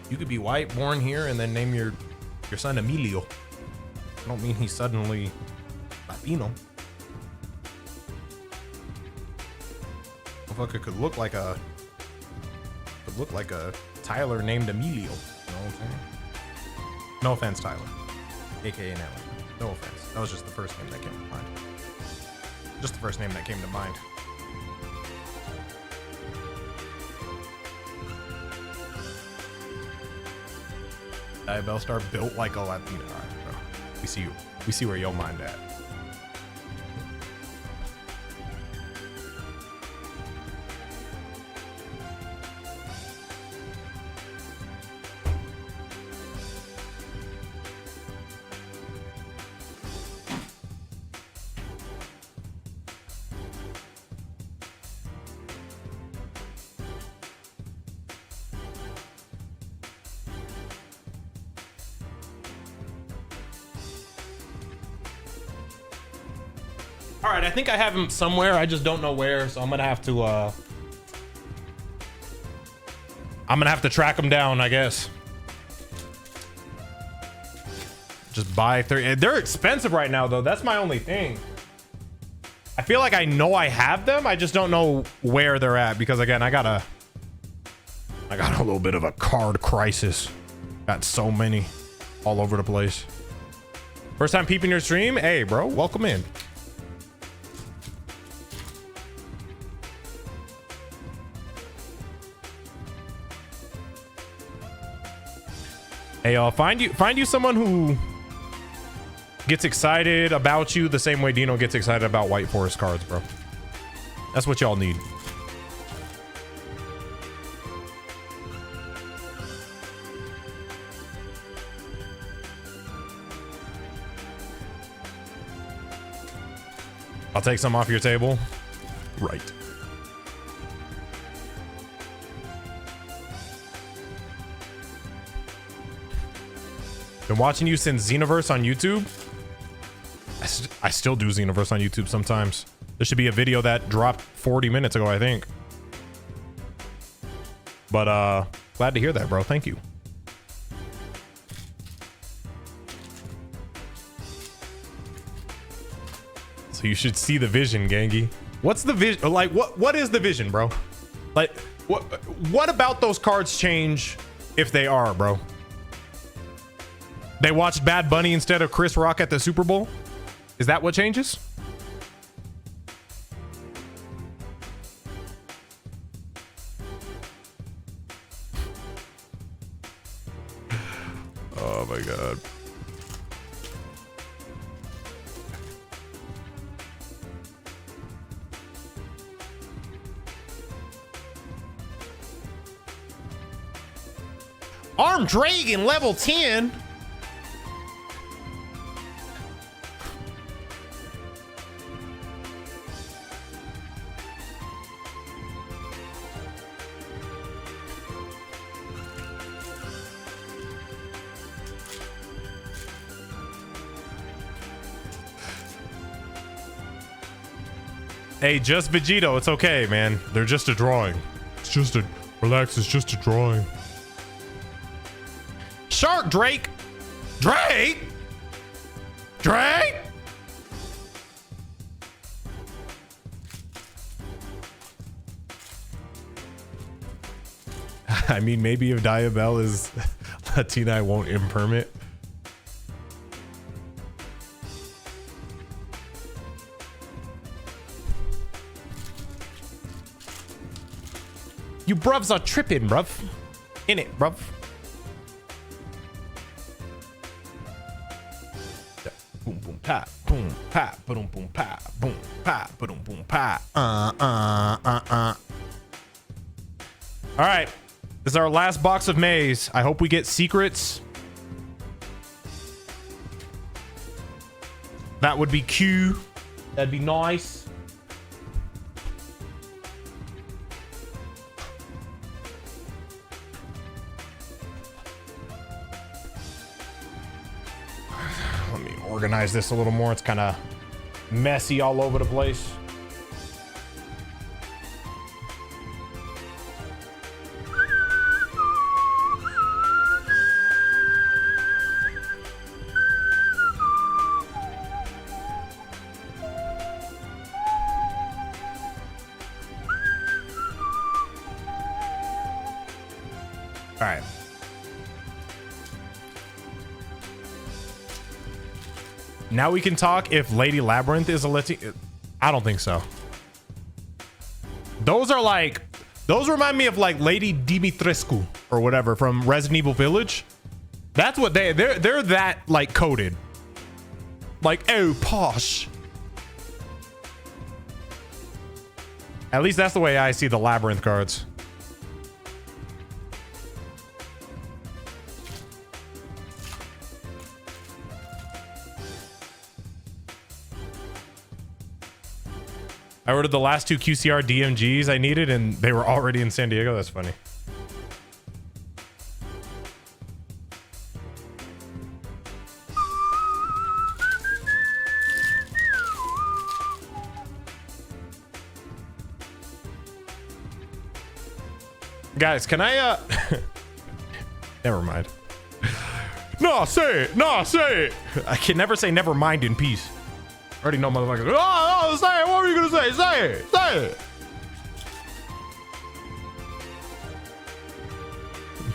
You could be white, born here, and then name your son Emilio. I don't mean he's suddenly Latino. Motherfucker could look like a Tyler named Emilio. You know what I'm saying? No offense, Tyler. AKA Nelly. No offense. That was just the first name that came to mind. Just the first name that came to mind. Bellstar built like a Latino. All right, bro. We see where your mind at. All right, I think I have him somewhere. I just don't know where, so I'm gonna have to track him down, I guess. Just buy 30. They're expensive right now, though. That's my only thing. I feel like I know I have them. I just don't know where they're at because, again, I got a little bit of a card crisis. Got so many all over the place. First time peeping your stream? Hey, bro, welcome in. Hey, y'all, find you someone who gets excited about you the same way Dino gets excited about White Forest cards, bro. That's what y'all need. I'll take some off your table. Right. Been watching you since Xenoverse on YouTube. I still do Xenoverse on YouTube sometimes. There should be a video that dropped 40 minutes ago, I think. But glad to hear that, bro. Thank you. So you should see the vision, Gangy. What's the vision? Like, what is the vision, bro? Like, what about those cards change if they are, bro? They watched Bad Bunny instead of Chris Rock at the Super Bowl? Is that what changes? Oh my God. Arm Dragon level 10. Hey, just Vegito. It's okay, man. They're just a drawing. It's just a relax. It's just a drawing. Shark Drake. Drake. Drake. I mean, maybe if Diabell is Latina, I won't impermit. You bruvs are tripping, bruv. In it, bruv. Boom, boom, pa, boom, pa, boom, boom, pa, boom, pa, boom, boom, pa. All right, this is our last box of maze. I hope we get secrets. That would be Q. That'd be nice. Organize this a little more. It's kind of messy all over the place. All right. Now we can talk if Lady Labyrinth is a Latina. I don't think so. Those are like, those remind me of like Lady Dimitrescu or whatever from Resident Evil Village. That's what they're that like coded. Like, oh, posh. At least that's the way I see the Labyrinth cards. I ordered the last two QCR DMGs I needed and they were already in San Diego. That's funny. Guys, can I never mind. No, say it. No, say it. I can never say never mind in peace. I already know motherfuckers. Oh, say it. What were you gonna say? Say it. Say it.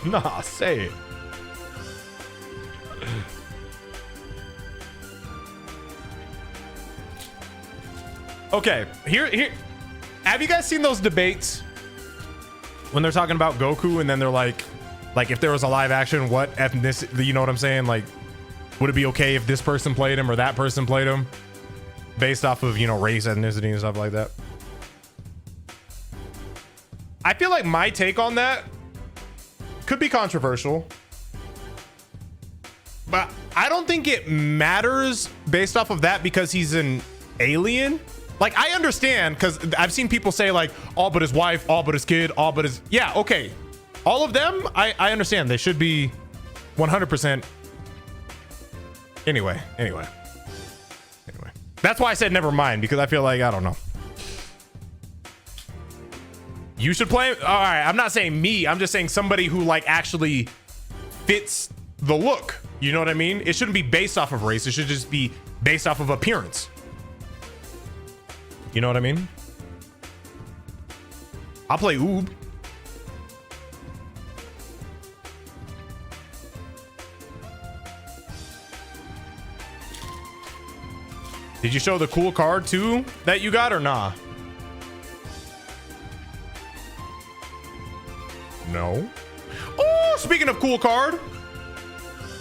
Nah, say it. Okay, here. Have you guys seen those debates when they're talking about Goku and then they're like if there was a live action, what ethnicity? You know what I'm saying? Like, would it be okay if this person played him or that person played him? Based off of, you know, race, ethnicity, and stuff like that. I feel like my take on that could be controversial, but I don't think it matters based off of that because he's an alien. Like, I understand because I've seen people say like all but his wife, all but his kid, all but his, yeah, okay, all of them. I understand they should be 100%. Anyway. That's why I said never mind, because I feel like, I don't know. You should play. All right, I'm not saying me. I'm just saying somebody who like actually fits the look. You know what I mean? It shouldn't be based off of race. It should just be based off of appearance. You know what I mean? I'll play Oob. Did you show the cool card too that you got or nah? No. Oh, speaking of cool card,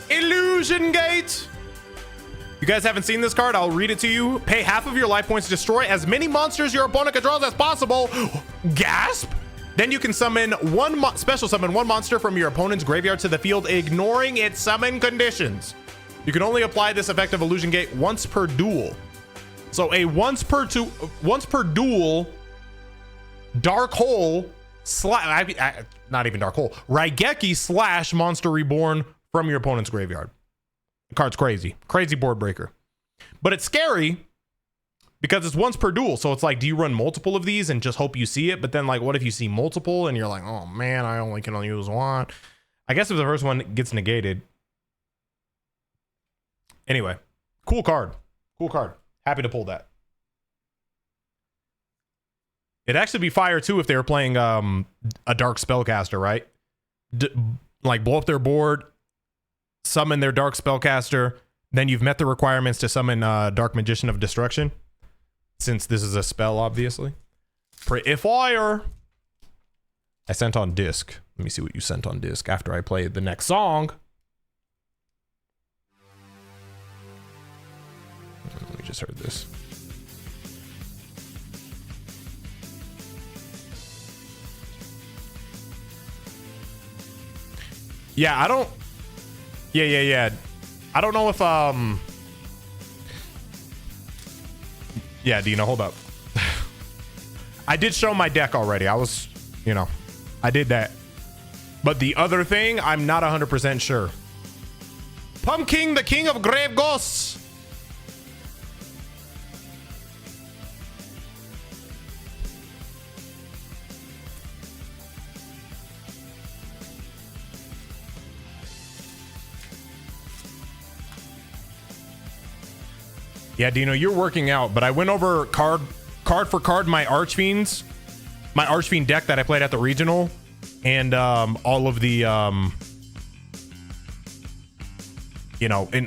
Illusion Gate. You guys haven't seen this card? I'll read it to you. Pay half of your life points to destroy as many monsters your opponent controls as possible. Gasp! Then you can summon special summon one monster from your opponent's graveyard to the field, ignoring its summon conditions. You can only apply this effect of Illusion Gate once per duel. So a once per duel Dark Hole not even Dark Hole, Raigeki slash Monster Reborn from your opponent's graveyard. The card's crazy board breaker, but it's scary because it's once per duel. So it's like, do you run multiple of these and just hope you see it? But then like, what if you see multiple and you're like, oh man, I only can use one. I guess if the first one gets negated. Anyway, cool card. Happy to pull that. It'd actually be fire too if they were playing a dark spellcaster, right? Like blow up their board, summon their dark spellcaster, then you've met the requirements to summon Dark Magician of Destruction. Since this is a spell, obviously. Pretty fire. I sent on disc. Let me see what you sent on disc after I play the next song. We just heard this. Yeah, I don't. Yeah. I don't know if Yeah, Dino, hold up. I did show my deck already. I was, I did that. But the other thing, I'm not 100% sure. Pumpkin, the king of grave ghosts. Yeah, Dino, you're working out, but I went over card for card my Archfiend deck that I played at the regional, and all of the and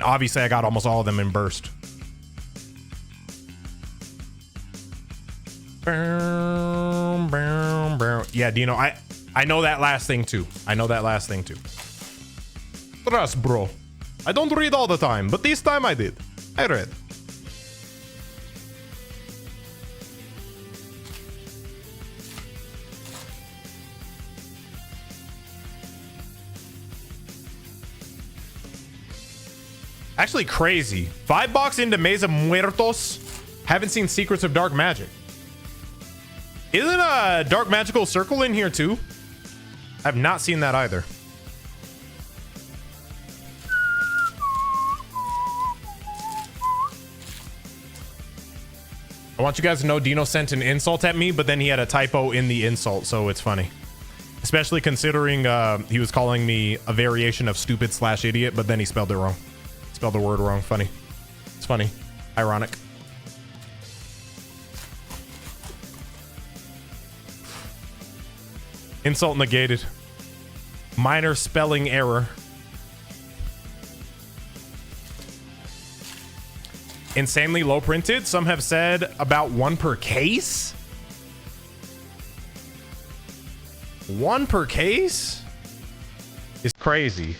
obviously I got almost all of them in burst. Yeah, Dino, I know that last thing too. Trust, bro. I don't read all the time, but this time I did. I read. Actually crazy. 5 box into Mesa Muertos. Haven't seen Secrets of Dark Magic. Isn't a Dark Magical Circle in here too? I've not seen that either. I want you guys to know Dino sent an insult at me, but then he had a typo in the insult, so it's funny. Especially considering he was calling me a variation of stupid / idiot, but then he spelled it wrong. Spelled the word wrong. Funny. It's funny. Ironic. Insult negated. Minor spelling error. Insanely low printed. Some have said about 1 per case. 1 per case is crazy.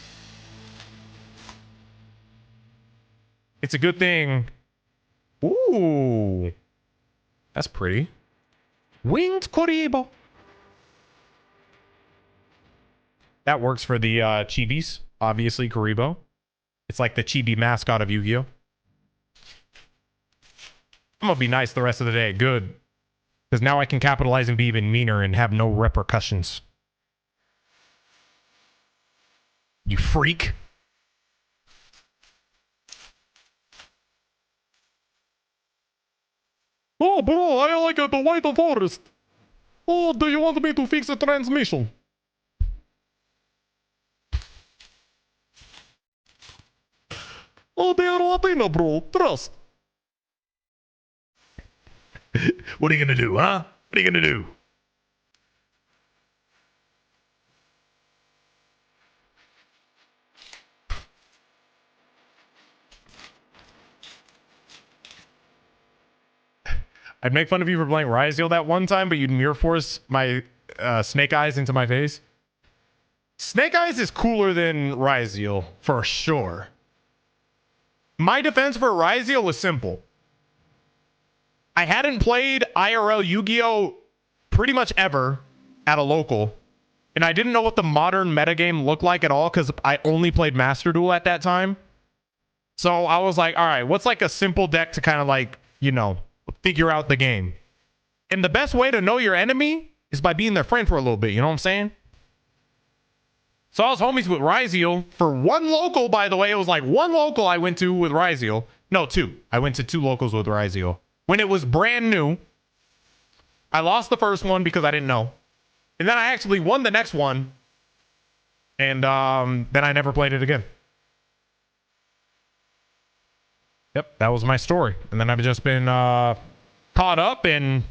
It's a good thing. Ooh. That's pretty. Winged Koribo. That works for the Chibis. Obviously, Karibo. It's like the Chibi mascot of Yu-Gi-Oh! I'm gonna be nice the rest of the day. Good. Because now I can capitalize and be even meaner and have no repercussions. You freak. Oh, bro, I like the white forest. Oh, do you want me to fix the transmission? Oh, they are Latina, bro. Trust. What are you gonna do, huh? What are you gonna do? I'd make fun of you for playing Ryzeal that one time, but you'd mirror force my Snake Eyes into my face. Snake Eyes is cooler than Ryzeal, for sure. My defense for Ryzeal was simple. I hadn't played IRL Yu-Gi-Oh! Pretty much ever at a local, and I didn't know what the modern metagame looked like at all because I only played Master Duel at that time. So I was like, all right, what's like a simple deck to kind of like, you know, figure out the game? And the best way to know your enemy is by being their friend for a little bit, you know what I'm saying? So I was homies with Ryzeal for one local, by the way. It was like one local I went to with Ryzeal. No, two. I went to two locals with Ryzeal. When it was brand new, I lost the first one because I didn't know. And then I actually won the next one. And then I never played it again. Yep, that was my story. And then I've just been caught up in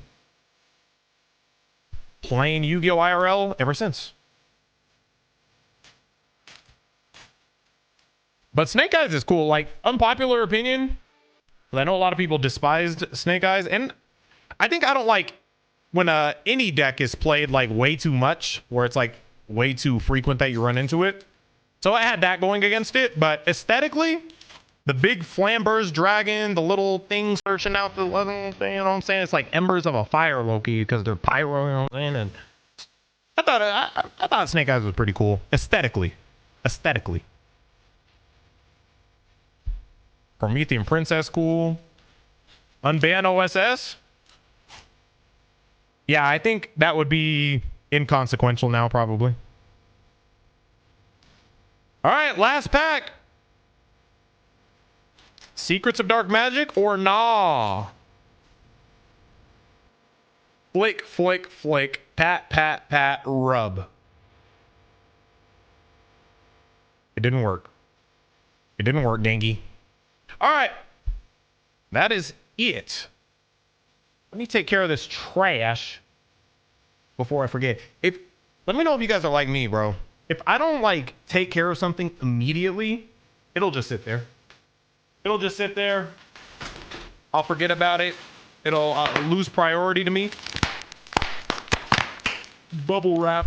playing Yu-Gi-Oh! IRL ever since. But Snake Eyes is cool. Like, unpopular opinion. I know a lot of people despised Snake Eyes. And I think I don't like when any deck is played like way too much, where it's like way too frequent that you run into it. So I had that going against it. But aesthetically, the big Flamber's dragon, the little things searching out the little thing, you know what I'm saying? It's like embers of a fire, Loki, because they're pyro, you know what I'm saying? And I thought Snake Eyes was pretty cool. Aesthetically. Promethean Princess, cool. Unban OSS? Yeah, I think that would be inconsequential now, probably. All right, last pack. Secrets of Dark Magic or nah? Flick, flick, flick. Pat, pat, pat, rub. It didn't work. It didn't work, dingy. All right. That is it. Let me take care of this trash before I forget. Let me know if you guys are like me, bro. If I don't like take care of something immediately, it'll just sit there. It'll just sit there. I'll forget about it. It'll lose priority to me. Bubble wrap.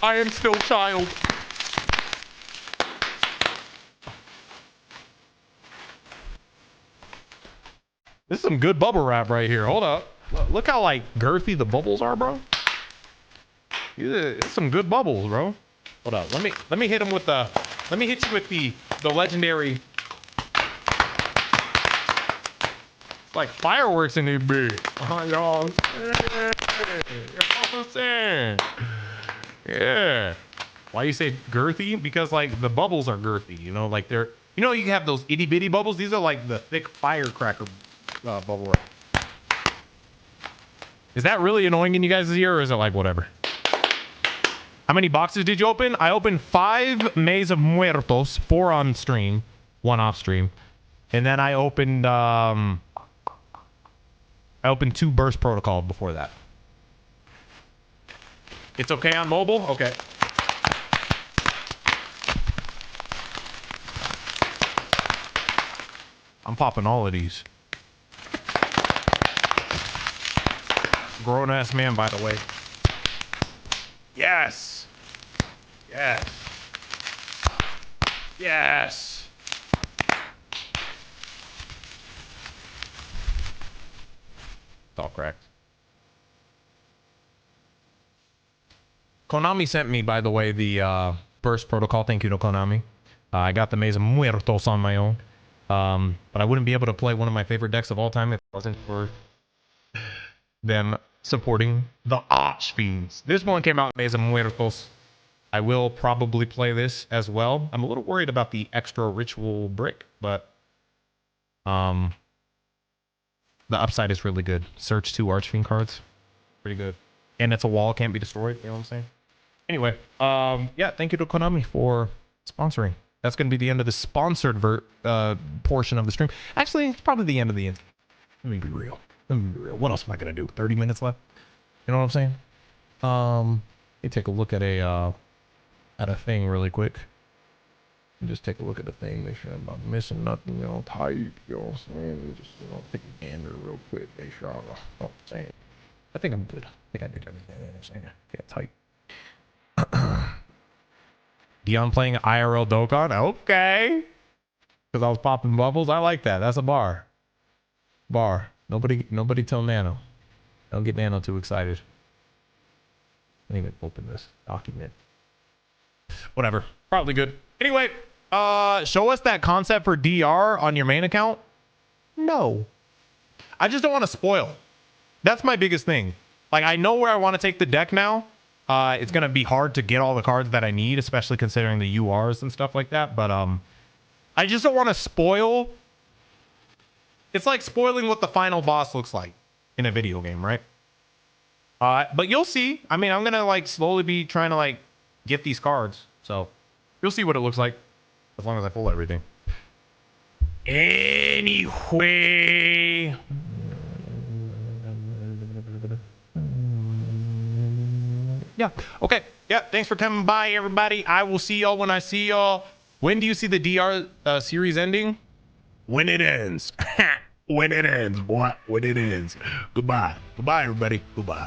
I am still child. This is some good bubble wrap right here. Hold up. Look how like girthy the bubbles are, bro. It's some good bubbles, bro. Hold up. Let me hit him with the. Let me hit you with the legendary. It's like fireworks in this bitch. Oh, y'all. Yeah. Why you say girthy? Because like the bubbles are girthy. You know, like they're. You know, you have those itty bitty bubbles. These are like the thick firecracker. Bubble wrap. Is that really annoying in you guys' ear, or is it like whatever? How many boxes did you open? I opened 5 Maze of Muertos, 4 on stream, 1 off stream, and then I opened 2 Burst Protocol before that. It's okay on mobile? Okay. I'm popping all of these. Grown ass man, by the way. Yes. Yes. Yes. It's all cracked. Konami sent me, by the way, the Burst Protocol. Thank you to Konami. I got the Maze of Muertos on my own. But I wouldn't be able to play one of my favorite decks of all time if it wasn't for them supporting the Archfiends. This one came out in Maze of Muertos. I will probably play this as well. I'm a little worried about the extra ritual brick, but the upside is really good. Search 2 Archfiend cards. Pretty good. and it's a wall, can't be destroyed. You know what I'm saying? Anyway, yeah, thank you to Konami for sponsoring. That's going to be the end of the sponsored portion of the stream. Actually, it's probably the end of the end. Let me be real. What else am I going to do? 30 minutes left? You know what I'm saying? Let me take a look at a thing really quick. Just take a look at the thing, make sure I'm not missing nothing, you know, tight, you know what I'm saying? Just, you know, take a gander real quick, make sure I'm not, you know what I'm saying? I think I'm good. I think I did everything, you know what I'm saying? Yeah, tight. Dion playing IRL Dokkan? Okay. Because I was popping bubbles. I like that. That's a bar. Nobody tell Nano. Don't get Nano too excited. I didn't even open this document. Whatever. Probably good. Anyway, show us that concept for DR on your main account. No. I just don't want to spoil. That's my biggest thing. Like, I know where I want to take the deck now. It's going to be hard to get all the cards that I need, especially considering the URs and stuff like that. But I just don't want to spoil. It's like spoiling what the final boss looks like in a video game, right? But you'll see. I mean, I'm going to like slowly be trying to like get these cards. So you'll see what it looks like as long as I pull everything. Anyway. Yeah. Okay. Yeah. Thanks for coming by, everybody. I will see y'all when I see y'all. When do you see the DR series ending? When it ends. When it ends, boy. When it ends. Goodbye. Goodbye, everybody. Goodbye.